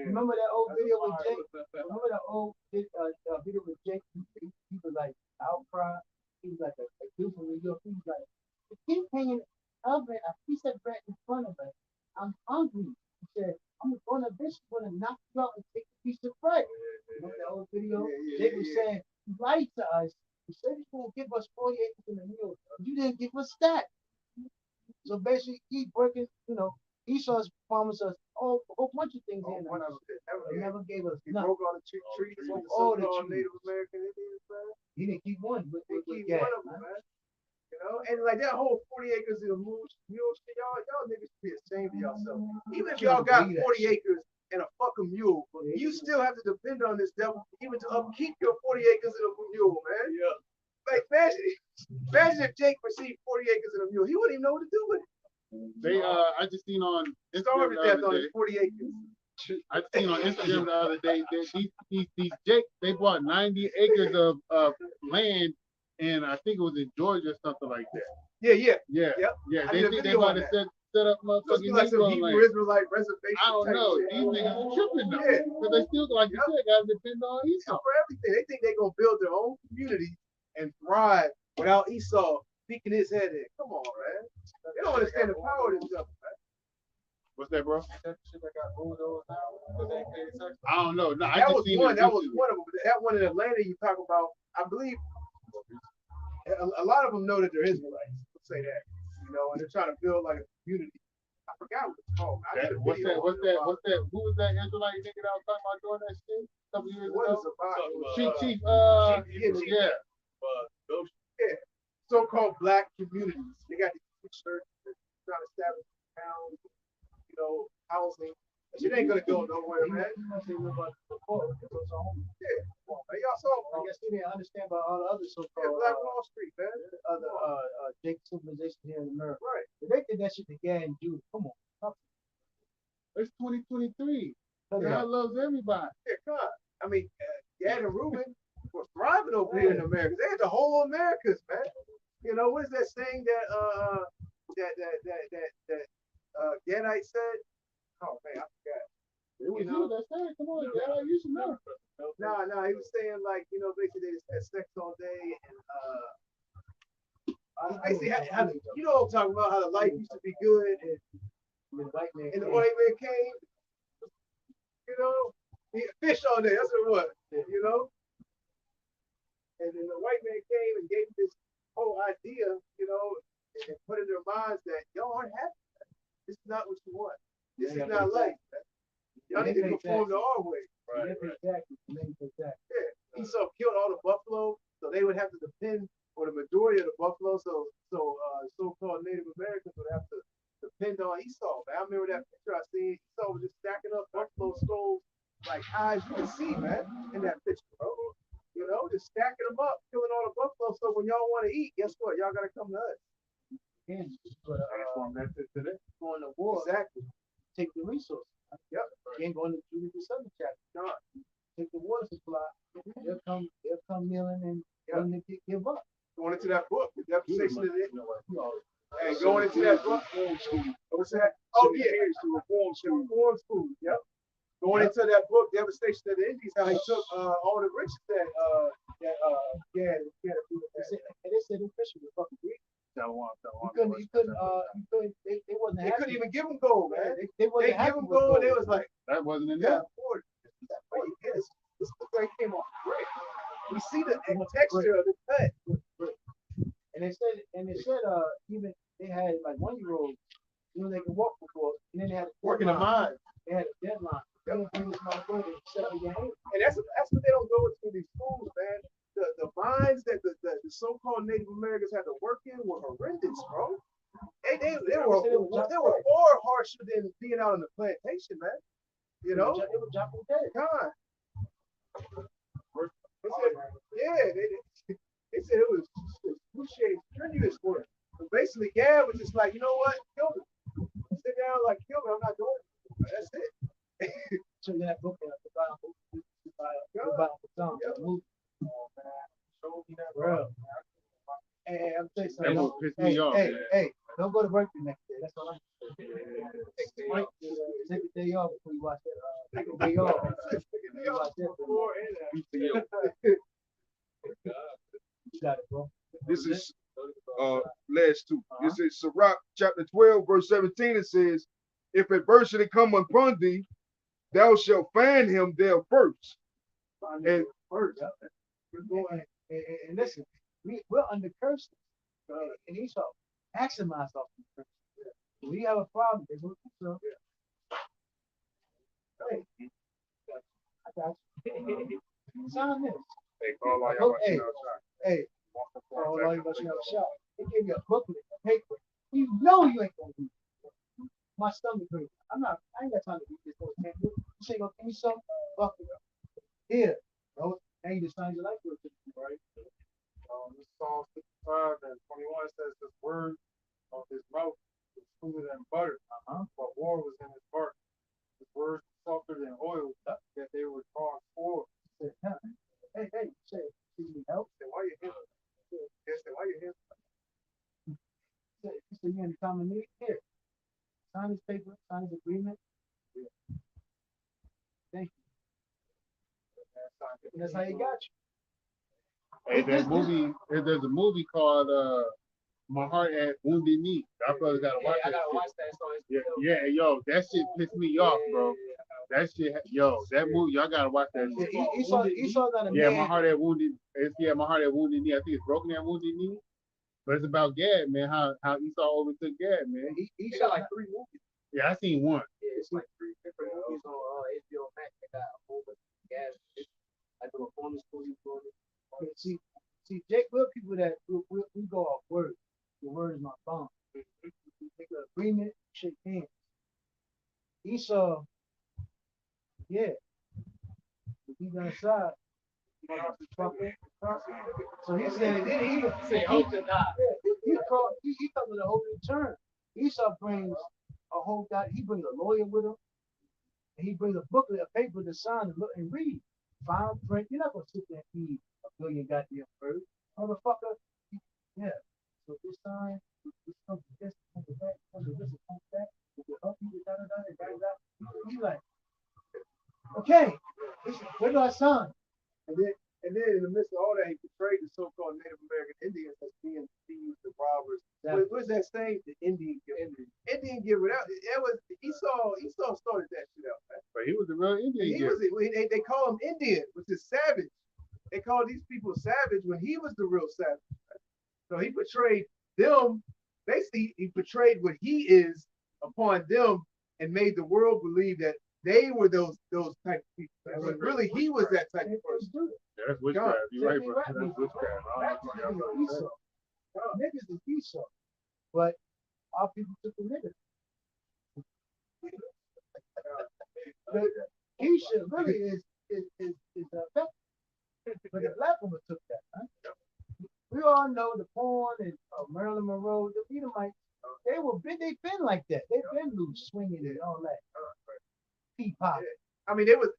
remember that old video with Jake? Remember that old video with Jake? He was like outcry. He was like a dude from New York. He was like, "If keep hanging oven a piece of bread in front of us, I'm hungry." He said, "I'm gonna bitch gonna knock you out and take a piece of bread." Remember that old video? Jake was saying, "You lied to us. You said you're gonna give us 40 acres in a meal. You didn't give us that." So basically, he working, Esau's promised us a whole bunch of things here in America. They never gave us He nothing. broke all the treaties with the All the so-called treaties. Native American Indians, man. He didn't keep one, but They keep yeah, one of them, man. You know, and like that whole 40 acres of the mule shit, y'all niggas should be ashamed of yourself. Even if y'all got 40 acres and a fucking mule, you still have to depend on this devil even to upkeep your 40 acres and a mule, man. Yeah. Like imagine if Jake received 40 acres and a mule, he wouldn't even know what to do with it. They I just seen on Instagram Starved to the death other on day. his 40 acres. I seen on Instagram the other day that these Jake, they bought 90 acres of land, and I think it was in Georgia or something like that. Yeah. Yeah. Yep. Yeah. I They did a think they video about on to that. set up Must be motherfucking like some Negro Hebrew land. Israelite reservation. I don't type know. shit. These niggas are tripping though. Yeah. Because they still, like you said, gotta depend on So Esau. for everything, they think they're gonna build their own community and thrive without Esau peeking his head in. Come on, man. They don't understand the power of this stuff, man. What's that, bro? That shit that got bulldozed now because they paid tax. I don't know. No, I That just was seen one. it That was recently. one of them. But that one in Atlanta you talk about, I believe a lot of them know that they're Israelites. Let's say that, and they're trying to build like a community. I forgot what it's called. I did a What's video that? on it about- Who was that Israelite nigga that was talking about doing that shit a couple years What ago? is about? Chief. Yeah. So-called black communities. They got these churches trying to establish towns, housing. That shit ain't gonna go nowhere, man. Yeah. Come on, man. Y'all saw I guess he didn't understand about all the other so-called Black Wall Street, man. other Jake civilization here in America. Right. If they did that shit to Gad and Jude, come on. It's 2023. Yeah. God loves everybody. Yeah, come on. I mean, Gad and Reuben were thriving over here in America. They had the whole Americas, man. What is that saying that Gadite said? Oh man, I forgot. It was you that said, come on, God, you should know. No, he was saying like, basically they just had sex all day and basically, you know what I'm talking about, how the life used to be good and The white man. the white man came, he had fish all day, that's what it was, and then the white man came and gave this whole idea, and put in their minds that y'all aren't happy. This is not what you want. This is not life. Y'all need to conform to our way. Exactly. Yeah. Esau killed all the buffalo, so they would have to depend on the majority of the buffalo. So so-called Native Americans would have to depend on Esau. Man, I remember that picture I seen. Esau was just stacking up buffalo skulls like high as you can see, man, in that picture, bro. Just stacking them up, killing all the buffalo. So when y'all want to eat, guess what? Y'all gotta come to us. Again, going to war. Exactly. Take the resources. Yep. Again, going to Jude the Southern chapter. Take the water supply. They'll come kneeling and willing to give up. Going into that book, the devastation of it. And going into that book, what's that? Oh yeah, reform school. Yep. Going into that book, Devastation of the Indies, how he took all the riches that Gad and Gad. And they said the Christians were fucking Greek. They wasn't They happy. couldn't even give them gold, man. They They wasn't give happy them with gold, they was like, That wasn't yeah, enough. afford it. This looks like it came off great. We see the texture of the cut. And they said even they had like 1-year-olds, they could walk before, and then they had a Working the deadline. mind. They had a deadline. They didn't bring this motherfucker in 7 years. And that's what they don't go into these schools, man. The minds that the so-called Native Americans had to work in were horrendous, bro. They were far harsher than being out on the plantation, man. They were jumping dead. God. They said it was excruciating, strenuous work. But basically, Gad was just like, you know what? Kill me. Sit down, like, kill me. I'm not doing it. That's it. So that book, the Bible, the movie. Show me that, bro. Hey, I'm saying something. That will piss me off. Hey, don't go to work the next day. That's all I'm saying. Mike, take a day off before you watch that. Take a day off. Before you watch that. You got it, bro. This is last two. This is Sirach chapter 12, verse 17. It says, if adversity come upon thee, thou shalt find him there first. And first, and listen, we're under curses. And Esau maximize off the curse. When we have a problem, they look at Esau. Hey, I got you. Sign this. Hey, call all y'all Hey, outside. hey, all y'all about to shot. They give you a booklet, a paper. You know you ain't gonna do it. My stomach hurts. I ain't got time to read this whole thing. You say, "Well, give me some." Fuck it up. Here, bro. And you just signed your life with it, right? This Psalm 65 and 21 says this word of his mouth is smoother than butter, but war was in his heart. His words softer than oil, that they were drawn forward. Hey, say, you need help? Say, why you here? Yes, say, why you here? Say, you in common need? Here. Sign this paper, sign this agreement. Thank you. And that's how you got you. Hey, there's a movie called My Heart at Wounded Knee. Y'all brothers gotta watch that. I gotta watch that. So Yeah, yo, that shit pissed me off, bro. That shit, yo, that movie, y'all gotta watch that shit. Esau's not a Yeah, man. My Heart at Wounded. My Heart at Wounded Knee. I think it's Broken at Wounded Knee. But it's about Gad, man. How Esau overtook Gad, man. He got like 3 movies. Yeah, I seen one. Yeah, it's like 3 different movies on HBO Max. They got a whole bunch of gas. I do a bonus for you. See, Jake, we're people that we go off word. The word is my bond. We make an agreement, shake hands. Esau, yeah, he's on the side. So he said, he hope to die. He comes with a whole new turn. Esau brings a whole guy. He brings a lawyer with him, and he brings a booklet, a paper to sign and read. Fine print. You're not gonna sit there and read a billion goddamn words, motherfucker. Yeah. So this sign, this comes to this, comes to that, comes to this, comes to that. He's like, okay, where do I sign? And then in the midst of all that, he portrayed the so-called Native American Indians as being thieves and robbers. Exactly. What's that saying? The Indian giver. Indian giver. It was Esau started that shit out, man. But he was a real Indian. They call him Indian, which is savage. They call these people savage when he was the real savage. Right? So he portrayed them. Basically, he portrayed what he is upon them and made the world believe that they were those type of people. But really, he was that type of person. Yeah, that's witchcraft. You're right, bro. That's witchcraft. Niggas is Esau, but our people took the niggas. The Keisha really is effective, but the black woman took that. Huh? We all know the porn and Marilyn Monroe, the Edomites. They've been like that. They've been loose, swinging and all that. Pop. I mean, even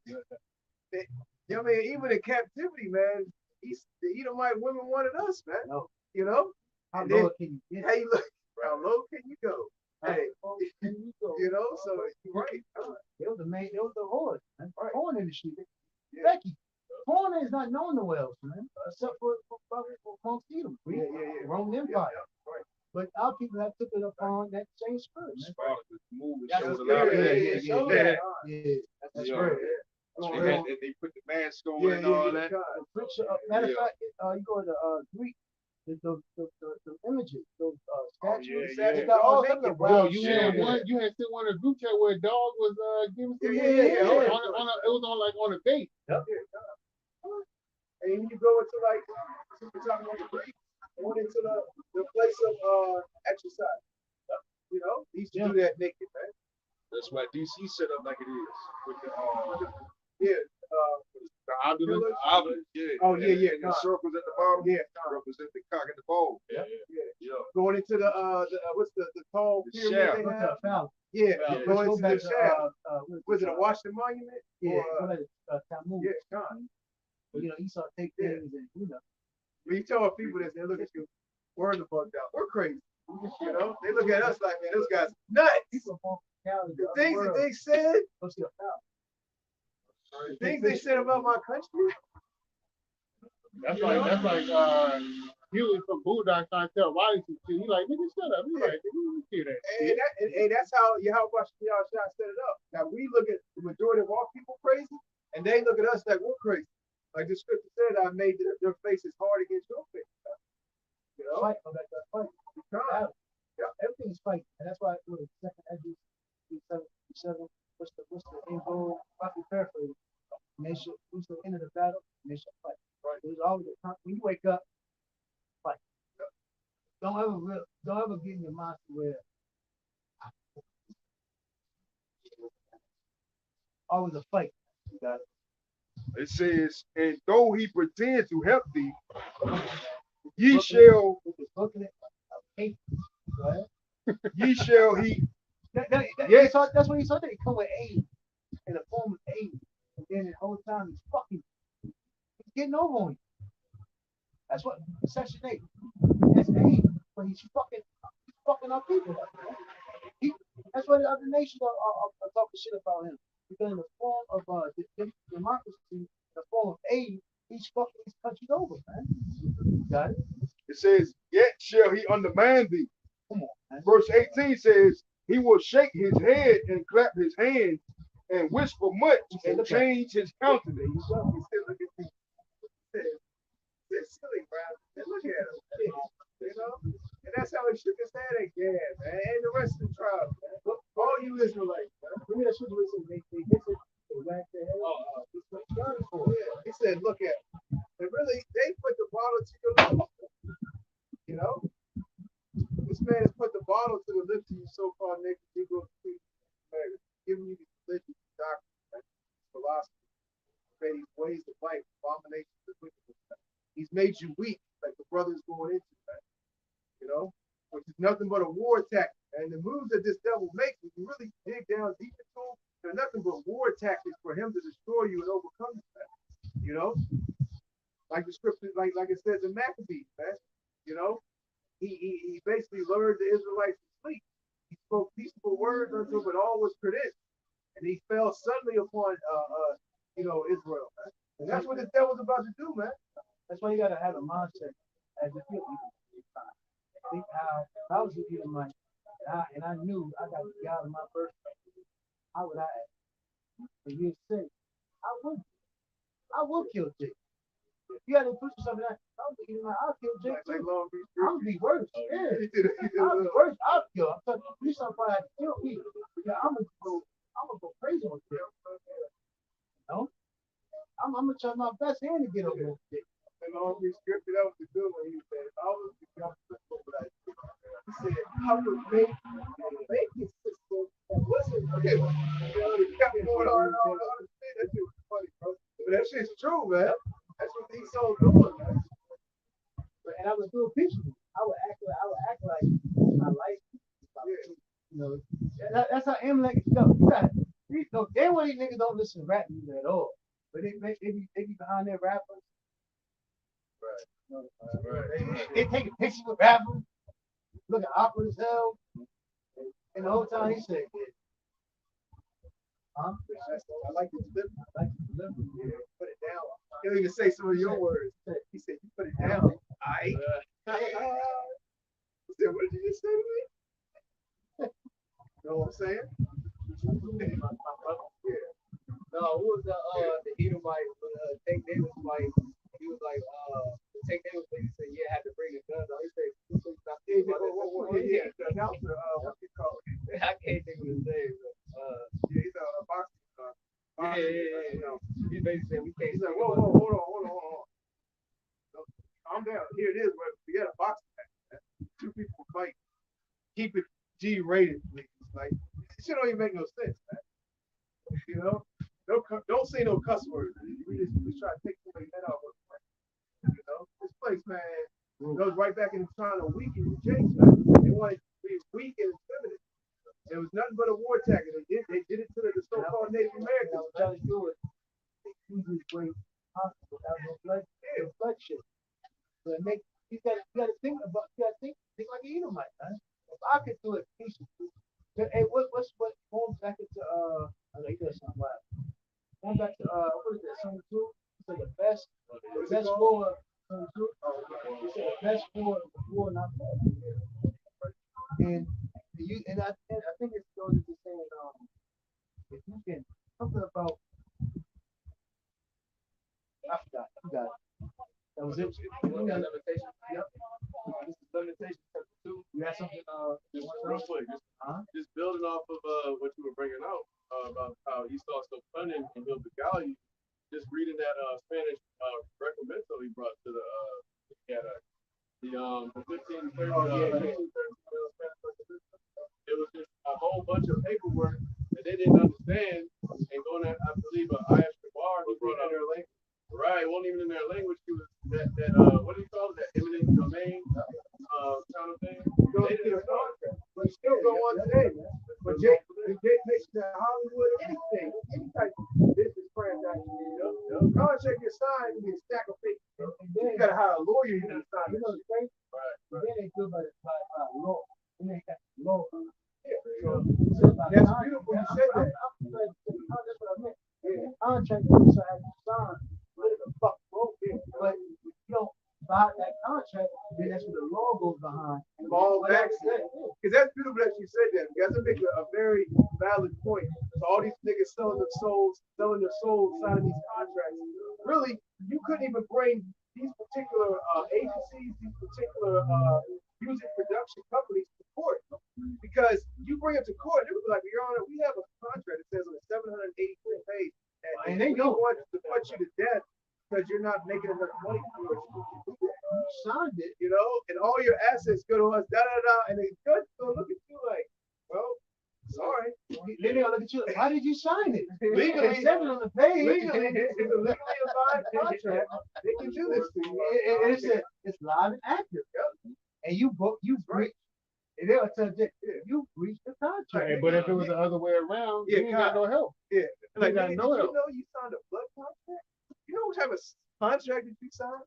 in captivity, man, the Edomite women wanted us, man. No. You know? How low can you get? How low can you go? Hey, can you go? You know, so you're right. It was the horse, man. Right. Porn industry. Yeah. Becky, porn is not known nowhere else, man. Except for Punk Edom. Yeah. Roman Empire. Yeah, right. But our people have took it upon that same spirit. That's right. They put the mask on and all that. Matter of fact, you go to Greek, the images, those statues. They got all kinds of wild you shit. had sent one of the group chat where a dog was giving some Yeah. it was on a date. Yep. And you go into like we're talking about the Greeks, went into the place of exercise. You know, he used to do that naked, man. That's why DC set up like it is with the The Amulet. yeah. Oh yeah. And the circles at the bottom. Yeah. Represent the cock and the ball. Yeah. Going into the what's the tall The pyramid shaft. they have? Foul. Yeah. Let's Going go into back the shaft. to Was it a Washington Monument? Yeah. Or, Talmud. yeah, John. You know, Esau take things and When you tell people this, they look at you, we're the bugged out. We're crazy. You know, they look at us like, man, those guys nuts. The things that they said, the things they said about my country. That's like he was from Bulldog trying to tell Wiley some shit. He like, nigga, shut up. He like, nigga, you hear that shit. And that's how Yahweh Shah set it up. Now we look at the majority of our people crazy, and they look at us like we're crazy. Like the scripture said, I made their faces hard against your face. You know? Fight, fight. Yeah, everything's fight, and that's why it was second edges, 7. What's the end goal? Roughly paraphrase. Nation, who's the end of the battle? Nation fight. Right. There's always a time when you wake up, fight. Don't ever get in your mind where always a fight. You got it. It says, and though he pretend to help thee, ye shall. Ye shall he. Yes. That's what he said. They come with aid in the form of aid, and then the whole time he's fucking, he's getting over on you. That's what Section 8. That's aid, but he's fucking our people. That's why the other nations are talking shit about him. Because in the form of democracy, in the form of aid, he's fucking these countries over, man. Got it? It says, yet shall he undermine thee. Come on, man. Verse 18 says, he will shake his head and clap his hands and whisper much and change his countenance. He still look at me. They're silly, bro. They look at him. You know? And that's how he shook his head at Gad, man. And the rest of the tribe, man. All you Israelites, man. Look at that shit. They hit it. They whack their head. Yeah. He said, look at them. They put the bottle to your lips. You know? This man has put the bottle to the lips of you so-called naked Negro giving you these religions, doctrines, philosophy, creating ways of life, abominations of wickedness. He's made you weak, like the brothers going into that. You know? Which is nothing but a war tactic. And the moves that this devil makes, if you really dig down deep into them, they're nothing but war tactics for him to destroy you and overcome you, man. You know? Like the scripture, like it says in Maccabees, man. You know? He basically lured the Israelites to sleep. He spoke peaceful words unto them, but all was credence. And he fell suddenly upon Israel, man. And that's what this devil's about to do, man. That's why you gotta have a mindset as if you're think how I was an Edomite, and I knew I got God in my birth. How would I act? For years' sake, I would kill Jake. If you had to push something like that, I'll kill Jake too. I'll be worse. Yeah. I'll be worse. I'll kill. I'm talking to somebody that kill me. Yeah, I'm gonna go crazy on Jake. No? I'm gonna try my best hand to get over Jake. And all these scripted out the good one, he said, I was the government over that. He said, I would make his system. Okay, he kept going on. That shit was funny, bro. But that shit's true, man. That's what these souls doing, man. And I was doing peaceful. I would act like my life. You know, that's how Amulet go. You know, they one of these niggas don't listen to rap music at all. But they be behind their rappers. Right. They taking pictures with rappers, looking awkward as hell. And the whole time he said, huh? I like the delivery. Yeah, put it down. He'll even say some of your words. He said, you put it down. He said, what did you just say to me? You know what I'm saying? Yeah. No, who was the Edomite, Tank Davis fight? He was like, Tank Davis said, yeah, had to bring the guns out. He said, yeah, the announcer, what's he called? I can't think of his name. Yeah, he's a boxing. Yeah. He basically said, we can't. He's like, whoa, hold on. Calm down. Here it is, but we got a boxing match. Two people fight. Keep it G-rated, please. Like, this shit don't even make no sense, man. You know? Don't say no cuss words. We just try to take somebody's head off. You know? This place, man, goes right back into trying to weaken the James, man. They wanted to be weak and intimidated. It was nothing but a war tactic. They did it to the so-called Native Americans. Trying to do it. Easiest way possible. That was bloodshed. So it makes you gotta think like an Edomite, man. If I could do it peacefully, hey, what going back into I like that something wild. Going back to what is that, Sun Tzu? It's like the best war, Sun Tzu. It's like the best war not fought. And I think it's goes into saying if you can something about I forgot it. That was it. Limitation. Yep. This is limitation chapter 2. You had something Real quick, just building off of what you were bringing out about how Esau so cunning and built the Goliath. Just reading that Spanish recommendo he brought to the 1530. It was just a whole bunch of paperwork that they didn't understand, and going at, I believe, I.F. Bar, he brought out their language. Right, it wasn't even in their language. He was that what do you call it? That eminent domain kind of thing. They didn't but still go on today. But Jake makes that Hollywood anything, any type of business transaction. Contract gets signed, you get a stack of papers. And then you gotta hire a lawyer to sign. You know the thing? Right. Then they do by law. Then they got law. That's beautiful. You said that. That's what I meant. Contract gets signed. What the fuck wrong with it? But if you don't buy that contract, then that's what the law goes behind. All back because that's beautiful that you said that. You guys make a very valid point. So all these niggas selling their souls, signing these contracts. Really, you couldn't even bring these particular agencies, these particular music production companies to court. Because you bring them to court, they would be like, Your Honor, we have a contract that says on the 783 page, and they don't want to put you to death because you're not making enough money for it. You signed it, and all your assets go to us, and they just go look at you like, well, sorry. Then they'll look at you like, why did you sign it? Legally, it says it on the page. Legally, it's a legally aligned contract. They can do this to you. And it's live and active. And you breach. And they'll tell you, you breached the contract. Hey, but if it was the other way around, you ain't got no help. Yeah. Like, got no help. You signed a blood contract? You know what type of contract did you sign?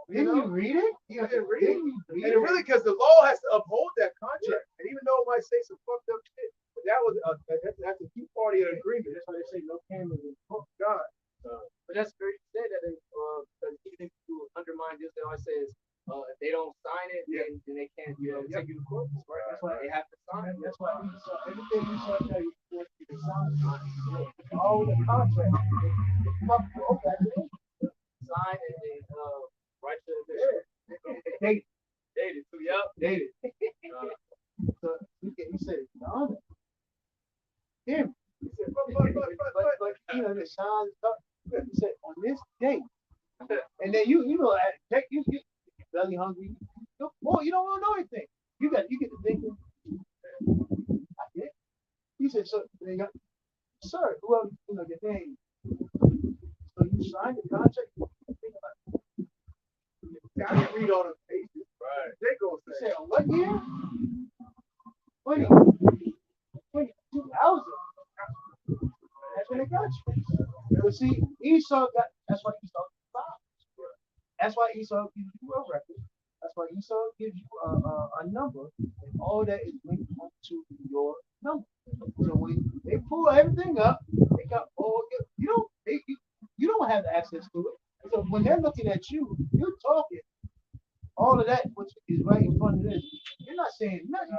Didn't you read it? You didn't read it. And really, because the law has to uphold that contract. And even though it might say some fucked up shit, but that was that's a key party of the agreement. That's why they say no cameras in court. God. But that's very sad that because even if you undermine this, they always says if they don't sign it, then they can't take you to court. Right? That's why they have to sign it. That's why everything you saw tell you to sign it. All the contract. Sign it and right to the Dated. Dated. So you said it's the honor. Him. He said, but the sign stuff. He said on this date. And then you get belly hungry. Boy, you don't want to know anything. You get to thinking. I did. He said, so they got, sir, whoever your name. So you signed the contract. I can read all the pages. Right. They go say, what year? 2000. That's when they got you. But see, Esau got, that's why Esau got files. That's why Esau gives you a record. That's why Esau gives you a number, and all that is linked to your number. So when they pull everything up, they got all you don't have access to it. So when they're looking at you, you're talking. All of that, which is right in front of this, you're not saying nothing.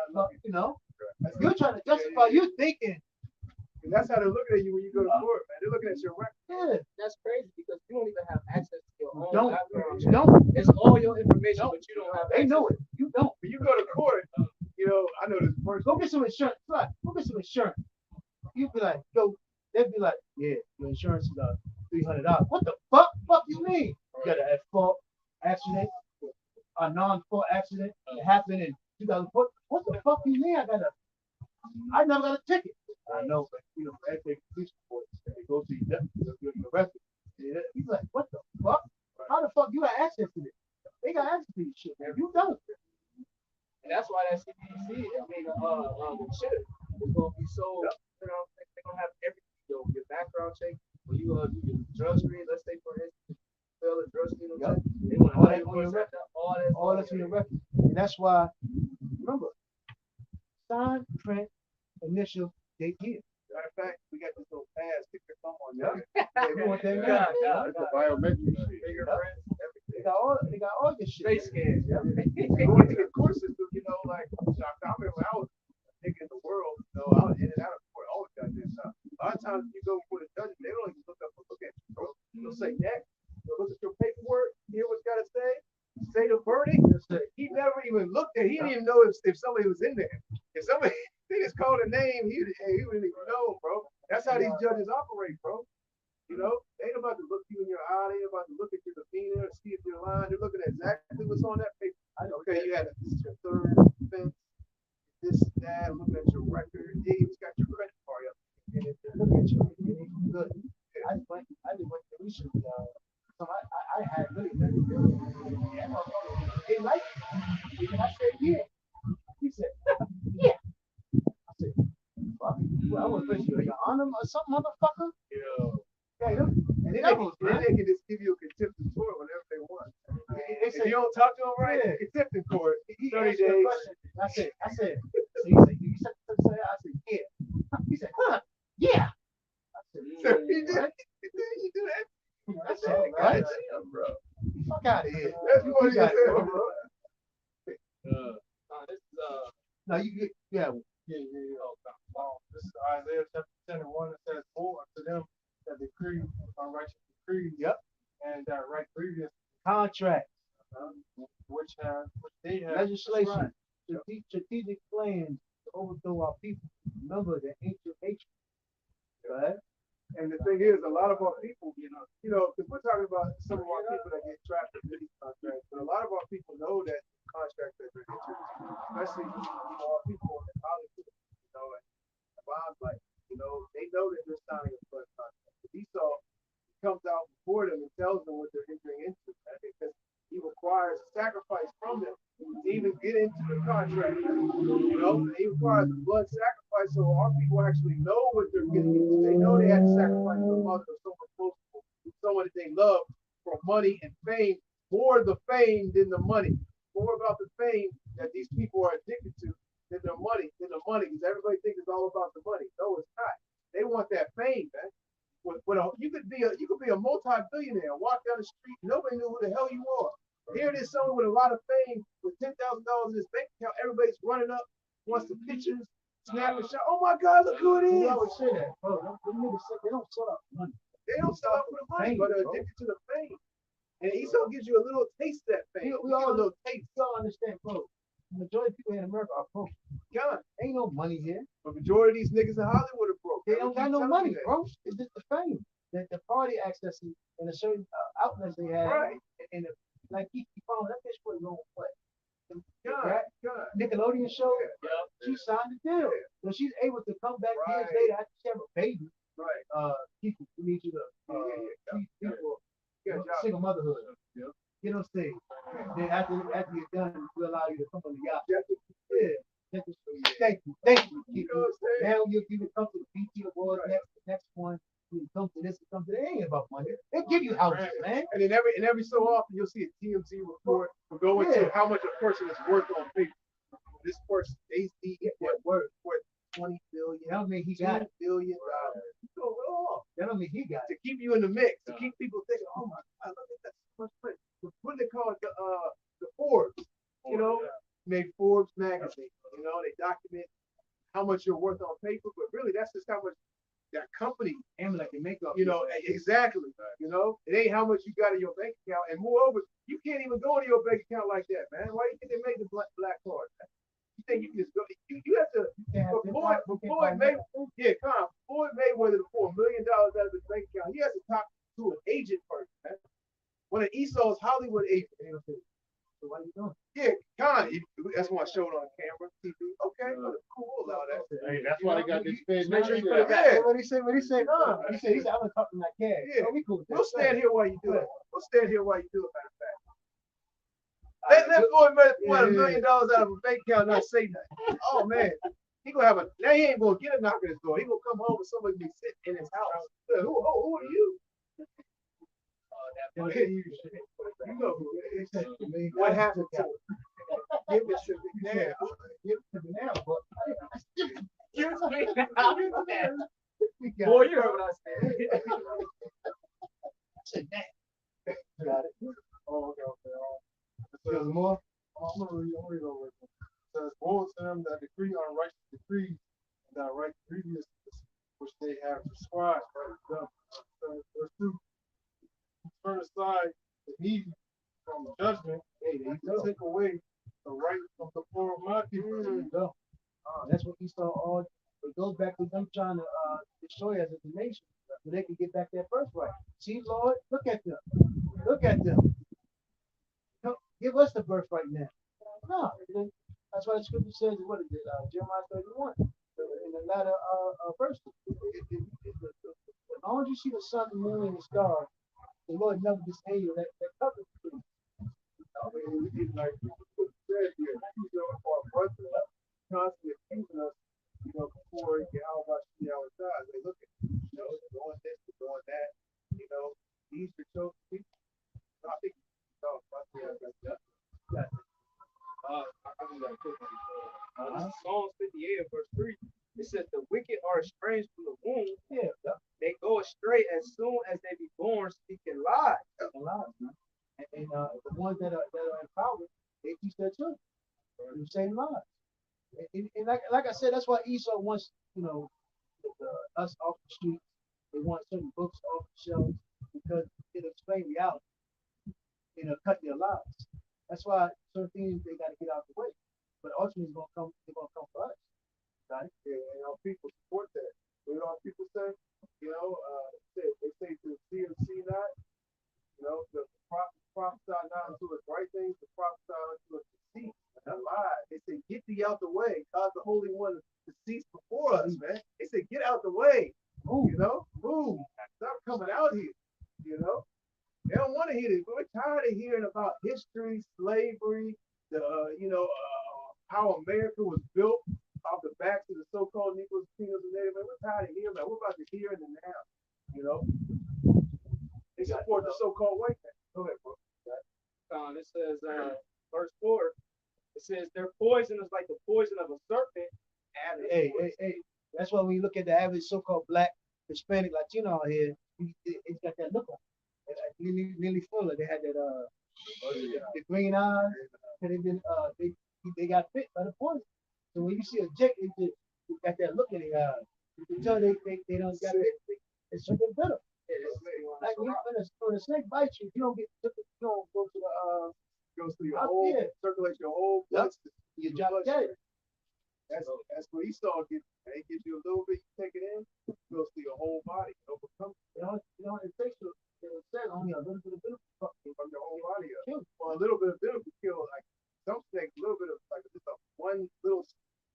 You're trying to justify. You're thinking. And that's how they're looking at you when you go to court, man. They're looking at your record. Yeah, that's crazy because you don't even have access to your own background. You don't. It's all your information, but you don't have. They know it. You don't. When you go to court, I know this person. Go get some insurance. Go get some insurance. You be like, they'd be like, yeah, your insurance is $300. What the fuck? Fuck you mean? You got a fault accident, a non-fault accident that happened in 2004. What the fuck you mean? I never got a ticket. I know, but I take police reports. They go to you, arrested. He's like, what the fuck? How the fuck you got access to this? They got access to this shit, man. You don't. And that's why that CPC, the shit is gonna be so. They're gonna have everything. Your background check. When you do your drug screen, let's say for instance, fail a drug screen, they want to all that That's why, remember, sign, print, initial, date here. Matter of fact, we got this little pass, stick your thumb on Yep. there. Yeah, you want that now? That's the biometric shit. Fingerprints, everything. They got all your shit. Face scan. Yeah. Going to the court system, you know, like, I remember when I was a nigga in the world, you know, I was in and out of court all the goddamn time. A lot of times you go before the judges, they don't even look at you, bro. They'll say next, they'll look at your paperwork, hear what's gotta say the verdict. He never even looked at, he didn't even know if somebody was in there. If somebody, they just called a name, he wouldn't even know, bro. That's how these judges operate, bro. You know, they ain't about to look you in your eye, they ain't about to look at your demeanor and see if you're lying. They're looking at exactly what's on that paper. Okay, you had this is your third offense, this, that, looking at your record, they even got your credit card up. And if they look at you, it ain't good. I just went to research, so I had really they liked it. And I said, yeah. He said, yeah. I said, fuck, well, I was thinking, your honor or something, motherfucker? Yeah. Yeah, and Then then they can just give you a contempt of court whenever they want. they If said, you don't talk to them right, Yeah. contempt in court, he 30 asked me a days. question. I said, so he said, you said, I said, yeah. He said, huh, yeah. I said, So you do that? That's all right. Goddamn, bro. Fuck out of here. That's what You got you it, said, bro. bro. This is No, you get, yeah. This is Isaiah chapter 10 and 1. It says, woe unto them that decree unrighteous decrees. Yep. And that write grievous, Contract, which they have legislation, prescribed. strategic plans to overthrow our people. Remember the ancient nation. Right? And the thing is, a lot of our people, you know, because we're talking about some of our people that get trapped in these contracts, but a lot of our people know that contracts that they're entering, especially our people in Hollywood, you know, and Bob's like, you know, they know that they're signing a flood contract. Esau comes out before them and tells them what they're entering into, right? Because he requires sacrifice from them to even get into the contract. You know, he requires a blood sacrifice, so our people actually know what they're getting into. They know they had to sacrifice their mother or someone close to them, someone that they love, for money and fame, more the fame than the money, more about the fame that these people are addicted to than the money, because everybody thinks it's all about the money. No, it's not. They want that fame, man. You could be a multi-billionaire, walk down the street, nobody knew who the hell you are. Here it is, someone with a lot of fame, with $10,000 in his bank account, everybody's running up, wants the pictures, snap and shot. Oh my God, look who it We is. always say that, bro. Them niggas say they don't sell out for money. They don't sell out for the money, Fame, but they're bro. addicted to the fame. And Esau gives you a little taste of that fame. We You get all a little taste. We all understand, bro. The majority of people in America are broke. God, Ain't no money here. the majority of these niggas in Hollywood are broke. They don't Keep got no telling money, you that. bro. It's just the fame. The party accesses and the certain outlets they have. Right. And like Kiki Palmer, that bitch was on what? God, God. Nickelodeon show. Yeah. She signed the deal. So she's able to come back years Right. later after she have a baby. Right. People, we need you to teach people single motherhood. Yeah. Get on stage. Then after you're done, we allow you to come on the yacht. Yeah. Thank you. Thank you. You know what I'm saying? Now you can come to the BT Awards next one. You come to this, come to that. It ain't about money. They give you houses, man. And then every so often you'll see a TMZ report will go into how much a person is worth on paper. This person, AC, worth 20 billion. That don't mean he got it. $2 billion. You know it all. That don't mean he got To keep you in the mix, to keep people thinking, oh my God, look at that so much money. What do they call it? The Forbes, you know, make Forbes magazine. You know, they document how much you're worth on paper, but really that's just how much that company, Amulet can make up. you know, exactly. You know, it ain't how much you got in your bank account, and moreover, you can't even go into your bank account like that, man. Why do you think they made the black card? Man? You think you can just go? You have to. Floyd Mayweather to pull $1 million out of his bank account, he has to talk to an agent first, man. One of Esau's Hollywood agents. So what are you doing? Yeah, that's why I showed on camera, TV. Okay, cool, allow that. Hey, that's why they got this fed. Make sure you put it back. Yeah, what he said? He said, I'm gonna talk to my cat. Yeah. We cool. We'll stand here while you do it. We'll stand here while you do it, matter of fact. Let Floyd Mayweather pull $1 million out of a bank account and not say nothing. Oh man, he gonna have now he ain't gonna get a knock at his door. He gonna come home and somebody be sitting in his house. Who are you? You know what happened to him? Give it to me now. Give it to me now, but You explain that. we got Boy, it. you heard what I said. Said that. Got it. Oh, okay. There's more. I'm gonna read over it. It says, woe to them that decree unrighteous decrees, and that write grievous which they have prescribed. Verse 2. Turn aside the needy from judgment, Hey, there you and go. take away the right of the poor of my people. There you go. That's what Esau all. It goes back to them trying to destroy us as a nation, so they can get back their birthright. See, Lord, look at them. Look at them. Don't give us the birthright now. No, that's why the scripture says, what is it? Jeremiah 31, in the latter verse. As long as you see the sun, the moon, and the stars, the Lord never disdains that covenant. Like what said here, our brother constantly accusing us, before you get out about the outside. They look at, they're doing this, they're doing that, these are chosen people. So I think, Psalms 58 verse 3. It says the wicked are estranged from the womb. Yeah, They go astray as soon as they be born, speaking lies. a lot, man. And the ones that are in power, they teach their children the same lies. And like I said, that's why Esau wants, us off the streets. They want certain books off the shelves because it'll explain reality. Cut their lives. That's why certain things they got to get out the way. But ultimately, they're gonna come for us. Right? yeah, people support that. You know what people say? They say to see and see not. The prophet prophesy not unto us right things, the prophesy unto us deceit. A lie. They say, get thee out the way. Cause the Holy One to cease before us, man. They say, get out the way. Move. Move. Stop coming out here. They don't want to hear this. We're tired of hearing about history, slavery, how America was built off the backs of the so-called Negroes, Kingdoms, and Native. We're tired of hearing that. We're about to hear in the now. They support the so-called white man. Go ahead, bro. It says, verse 4, it says, their poison is like the poison of a serpent. Hey. That's why when you look at the average so-called black, Hispanic, Latino out here, it's got that look on it. Nearly full of. They had that the green eyes, and they got bit by the poison. So when you see a chick, they got that look in their eyes. You can tell they don't got it. It's something better. Like when a snake bites you, you don't go to the Goes through your whole, circulates your whole blood system. You drop dead. That's what Esau gets. They give you a little bit, you take it in, it goes through your whole body. It overcomes. It takes you. It says only a little bit of venom From your whole body up. Well, a little bit of venom can kill, like some snakes, a little bit of, like just one little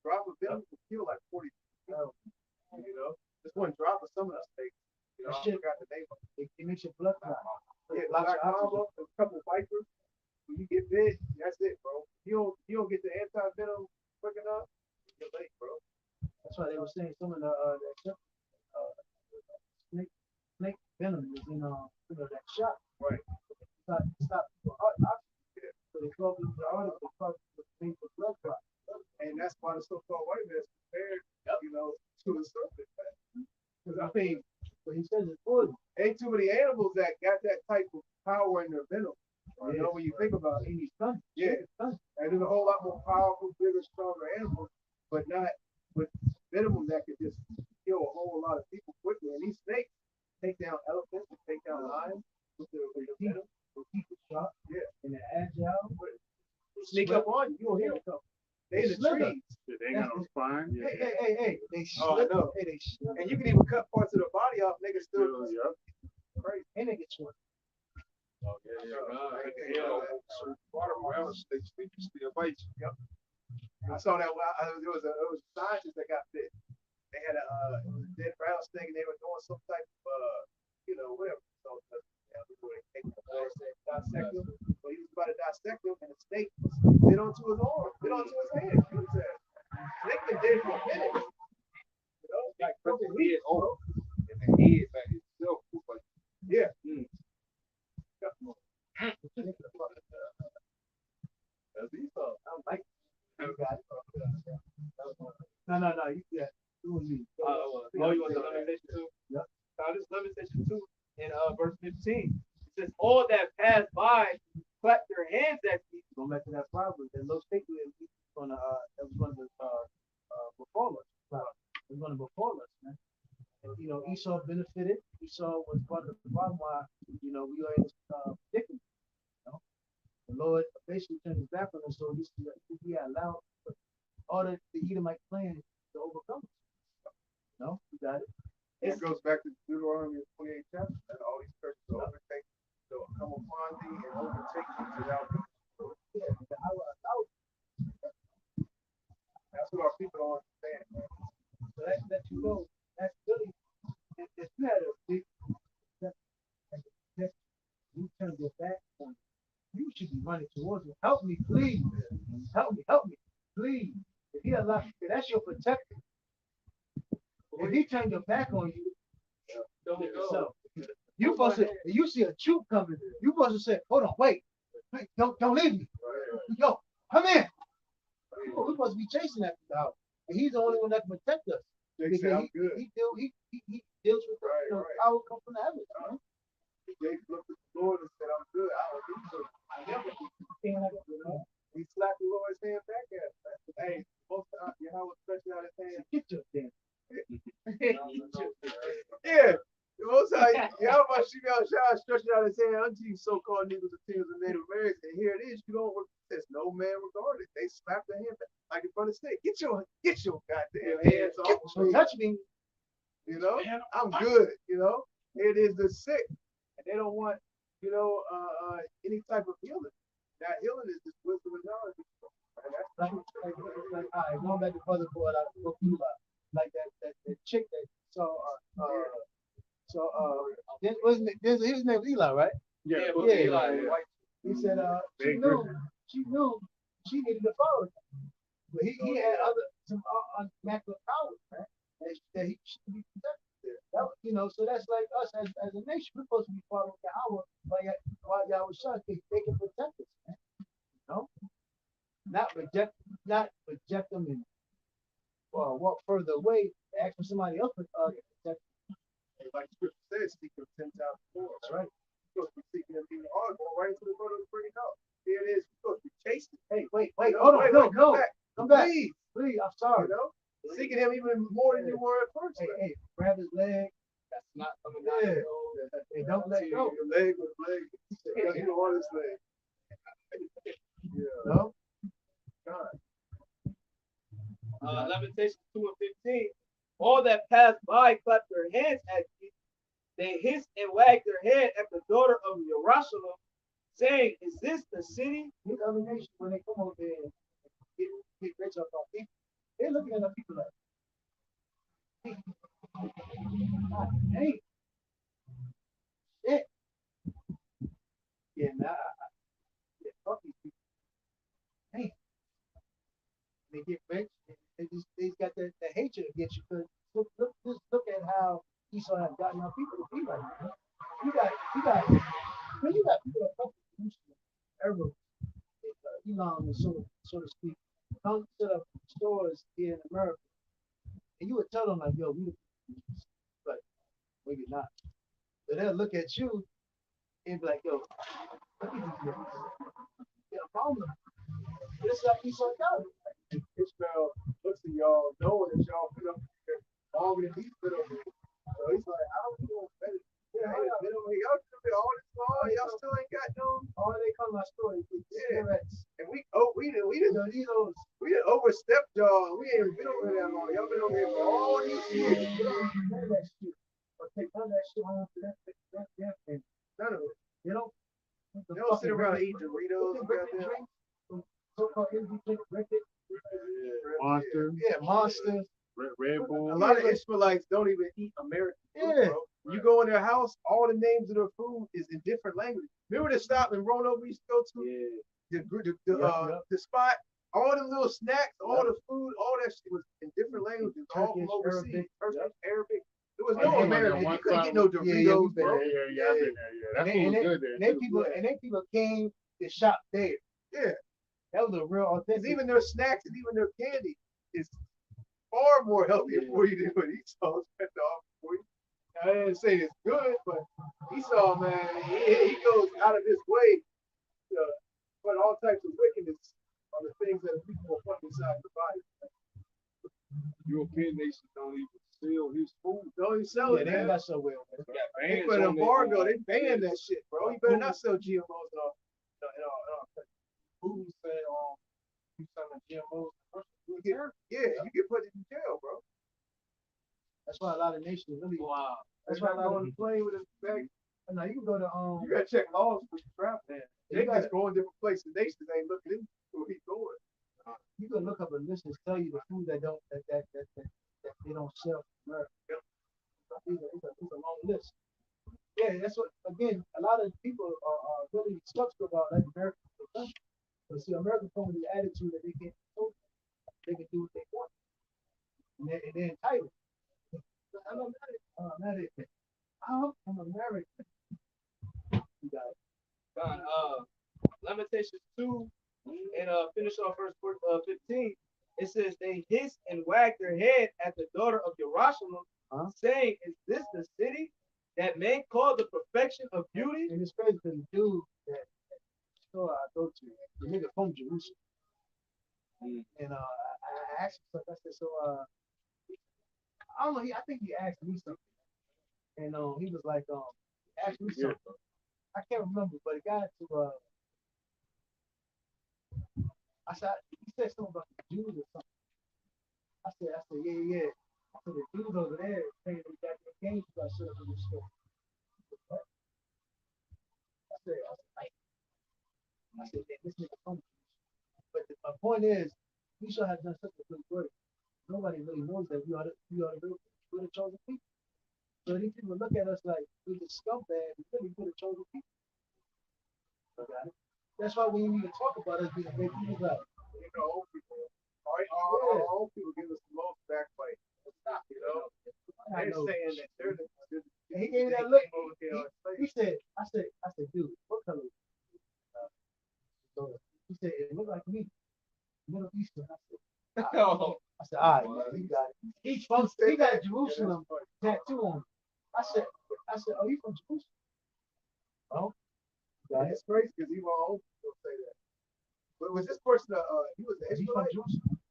drop of venom can kill like 40 people. Just one drop of some of the snakes. I forgot the name of it. It makes your blood clot. Yeah, like a couple of vipers. When you get bit, that's it, bro. You don't get the anti-venom quick enough, you're late, bro. That's why they were saying some of the snake venom is in that shot. Right. Stop for oxygen. So they call it the article make the blood clot. And that's why the so-called white man is compared, to the serpent. Because I mean, But he says it's poison. ain't too many animals that got that type of power in their venom. When you think about it. And he's done. Yeah. And there's a whole lot more powerful, bigger, stronger animals, but not with venom that could just kill a whole lot of people quickly. And these snakes take down elephants, take down lions with their venom. They keep it sharp. Yeah. And they're agile. Sneak up on you, you don't hear them come. They in the Slither. trees. They ain't got no spine. Hey. They Oh, I slither. know. Hey, they slither. And you can even cut parts of the body off, niggas still Yep. crazy. And they get short. Still bite you. Yep. I saw that. There was a scientist that got bit. They had a dead brown snake, and they were doing some type of whatever. So they dissect him. So he was about to dissect him, and the snake bit onto his arm, bit onto his hand. Snake been dead for a minute. Like Put the head over. And the head back itself was like, yeah. that's Esau. I'm was it Lamentation 2? Yep. Now this Lamentation 2 in verse 15. It says, all that pass by clap their hands at me. Going back to that proverb, that little statement that was going to befall us. It was going to befall us, man. And, Esau benefited. Esau was part of the problem why, we are in this predicament. The Lord basically turned his back on us, so he allowed all the Edomite plan to overcome us. You got it. It goes back to Deuteronomy 28 chapter, that all these curses will overtake, they'll come upon thee and overtake thee without thee. That's what our people don't understand. So that lets you know that's really if you had a big you turn your back on it, you should be running towards him. Help me, please. Help me, please. If he allows you, that's your protector. If he turn your back on you, don't so you supposed to you see a troop coming, you supposed to say, hold on, wait, don't leave me. Yo, come in. We're supposed to be chasing that out. And he's the only one that can protect us. They sound good. He deals with the power come from the heavens. They looked at the Lord and said, I'm good. I don't do so. I never do. He slapped the Lord's hand back at him. Hey, most of you know what's stretching out his hand. Get your damn. Yeah. The most high, Yahweh Shah stretching out his hand unto you so-called Negroes and Teams of Native Americans. And here it is. You don't there's no man regarded. They slap their hand back like in front of the state. Get your goddamn hands off. Touch me. I'm good, It is the sick. And they don't want, any type of healing. That healing is just wisdom and knowledge. And that's like all right, going back to Brother Boy, like that chick that saw his name was Eli, right? Yeah. Eli. He said she knew she needed to follow him. But he had some unnatural powers, man, that he should be protected. So that's like us as a nation. We're supposed to be following Yahweh while Yahweh Shah, they can protect us, man. Not reject them and walk further away, ask for somebody else to protect them. Like the scripture says, seek him 10,000 more. That's right. You're supposed to be seeking him even harder, going right into the road of bringing out. Here it is. You're supposed to be chasing. Hey, wait, hold on, no, come back. Please, I'm sorry. Seeking him even more than you were at first. Hey, grab his leg. That's not coming down. Hey, don't let go. Your leg with leg. You don't want his leg. No. Lamentation 2 and 15. All that pass by clap their hands at me. They hiss and wag their head at the daughter of Jerusalem, saying, is this the city? These other nations, when they come over there and get rich off our people, they're looking at the people like, hey, shit. Yeah, nah, fuck these people. Hey, they get rich. They got the hatred against you. Cause look at how Esau have gotten our people to be like that. You got people that come from Houston, Elon, so to speak, come to the stores here in America, and you would tell them like, yo, we but maybe not. So they'll look at you and be like, yo, look at these guys. Get a problem. This is like Esau got it. Ishmael looks at y'all knowing that y'all been up here longer than he's been over here. So he's like, I don't know better. Yeah, been over here. Y'all should been all this long. Y'all still ain't got no. All they come my story. Yeah. And we didn't overstepped y'all. We ain't been over here that long. Y'all been over here for all these years. None of that shit. Or take none of that shit home to that thing. None of it. They don't sit around eating Doritos. So-called energy drink, record. Monster. Yeah, Monster. Red Bull. A lot of Israelites don't even eat American food, bro. You go in their house, all the names of their food is in different languages. Remember the stop in Roanoke we used to go to? The spot, all the little snacks, all the food, all that shit was in different languages, all from overseas. Turkish, Arabic. There was no American. You couldn't get no Doritos, bro. Yeah, I've been there. Yeah, that food was good there. And then people came to shop there. Yeah. That was a real authentic. Even their snacks and even their candy is far more healthier for you than what Esau's fed off for you. I didn't say it's good, but Esau, man, he goes out of his way to put all types of wickedness on the things that people will put inside the body. European nations don't even sell his food. Don't even sell Yeah, it, they man. ain't got so well. They got They bans put an on it. embargo. They banned that shit, bro. You better not sell GMOs at all. Who said you selling GMOs? Yeah, you get put in jail, bro. That's why a lot of nations really. Wow. That's They're why a not lot going of to plane with a bag. no, you can go to You gotta check laws for your travel. They You just going different places. Nations ain't looking into where he's going. you can look up a list and tell you the food that they don't sell in America. It's a long list. Yeah, that's what again a lot of people are really skeptical about like America. But see, America comes with the attitude that they can do what they want. And they're entitled. I'm American. I'm American. You got it. God, Lamentations 2 and finish off verse 15. It says they hissed and wagged their head at the daughter of Jerusalem, saying, "Is this the city that men call the perfection of beauty?" And it's crazy because the dude that store I go to, the nigga from Jerusalem. And I asked him something. I said, so I don't know, I think he asked me something. And he was like, he asked me something. I can't remember, but it got to I said he said something about the Jews or something. I said, yeah. I said the Jews over there saying they got their games about shit up in the store. I said, man, this nigga from but my point is, we should have done such a good work. Nobody really knows that we are the chosen people. So these people look at us like we're the scumbag, we really the chosen people. Okay? That's why when you talk about us being great people, like, You know, old people. All old people give us the most backbite. You know, they're saying that they're the. he gave me that look. He said, I said, dude, what color? He said, it looked like me. Middle Eastern. I said, all right, man, you got it. He got Jerusalem tattoo on him. I said, oh, you from Jerusalem? Oh, Yeah, it's crazy because even our old people say that. But was this person? He was an Israelite.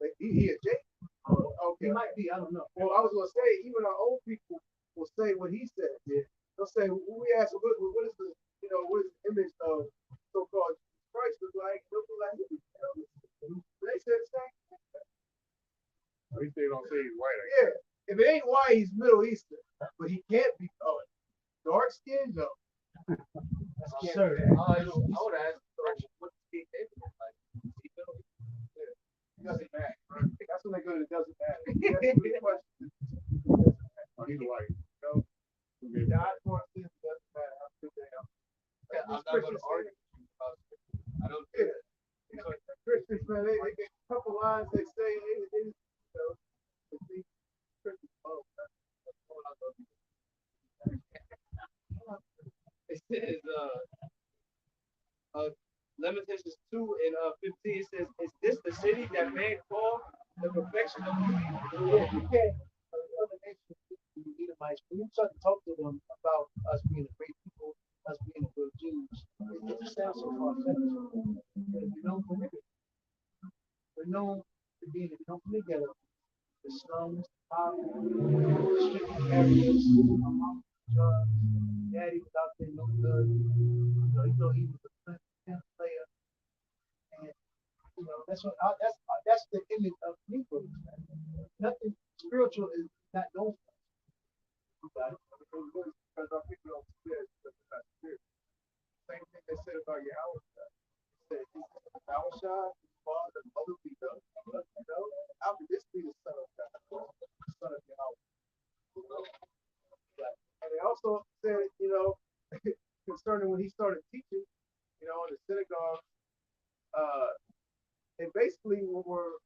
Like, he a Jake? Okay. He might be. I don't know. Well, I was gonna say even our old people will say what he said. Yeah. They'll say when we ask what is the what is the image of so-called Christ look like? They'll be like, they said the same. At least they don't say he's white. Yeah. If it ain't white, he's Middle Eastern, but he can't be colored. Dark skin, though. Sir, I would ask, what's the David look like? It doesn't matter. That's when they go to it doesn't matter. He's white. God for us, it doesn't matter how good they are. I'm not going to argue about it. I don't care. You know, Christians, man, they get a couple lines they say, It says, Lamentations 2 and 15, it says, "Is this the city that man called the perfection of beauty?" yeah, you can't. Other nations, the Edomites, when you start to talk to them about us being a great people, us being a good Jews, it just sounds so far-fetched. We're known for being a company together, the slums, the restricted areas, drugs, daddy was out there no good. You know, he was a player. And that's the image of Negroes. Nothing spiritual is not known. Because our people don't see it because it's not spirit. Same thing they said about Yahweh. They said, Yahweh, father, mother, be done. How could this be the son of God? The son of Yahweh. And they also said, concerning when he started teaching, in the synagogue, they basically were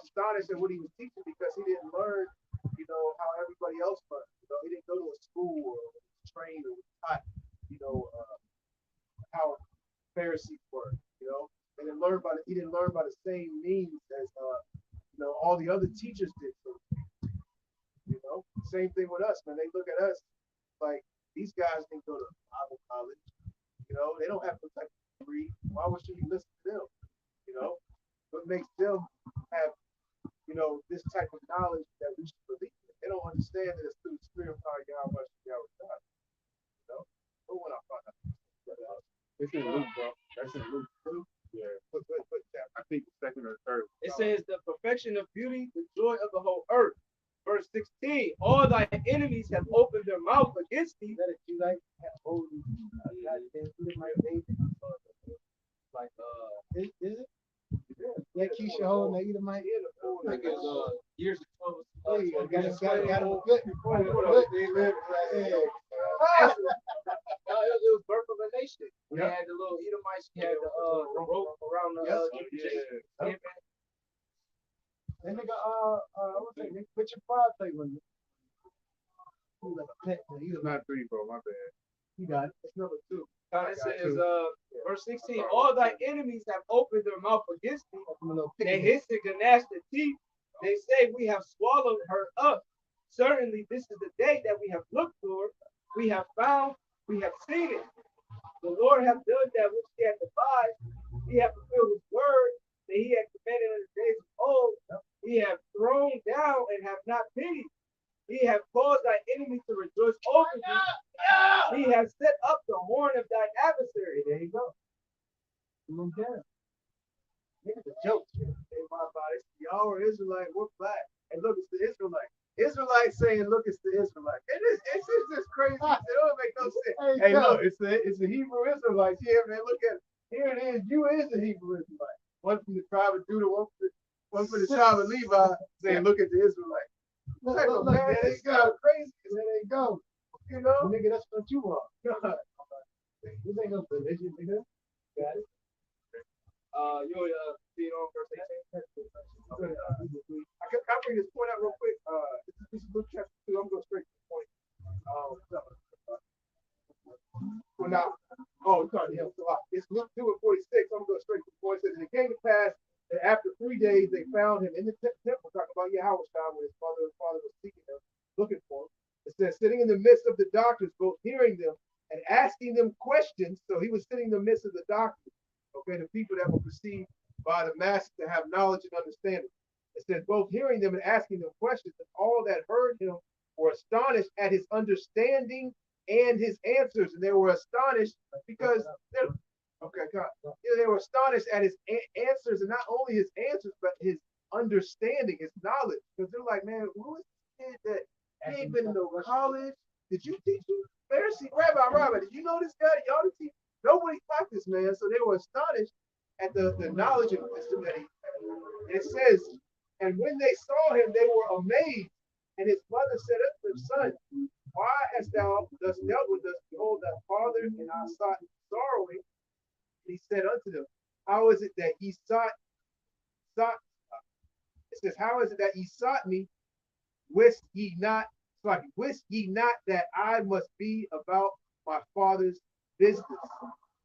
astonished at what he was teaching because he didn't learn, how everybody else learned. He didn't go to a school or train or taught, how Pharisees were, and he didn't learn by the same means as know, all the other teachers did. So, you know, same thing with us, man. They look at us like these guys didn't go to Bible college. You know, they don't have no type of degree. Why should you listen to them? You know, what makes them have, you know, this type of knowledge that we should believe in? They don't understand that it's through the spirit of God, Yahweh, Yahweh. You know, but when I find out, It's in Luke, bro. That's in Luke. Yeah. what I think the second or third. It says the perfection of beauty, the joy of the whole earth. Verse 16, all thy enemies have opened their mouth against thee. That you like holy like is it? Yeah, Keisha holding the Edomite. Like it's years of Oh, you got him good. It was birth of a nation. We had the little Edomites, we had the rope around the That nigga, what's that? Richard Pryor played with me. He was like a pet. He was Not 3, bro. My bad. You got it. It's number 2. it says, verse 16, all thy enemies have opened their mouth against thee. They hiss and gnash their teeth. They say, we have swallowed her up. Certainly, this is the day that we have looked for. We have found, we have seen it. The Lord hath done that which he hath devised. He hath fulfilled his word that he had commanded in the days of old. He hath thrown down and have not pitied. He hath caused thy enemies to rejoice over thee. He hath set up the horn of thine adversary. There you go. Niggas a joke. They my body. Y'all are Israelite, we're black. And look, it's the Israelite. Israelites saying, look, it's the Israelite. It's just crazy. It don't make no sense. Hey, look, it's the Hebrew Israelites here, man. Look at it. Here it is. You is the Hebrew Israelite. One from the tribe of Judah, one from the tribe of Levi, saying, look at the Israelite. Look, Man, there this they guy go. crazy. There they go. You know? Nigga, that's what you are. This ain't no religion, nigga. Got it? You see it on verse 18? I bring this point out real quick. This is Luke chapter 2. I'm going straight to the point. Well, now, sorry. Yeah, so, it's Luke 2 and 46. I'm going to go straight to the point. It says, and it came to pass that after 3 days they found him in the temple, talking about Yahweh where his father was seeking him, looking for him. It says, sitting in the midst of the doctors, both hearing them and asking them questions. So he was sitting in the midst of the doctors, okay, the people that were perceived by the masses to have knowledge and understanding. It says, both hearing them and asking them questions, and all that heard him were astonished at his understanding and his answers. And they were astonished because they were astonished at his answers, and not only his answers, but his understanding, his knowledge. Because they're like, man, who is this kid that he ain't been in no college? Did you teach him? Pharisee, Rabbi, did you know this guy? Y'all didn't teach. Nobody taught this man. So they were astonished at the knowledge and wisdom that he had. And it says, and when they saw him, they were amazed. And his mother said unto him, son, why hast thou thus dealt with us? Behold, thy father and I sought sorrowing. And he said unto them, how is it that ye sought? It says, how is it that ye sought me? Wist ye not that I must be about my father's business?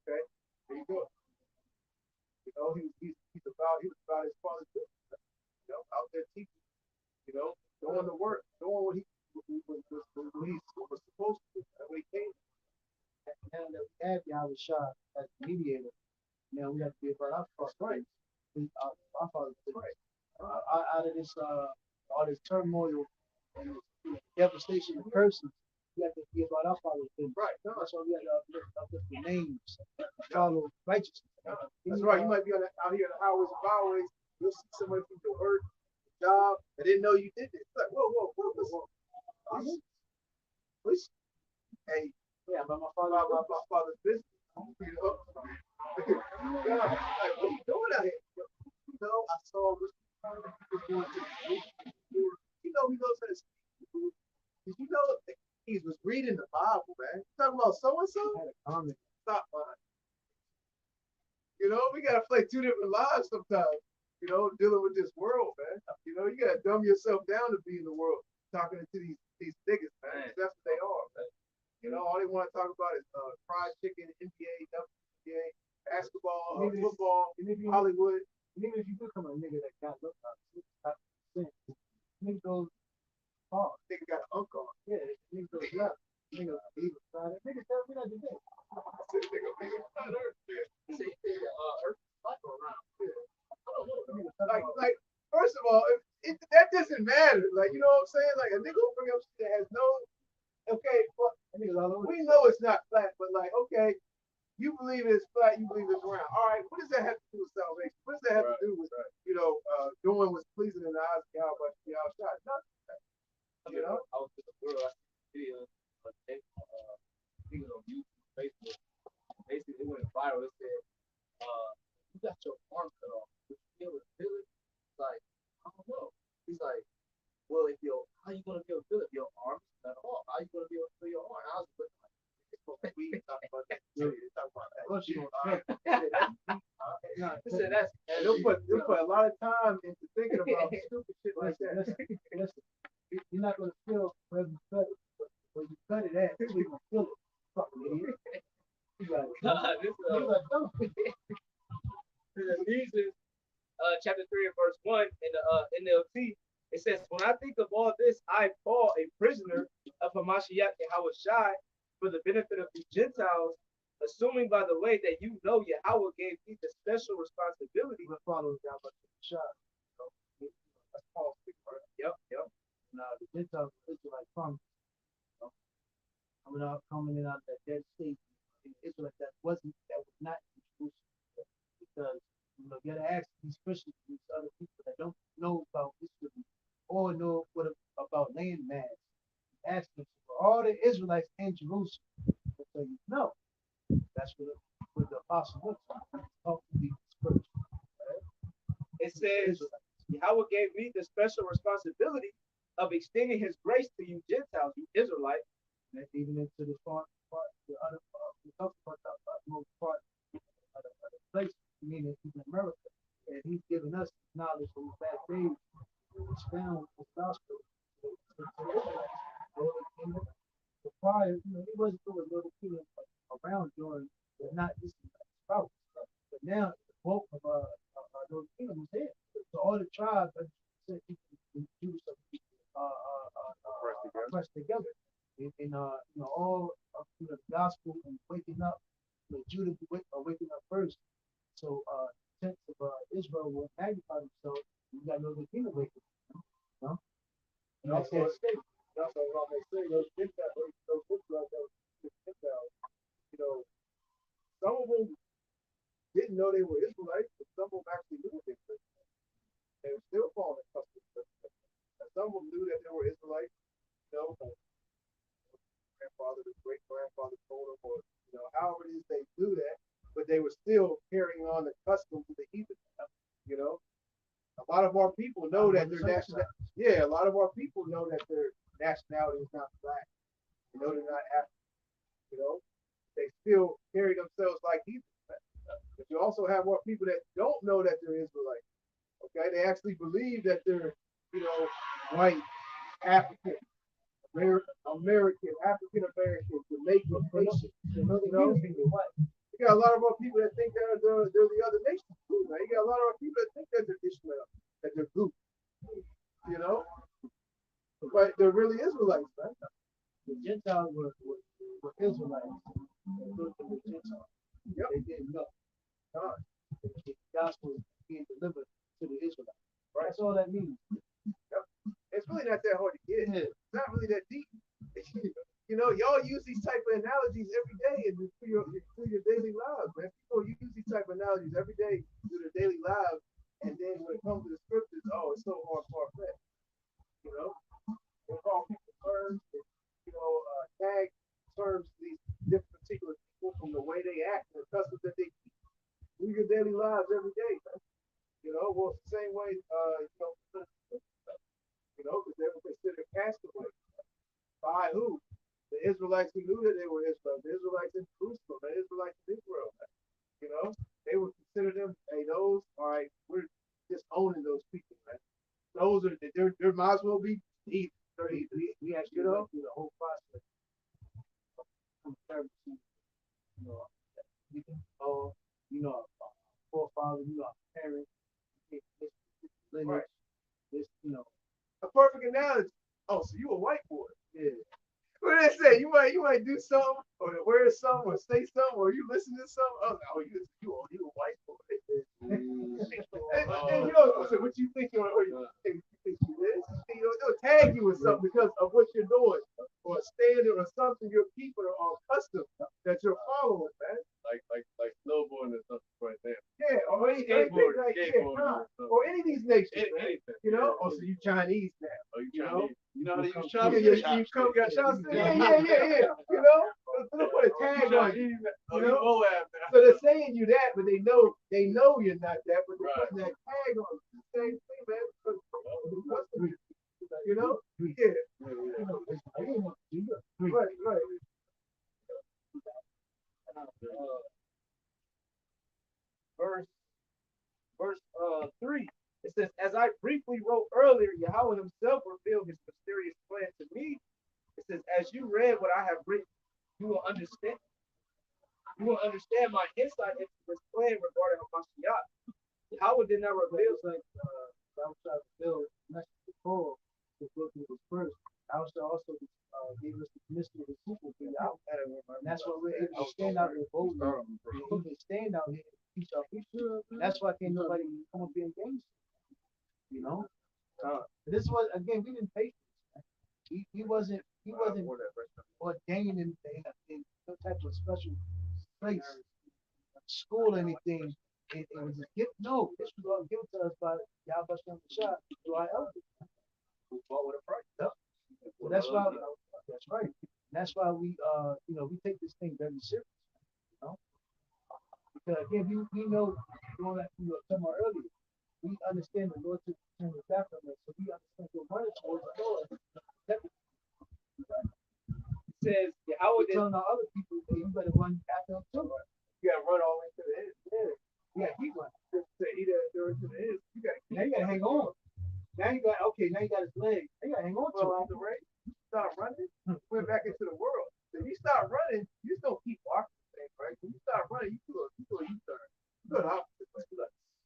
Okay, there you go. You know, he was about his father's business. You know, out there teaching. You know, doing the work, doing what he was supposed to do. That's what he came. Now that we have Yahweh Shah as the mediator, now we have to be about our father. Right. Our father's right. Out of this all this turmoil and this devastation of curses, we have to be about our father's business. Right. No. That's why we have to uplift the names, follow righteousness. That's right. You might be out here in the highways and byways. You'll see somebody from your work, job. I didn't know you did this. It's like, whoa. Hey, yeah, but my father's business. You know? God, like, what are you doing out here? You know, I saw this. You know, he knows how to speak. Did you know that he was reading the Bible, man? You talking about so and so? Stop, man. You know, we gotta play two different lives sometimes. You know, dealing with this world, man. You know, you gotta dumb yourself down to be in the world, talking to these niggas, man. That's what they are, man. You know, all they want to talk about is fried chicken, NBA, WNBA, basketball, football, Hollywood. Even if you become a nigga that got looked at, I'm saying? Like a nigga who bring up shit that has no, okay, well, we know it's not flat, but like, okay, you believe it's flat, you believe it's round. All right, what does that have to do with salvation? What does that have to do with, doing what's pleasing in the eyes of God, but be outside? Nothing. You know? I was in the world, I see videos, on YouTube, Facebook. Basically, it went viral. It said, you got your arm cut off. Would you be able to feel it? It's like, I don't know. He's like, well, how you gonna be able to feel it if your arm is cut off? How you gonna be able to feel your arm? I was looking like, we talk about that. Talk about that. He said that's. And they'll put a lot of time into thinking about stupid shit like that. Listen, you're not gonna feel where you cut it, but where you cut it at, you're gonna feel it. Fucking idiot. Ephesians chapter 3 and verse 1 in the NLT, it says, when I think of all this, I, Paul, a prisoner of Hamashiach and Hawashai, for the benefit of the Gentiles, assuming by the way that you know Yahweh gave me the special responsibility. We're following down by the shot. That's Paul's big part. Yep. Now the Gentiles are Israelite promise. Coming in out of that dead state, Israelite that was not in Jerusalem. Because you gotta ask these Christians, these other people that don't know about Israel or know about land mass. Ask them for all the Israelites in Jerusalem. They'll tell you no. That's what the apostle looks like. Talk to these first. It says Yahweh gave me the special responsibility of extending his grace to you Gentiles, you Israelites. And that's even into the part, the other part, we talked about the most part of the place, meaning even America. And he's given us knowledge from the past days to expound the gospel. The prior, he wasn't doing little kingdom around during the not just sprouts. But now the bulk of those kingdoms is here. So all the tribes are Jews pressed together. And all through the gospel and waking up, Judah are waking up first. So tents of Israel will magnify themselves. You got no other kingdom waking up. And also, what they say, those Gentiles, some of them didn't know they were Israelites, but some of them actually knew they were Israelites. They were still following the customs. And some of them knew that they were Israelites, grandfather, the great grandfather told them, or however it is they do that, but they were still carrying on the customs of the heathen. A lot of our people know that their nationality. Yeah, a lot of our people know that their nationality is not black. They're not African. They still carry themselves like heathen. But you also have more people that don't know that they're Israelites. Okay, they actually believe that they're, white, African, American, African American, Jamaican, Haitian. You got a lot of our people that think they're the other nations too, man. You got a lot of our people that think that they're Ishmael, that they're Goop. But they're really Israelites, man. The Gentiles were Israelites. They Gentiles. Yep. They didn't know. The gospel is being delivered to the Israelites. Right. That's all that means. Yep. It's really not that hard to get. Yeah. It's not really that deep. Y'all use these type of analogies every day through your daily lives, man. People use these type of analogies every day through their daily lives, and then when it comes to the scriptures, it's so far-fetched. We'll call people terms, tag terms to these different particular people from the way they act and the customs that they keep through your daily lives every day, man. Well, it's the same way, because they were considered castaways. By who? The Israelites who knew that they were Israel, the Israelites in Jerusalem, the Israelites in Israel. They would consider them, those, all right, we're just owning those people, man. Those are, there might as well be heathen. We actually went through the whole process of comparing to, forefathers, parents, this lineage, this, A perfect analogy. Oh, so you a white boy? Yeah. What did they say? You might do something, or wear something, or say something, or you listen to something. Oh, you a white boy. And so what you think? Or you think you this? they'll tag you with something because of what you're doing, or a standard or something your people are accustomed that you're following, man. Like snowboarding or something right there. Yeah, or anything like or any of these nations, man. You know, oh, so you Chinese now. Oh, you You know? Chinese? You know how to use You, chopsticks? got shots. Yeah. You know, they don't put a tag on you. Oh, You you know? Moab So they're saying you that, but they know you're not that, but they're putting that tag on you. Same thing, man. You know? Yeah. Right. Verse 3. It says, as I briefly wrote earlier, Yahweh himself revealed his mysterious plan to me. It says, as you read what I have written, you will understand. You will understand my insight into this plan regarding Hamashiach. Yahweh did not reveal. Like thou shalt build message before the book was first. Thou shalt also give us the mystery of the people for Yahweh. And that's why we're able to stand out here boldly. We can stand out here and teach our people. That's why can't nobody come up here and engage. You know? This was again, we didn't pay for this. He wasn't ordained in some type of special place, school, anything. It was a gift. No, this was all given to us by Yahweh Shah through our elders. We fought with a price. So that's why. That's right. That's why we we take this thing very serious. You know, because again, we know going like we were talking about earlier. We understand the Lord took turn his back on us, so we understand the money towards the Lord. It says Yahweh Telling our other people, hey, you better run after them too. You gotta run all the way to the end. Yeah, keep running. To either to the end. Now you gotta hang on. Now you got his leg. Now you gotta hang on to Well, it. the race, you start running, went back into the world. If you start running, you just don't keep walking the same, right? When you start running, you do a U-turn. You go the opposite way.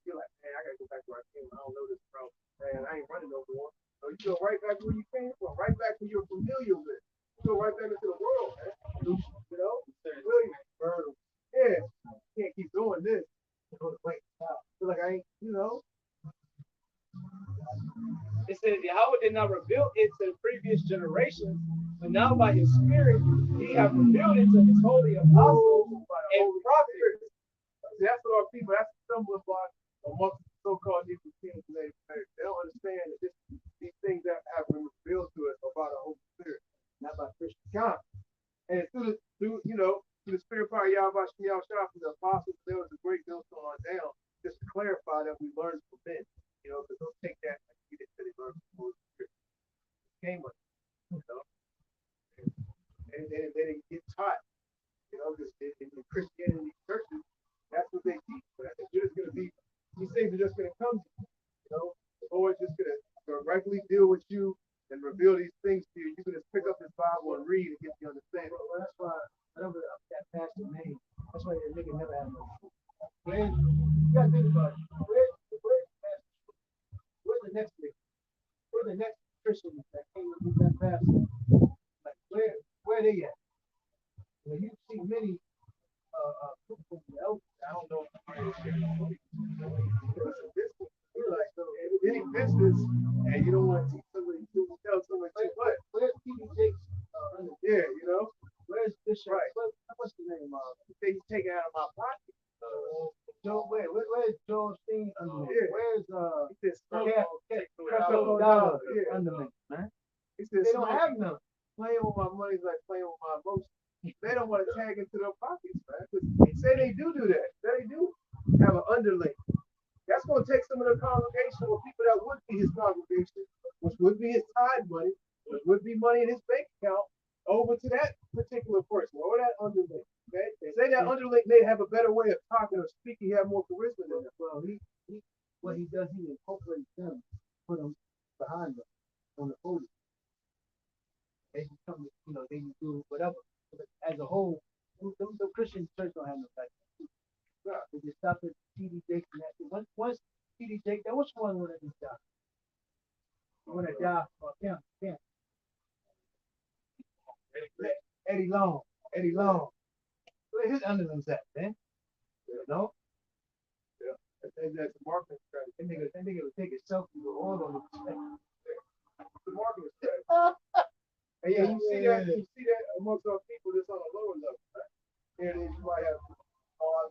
You're like, man, I gotta go back where I came. I don't know this route. Man, I ain't running no more. So you go right back where you came from, right back where you're familiar with. You go right back into the world, man. You know? Really? Yeah. You can't keep doing this. Wait, feel like I ain't, you know. It says Yahweh did not reveal it to the previous generations, but now by his spirit, he has revealed it to his holy apostles and prophets. That's what our people, that's the stumbling block amongst the so-called Hebrew kings today. They don't understand that these things that have been revealed to us about the Holy Spirit, not by Christian God. And through the spirit power of Yahweh Shah from the apostles, there was a great deal on down, just to clarify that we learned from men. You know, because they'll take that like we didn't really learn from the Holy Spirit. Came with it, you know. And they didn't get taught, you know, because in Christianity churches, that's what they teach. But I think you're just gonna be, these things are just gonna come to you. You know, the Lord's just gonna directly deal with you and reveal these things to you. You can just pick up this Bible and read and get the understanding. Well, that's why whatever that pastor name, that's why the nigga never had no. You gotta think about it. Where's the pastor? Where's the next nigga? Where's the next Christian that came with that pastor? Like where they at? You know, you see many people from the elders. I don't know. You're like, any business, and you don't want to teach somebody to tell somebody too much. Where's T.D. Jakes? Yeah, you know. Where's Bishop? Right. What's the name of? He's taking out of my pocket. Where's Joel Steen Underman? Yeah. Where's He said, Dollar yeah. Underman, man? He said, They don't have none. playing with my money is like playing with my emotions. They don't want to tag into their pockets, man. Say they do that. Say they do have an underling. That's going to take some of the congregation or people that would be his congregation, which would be his tithe money, which would be money in his bank account, over to that particular person or that underling. Okay? They say that underling may have a better way of talking or speaking, have more charisma than them. Well, what he does, he incorporates them, put them behind them on the podium. They become, they do whatever. But as a whole, the Christian church don't have no back. They just stop at T.D. Jakes and that. Once T.D. Jakes, that was one that just died. One that died for cancer. Eddie Long. Where his underlings at, man? You know? Yeah. I think that's a marketing strategy. That nigga would take a selfie with all of them. the market is trash. And yeah, you see that amongst our people that's on a lower level, right? Here it is, you might have one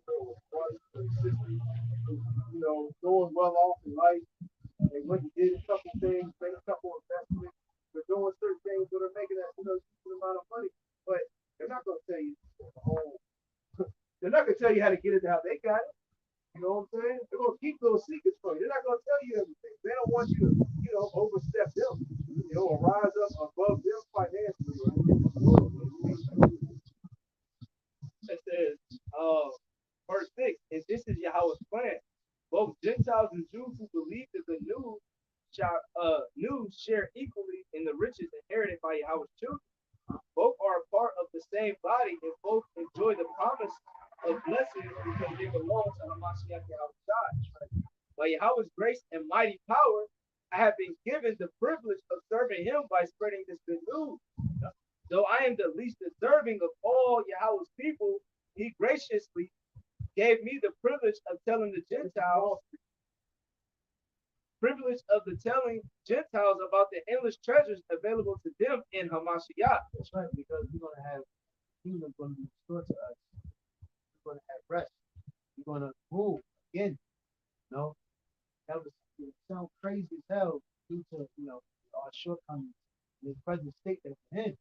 sister, doing well off in life. They went and did a couple things, made a couple investments, they're doing certain things that are making that decent amount of money. But they're not gonna tell you the whole they're not gonna tell you how to get it to how they got it. You know what I'm saying? They're gonna keep those secrets from you. They're not gonna tell you everything. They don't want you to, overstep them, or rise up above them financially. It says, verse 6, and this is Yahweh's plan. Both Gentiles and Jews who believe in the news share equally in the riches inherited by Yahweh's children. Both are a part of the same body and both enjoy the promise of blessings because they belong to Hamashiach Yahweh. By Yahweh's grace and mighty power, I have been given the privilege of serving him by spreading this good news. Though I am the least deserving of all Yahweh's people, he graciously gave me the privilege of telling Gentiles about the endless treasures available to them in Hamashiach. That's right, because we're going to have kingdom going to be restored to us. We're going to have rest. We're going to rule again. That would sound crazy as hell due to our shortcomings in the present state that we're in.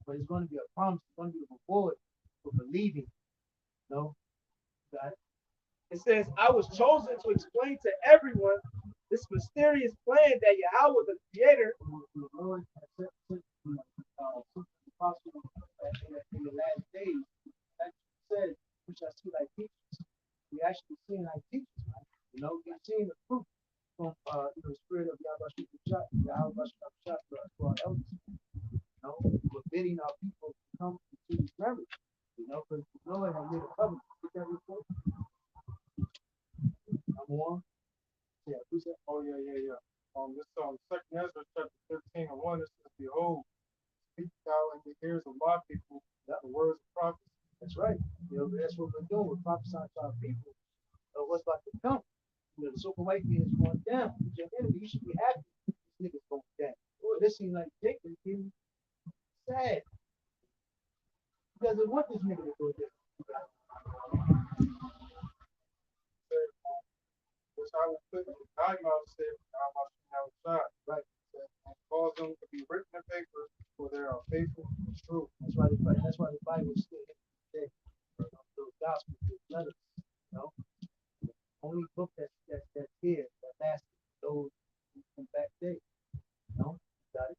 But it's going to be a promise. It's going to be a reward for believing. God. It says, I was chosen to explain to everyone this mysterious plan that Yahweh, the Creator, the Lord has sent the apostle in the last days. That said, we shall see like teachers. We actually seeing like teachers, right? We're seeing the fruit from the spirit of Yahweh for our elders. We're bidding our people to come to these members. Because the Lord has made a covenant. Get that report? I'm on. Yeah, who's that? Oh, yeah. This Second Ezra chapter 13 and 1, it says, behold, speak thou in the ears of my people the words of prophecy. That's right. That's what we're doing. We're prophesying to our people what's about to come. The super white man is going down. He's your enemy. You should be happy. This nigga's going down. Boy, this seems like Jacob getting sad. He doesn't want this nigga to go down. Which I will put in thy mouth, said thou must have shot. Right. And cause them to be written in paper, for they are faithful and true. That's why the Bible is still here today. Those gospels, those letters, only book that's here that lasts those from back day. Got it.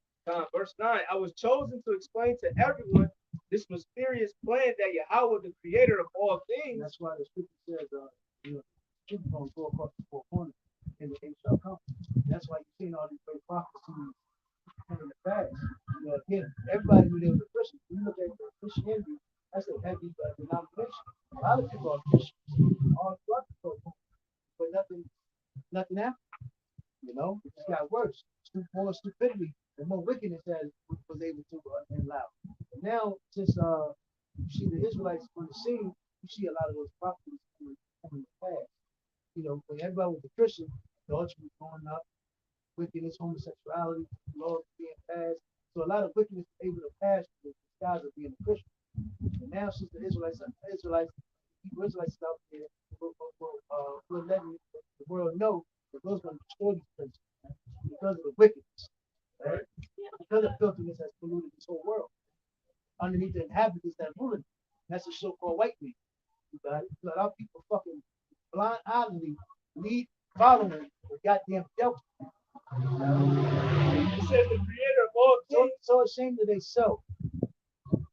Verse 9, I was chosen to explain to everyone this mysterious plan that Yahweh, the Creator of all things. And that's why the scripture says, truth is going to go across the four corners and the end shall come. That's why you've seen all these great prophecies in the past. Again, everybody knew they were a Christian. When you look at Christianity, that's a heavy denomination. A lot of people are Christians all throughout the world, but nothing happened. It just got worse. More stupidity and more wickedness that was able to allow. But now, since you see the Israelites on the scene, you see a lot of those prophecies coming to pass. When everybody was a Christian, adultery was going up, wickedness, homosexuality, laws being passed. So a lot of wickedness was able to pass the guys of being a Christian. And now, since the Israelites out there, we're letting the world know that those going to destroy these places because of the wickedness, right? Because of filthiness that's polluted this whole world. Underneath the inhabitants that rule it, that's the so-called white man. You got it? So our people fucking blind-eyedly following the goddamn devil. It says the Creator of all things. So ashamed of themselves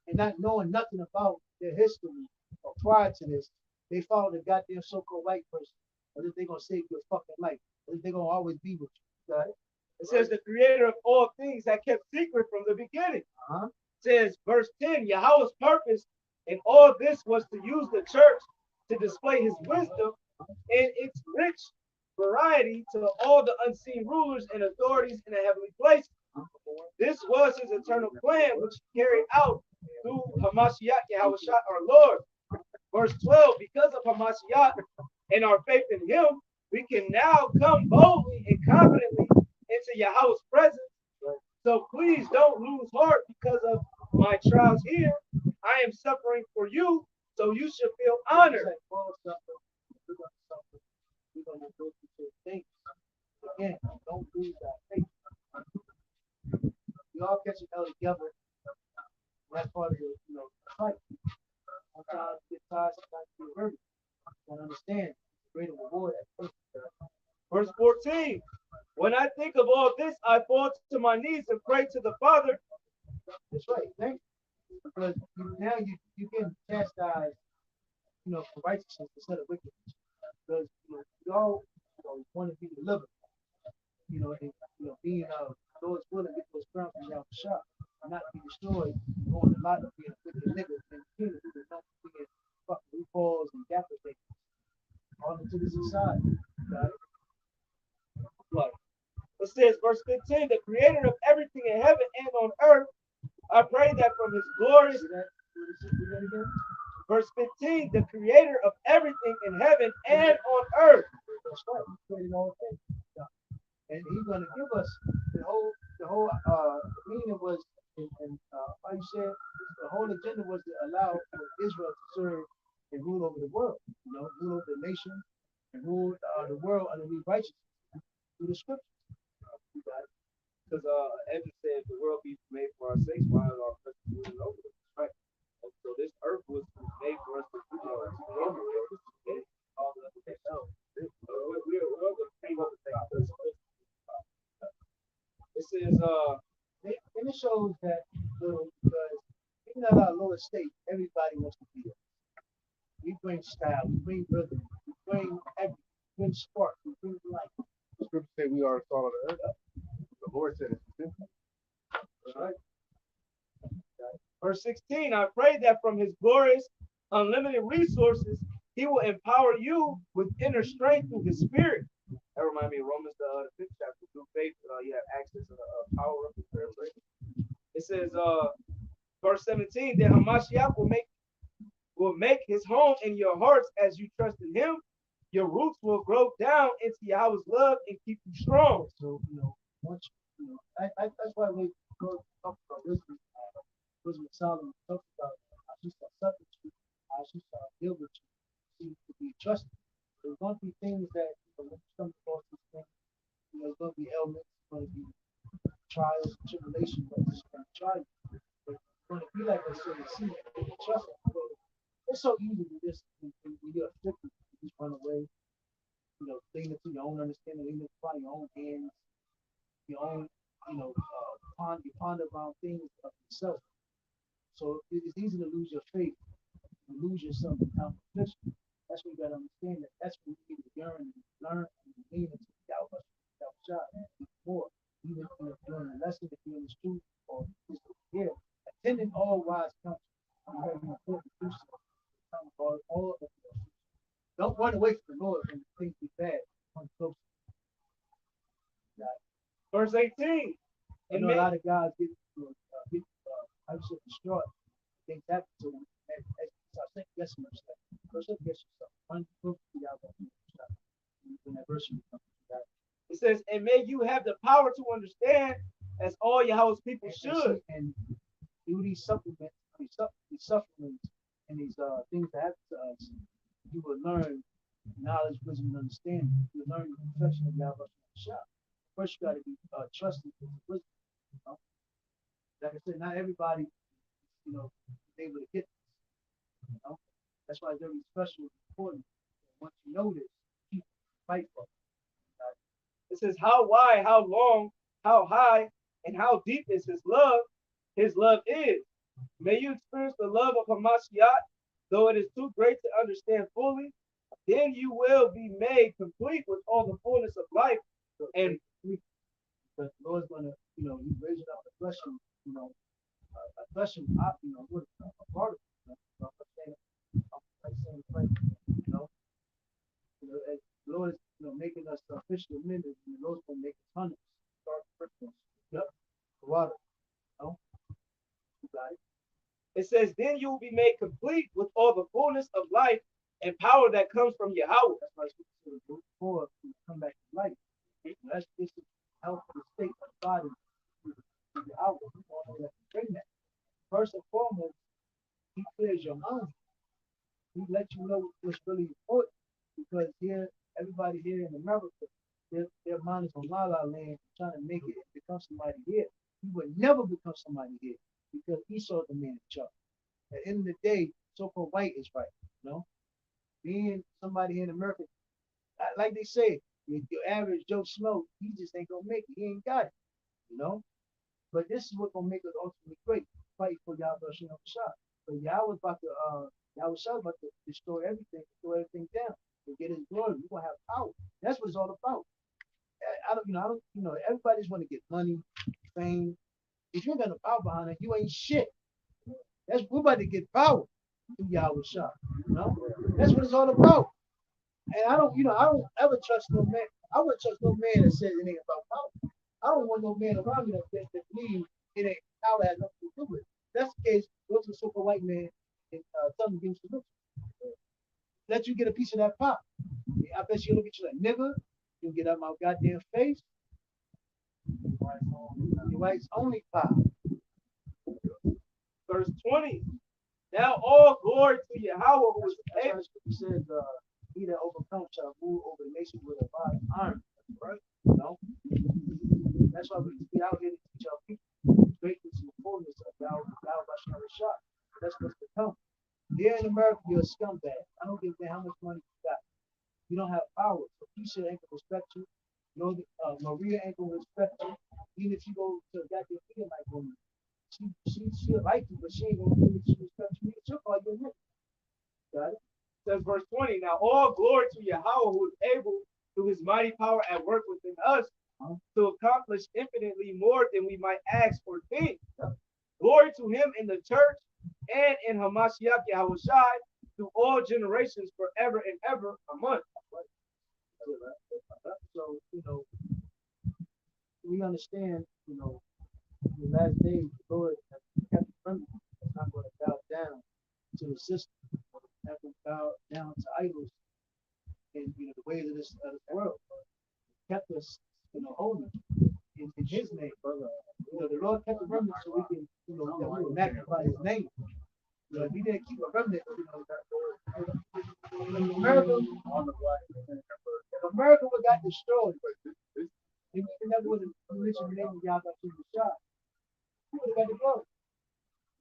and not knowing nothing about their history or prior to this, they follow the goddamn so-called white person. As if they're gonna save your fucking life. As if they're gonna always be with you. Got it? It says the Creator of all things that kept secret from the beginning. Uh-huh. It says verse 10, Yahweh's purpose in all this was to use the church to display his wisdom and its rich variety to all the unseen rulers and authorities in the heavenly places. This was his eternal plan, which he carried out through Hamashiach Yahweh our Lord. Verse 12, because of Hamashiach and our faith in him, we can now come boldly and confidently into Yahweh's presence So please don't lose heart because of my trials here. I am suffering for you, so you should feel honored. Like Paul suffered, we're gonna suffer. We're gonna go through certain things. Again, don't lose that faith. We all catch it hell together. That's part of the fight. Sometimes you get tired, sometimes you get hurt. You don't understand the greater reward at first. Verse 14. When I think of all this, I fall to my knees and pray to the Father. That's right. Thank you. Because now you can chastise, for righteousness instead of wickedness. Because we all want to be delivered. And being Lord's will and get those crowns from out the shop. Not be destroyed, going a lot of being a wicked nigga and killing people, not being fucking loopholes and gapper things. All into the society. Right. It says, verse 15, the creator of everything in heaven and on earth, I pray that from his glorious. Verse 15, the creator of everything in heaven and on earth. That's right. He created all things. And he's going to give us the whole meaning was, how you said, the whole agenda was to allow for Israel to serve and rule over the world, rule over the nation and rule the world underneath righteousness through the scriptures. Because Evan said the world be made for our sakes, while our present ruling over it. Right. And so this earth was made for us to do it says, and it shows that because even at our lower state, everybody wants to be there. We bring style, we bring rhythm, we bring everything, we bring spark, we bring life. The scripture say we are the salt of the earth. The Lord said it. Right. Verse 16, I pray that from his glorious, unlimited resources, he will empower you with inner strength through his spirit. That reminds me of Romans, the 5th chapter. Through faith, you have access to the power of the prayer. It says, verse 17, that Hamashiach will make his home in your hearts as you trust in him. Your roots will grow down into Yahweh's love and keep you strong. So, once that's why we go talk about wisdom. Wisdom of Solomon talks about how she shall suffer you, how she shall deal with you, to be trusted. There's going to be things that when you come across these things, there's going to be ailments, there's going to be trials and tribulations, but it's going to try you. But it's going to be like a certain seed. Trust it. It's so easy to just, when you're afflicted, you just run away. Lean into your own understanding, lean into your own hands, your own, you ponder around things of yourself. So it's easy to lose your faith, and lose yourself in competition. That's what you got to understand. That's when you need to yearn and learn and lean into Yahweh, more. Even if you're doing a lesson, if you're in the street, or just here, attending all wise counsel. It's very important to do so. Don't run away from the Lord when things be bad. Come close. Verse 18. I know a lot of guys get destroyed. Things happen to them. And start second guessing yourself. First second guess yourself. Run close to Yahweh. When adversity comes to God. It says, and may you have the power to understand as all Yahweh's people should. And through these supplements, these sufferings, and these things that happen to us, you will learn knowledge, wisdom, and understanding. You will learn the perfection of Yahweh. First, you got to be trusting in wisdom. Like I said, not everybody, is able to get this. That's why it's very special and important. Once you know this, keep fight for it. It says, how wide, how long, how high, and how deep is his love? His love is. May you experience the love of Hamashiach, though it is too great to understand fully. Then you will be made complete with all the fullness of life. And because the Lord's going to, He's raising up a flesh, a flesh, what a part of it. As the Lord is, making us official members, and the Lord's going to make us hunters. Start Christmas. Yep. Water. You got it. It says, then you will be made complete with all the fullness of life and power that comes from Yahweh. That's why it's considered before we come back to life. That's just the health of the state of the body. Yahweh. You don't know that to bring that. First and foremost, he clears your mind. He lets you know what's really important. Because here, everybody here in America, their mind is on La La Land trying to make it become somebody here. He would never become somebody here because Esau the man in charge. At the end of the day, so-called white is right. You know, being somebody here in America, like they say, your average Joe Schmo, he just ain't gonna make it. He ain't got it. You know. But this is what gonna make us ultimately great. Fight for Yahweh Shem Shah. But Yahweh's about to Yahweh Shah about to destroy everything down, and get his glory. We're gonna have power. That's what it's all about. Everybody's want to get money, fame. If you ain't got no power behind it, you ain't shit. We're about to get power through Yahweh Shah. You know, that's what it's all about. And I don't ever trust no man. I wouldn't trust no man that says it ain't about power. I don't want no man around me that believes it ain't power has nothing to do with it. If that's the case, go to a super white man and tell him to give you some let you get a piece of that pop. I bet you look at you like nigga, you get out my goddamn face. Your wife's only pop. Verse 20. Now all glory to Yahweh who is able. He says, he that overcomes shall rule over the nation with a rod of iron. Right? You know? That's why we out here to teach our people greatness and fullness of Yahweh Shah. That's what's to come. Here in America, you're a scumbag. I don't give a damn how much money you got. You don't have power. So Keisha ain't gonna respect you. Maria ain't gonna respect you. Even if you go to a goddamn Edomite woman, she'll like you, but she ain't gonna respect you. She'll call you a nigga. Got it? Says verse 20. Now all glory to Yahweh who is able through his mighty power at work within us to accomplish infinitely more than we might ask or think. Glory to him in the church and in Hamashiach Yahushai through all generations forever and ever. Amen. So, we understand, in the last days, the Lord has kept friendly. It's not going to bow down to the system. It's not going to bow down to idols and, the ways of this world. He kept us, holy in his name. The Lord kept the remnant so we can, that we will magnify his name. If we didn't keep a remnant, if America would got destroyed, if we never would have mentioned the name of Yahweh Shah, we would have got the glory.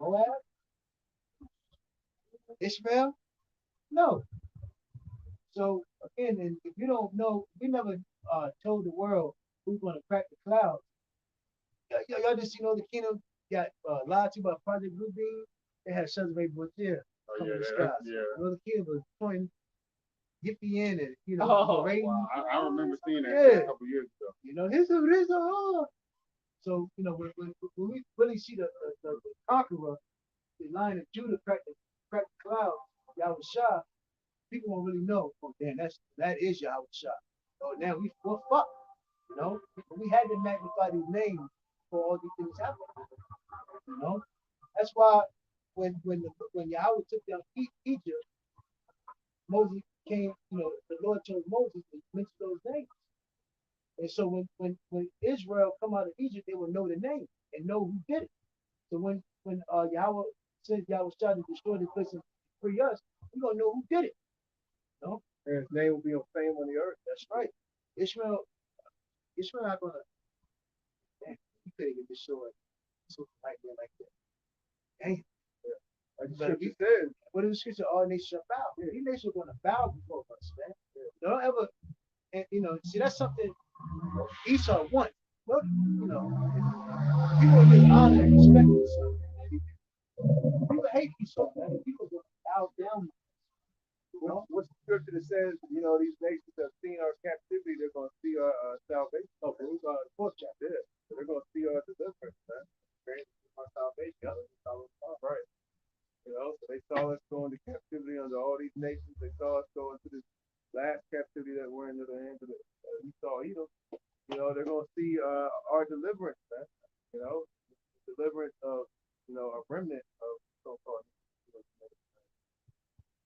Moab? Ishmael? No. So again, and if you don't know, we never told the world who's going to crack the clouds. Y'all just the kingdom got lied to by Project Blue Beam. They had Sons of Abraham there. Oh, yeah, The kingdom was pointing Yippee in it. Wow. I remember seeing that a couple years ago. Here's a So when we really see the conqueror, the Lion of Judah crack the cloud, Yahweh Shah, people won't really know. Oh damn, that is Yahweh Shah. Oh now we're fucked. We had to magnify his name for all these things happening. That's why when Yahweh took down Egypt, Moses came. The Lord told Moses to mention those names. And so when Israel come out of Egypt, they will know the name and know who did it. So when Yahweh says Yahweh tried to destroy the place and free us, we're gonna know who did it. And his name will be on fame on the earth. That's right. Ishmael not gonna. Damn, he couldn't get destroyed. So right there like that. Damn. Like the scripture says, what is the scripture? All nations shall bow. Yeah, these nations are gonna bow before us, man. Don't ever, and see that's something Esau wants. Look, people just honor and respect Esau. People hate Esau, man. People gonna bow down. What's the scripture that says, these nations have seen our captivity, they're going to see our salvation. Oh, we're going to fourth chapter. They're going to see our deliverance, man. Our salvation. Right. So they saw us go into captivity under all these nations. They saw us go into this last captivity that we're into the hands of the Esau Edom. They're going to see our deliverance, man. Deliverance of, a remnant of so-called.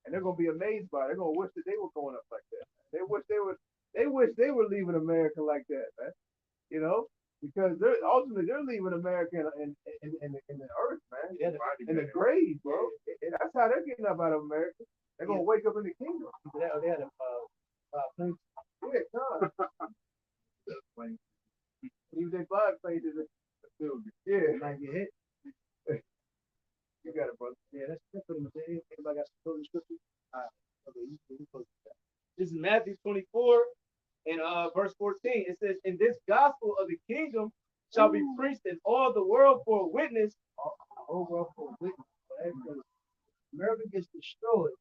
And they're gonna be amazed by it. They're gonna wish that they were going up like that. They wish they were leaving America like that, man. because they're leaving America in the earth, man, Yeah, in the grave, bro. And that's how they're getting up out of America. They're gonna wake up in the kingdom. they had planes. Yeah, God. Even their flag places. Yeah, Might get hit. you got it, brother. Yeah, that's pretty much it. Anybody got some closing scriptures? Okay, you close that. This is Matthew 24 and verse 14. It says, "And this gospel of the kingdom shall be preached in all the world for a witness." Whole world for a witness. Right? Because America gets destroyed,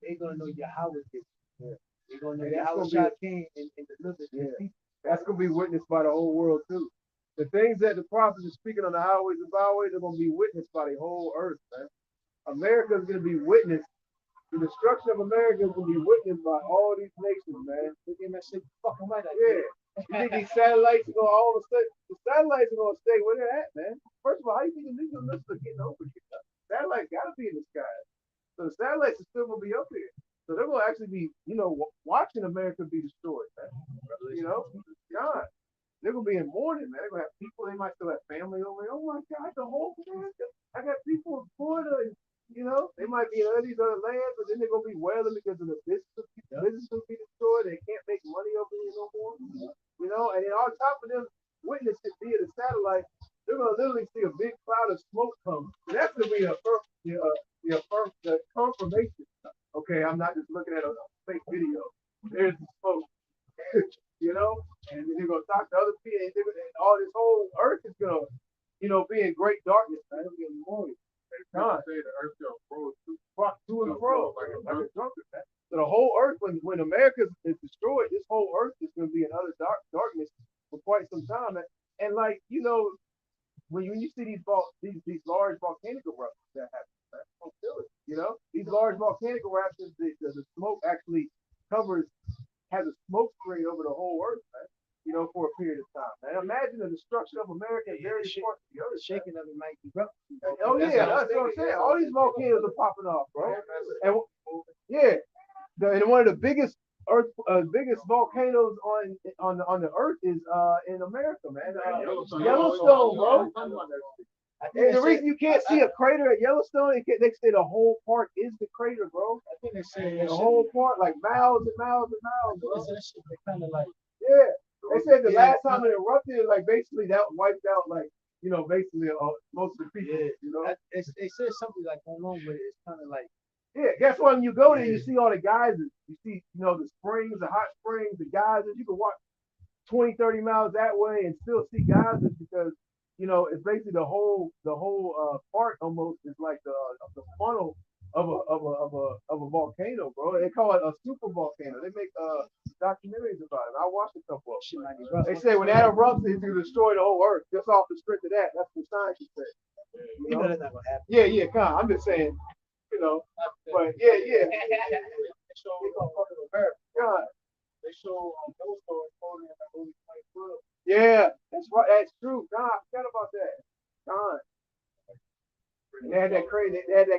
they're gonna know Yahweh gets destroyed. They're gonna know Yahweh came and delivered their people. That's gonna be witnessed by the whole world too. The things that the prophets are speaking on the highways and byways are gonna be witnessed by the whole earth, man. America is gonna be witnessed. The destruction of America is gonna be witnessed by all these nations, man. Fucking right. Yeah. You think these satellites are gonna all of a sudden the satellites are gonna stay where they're at, man? First of all, how you think the niggas are getting over here? Satellites gotta be in the sky. So the satellites are still gonna be up here. So they're gonna actually be, watching America be destroyed, man. God. They're gonna be in mourning, man. They're gonna have people, they might still have family over here. Oh my God, the whole America. I got people in Florida, and, they might be in all these other lands, but then they're gonna be wailing because of the business will be destroyed. They can't make money over here no more. And then on top of them witnessing via the satellite, they're gonna literally see a big cloud of smoke come. And that's gonna be the confirmation. Okay, I'm not just looking at a fake video. There's the smoke. And then they're gonna talk to other people, and all this whole earth is gonna, be in great darkness, man. It'll be in the morning. God. Say the earth shall roll Rock to and fro, like a drunkard, man. So the whole earth, when America is destroyed, this whole earth is gonna be in utter darkness for quite some time. And when you see these large volcanic eruptions that happen, man, don't feel it. These large volcanic eruptions, the smoke actually has a smoke screen over the whole earth, man. For a period of time. And imagine the destruction of America and various parts of the earth. Shaking of it might be rough. Oh yeah, that's what I'm saying. All these volcanoes are popping off, bro. And yeah, and one of the biggest volcanoes on the earth is in America, man. Yellowstone, bro. And the reason you can't see a crater at Yellowstone, they say the whole park is the crater, bro. I think they say The whole park, like miles and miles and miles, bro. that shit kind of like. Yeah. They said the last time it erupted, like basically that wiped out, basically most of the people. They said something like going on with it. It's kind of like. Yeah, guess what? When you go there, you see all the geysers. You see, the springs, the hot springs, the geysers. You can walk 20, 30 miles that way and still see geysers because, it's basically the whole park almost is like the funnel of a volcano, bro. They call it a super volcano. They make documentaries about it. I watched a couple of them. They say when that erupts, it's gonna destroy the whole earth. Just off the strength of that. That's what scientists say. That's not gonna happen. Yeah, come on. I'm just saying, but yeah. They show God. They show Yellowstone exploding in the movie 2012. Yeah, that's right. That's true. God, I forgot about that. God. They had that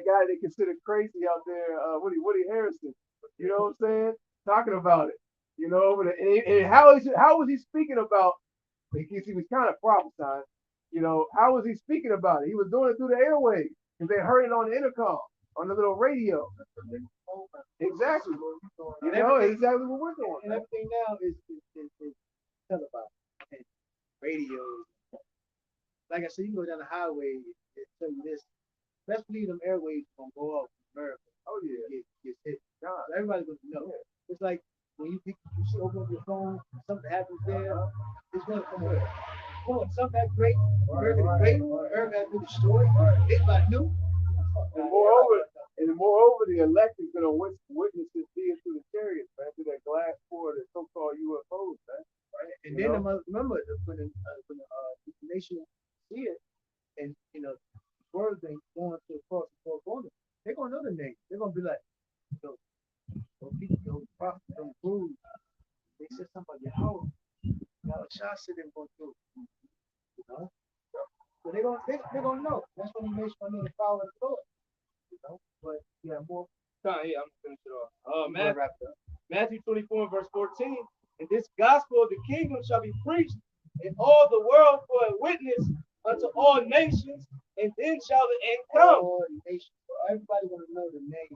guy they considered crazy out there, Woody Harrison. You know what I'm saying? Talking about it. And how was he speaking about? Because he was kind of prophesying. How was he speaking about it? He was doing it through the airwaves because they heard it on the intercom, on the little radio. Exactly. Exactly what we're doing. And everything now is televised and radio. Like I said, you can go down the highway and tell you this. Best believe them airwaves gonna go off in America. Oh yeah. Gets hit. Everybody's gonna know. It's like when you open up your phone, something happens there, it's gonna come where? Oh, something that's great. America is great. America has been destroyed. Everybody knew. And moreover, the elect is gonna witness this being through the chariots, man, through that glass for the so-called UFOs, man. Right? And then remember when the nation see it, and words ain't going to across the four corners, they're gonna know the name. They're gonna be like, those prophets, those gurus, they said something about Yahweh. Yahweh said they're going through. So they're gonna know. That's when he makes fun of the power of the Lord. But yeah, more. I'm gonna finish it off. Matthew 24 verse 14. And this gospel of the kingdom shall be preached and all the world for a witness unto all nations, and then shall the end come. All nations. So everybody gonna know the name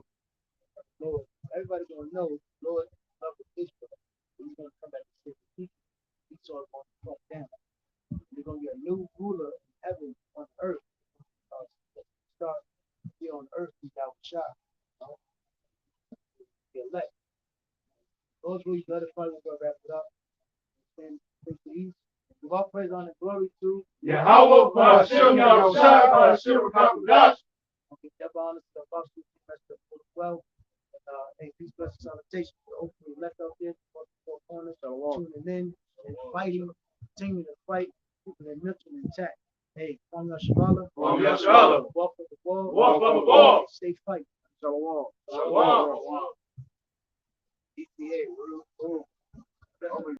of the Lord. Everybody gonna know the Lord of Israel. He's gonna come back to save the people. He's all going to come down. There's gonna be a new ruler in heaven on earth. Start here on earth, he's out shot. The elect. Those rules, let us find, we're gonna wrap it up. And take the east. Give all praise, honor, and glory to Yahweh, Hashem, Yahushua, Hashem, Hakadosh. okay, give honor to the apostle, rest of the well. And peace, blessings, salutation to the open left out there, four corners, tuning in and fighting, continuing to fight, keeping their mental intact. Hey, Kwame Yashala. Kwame Yashala. Walk for the ball. Walk for the ball. Stay fight. Shalom.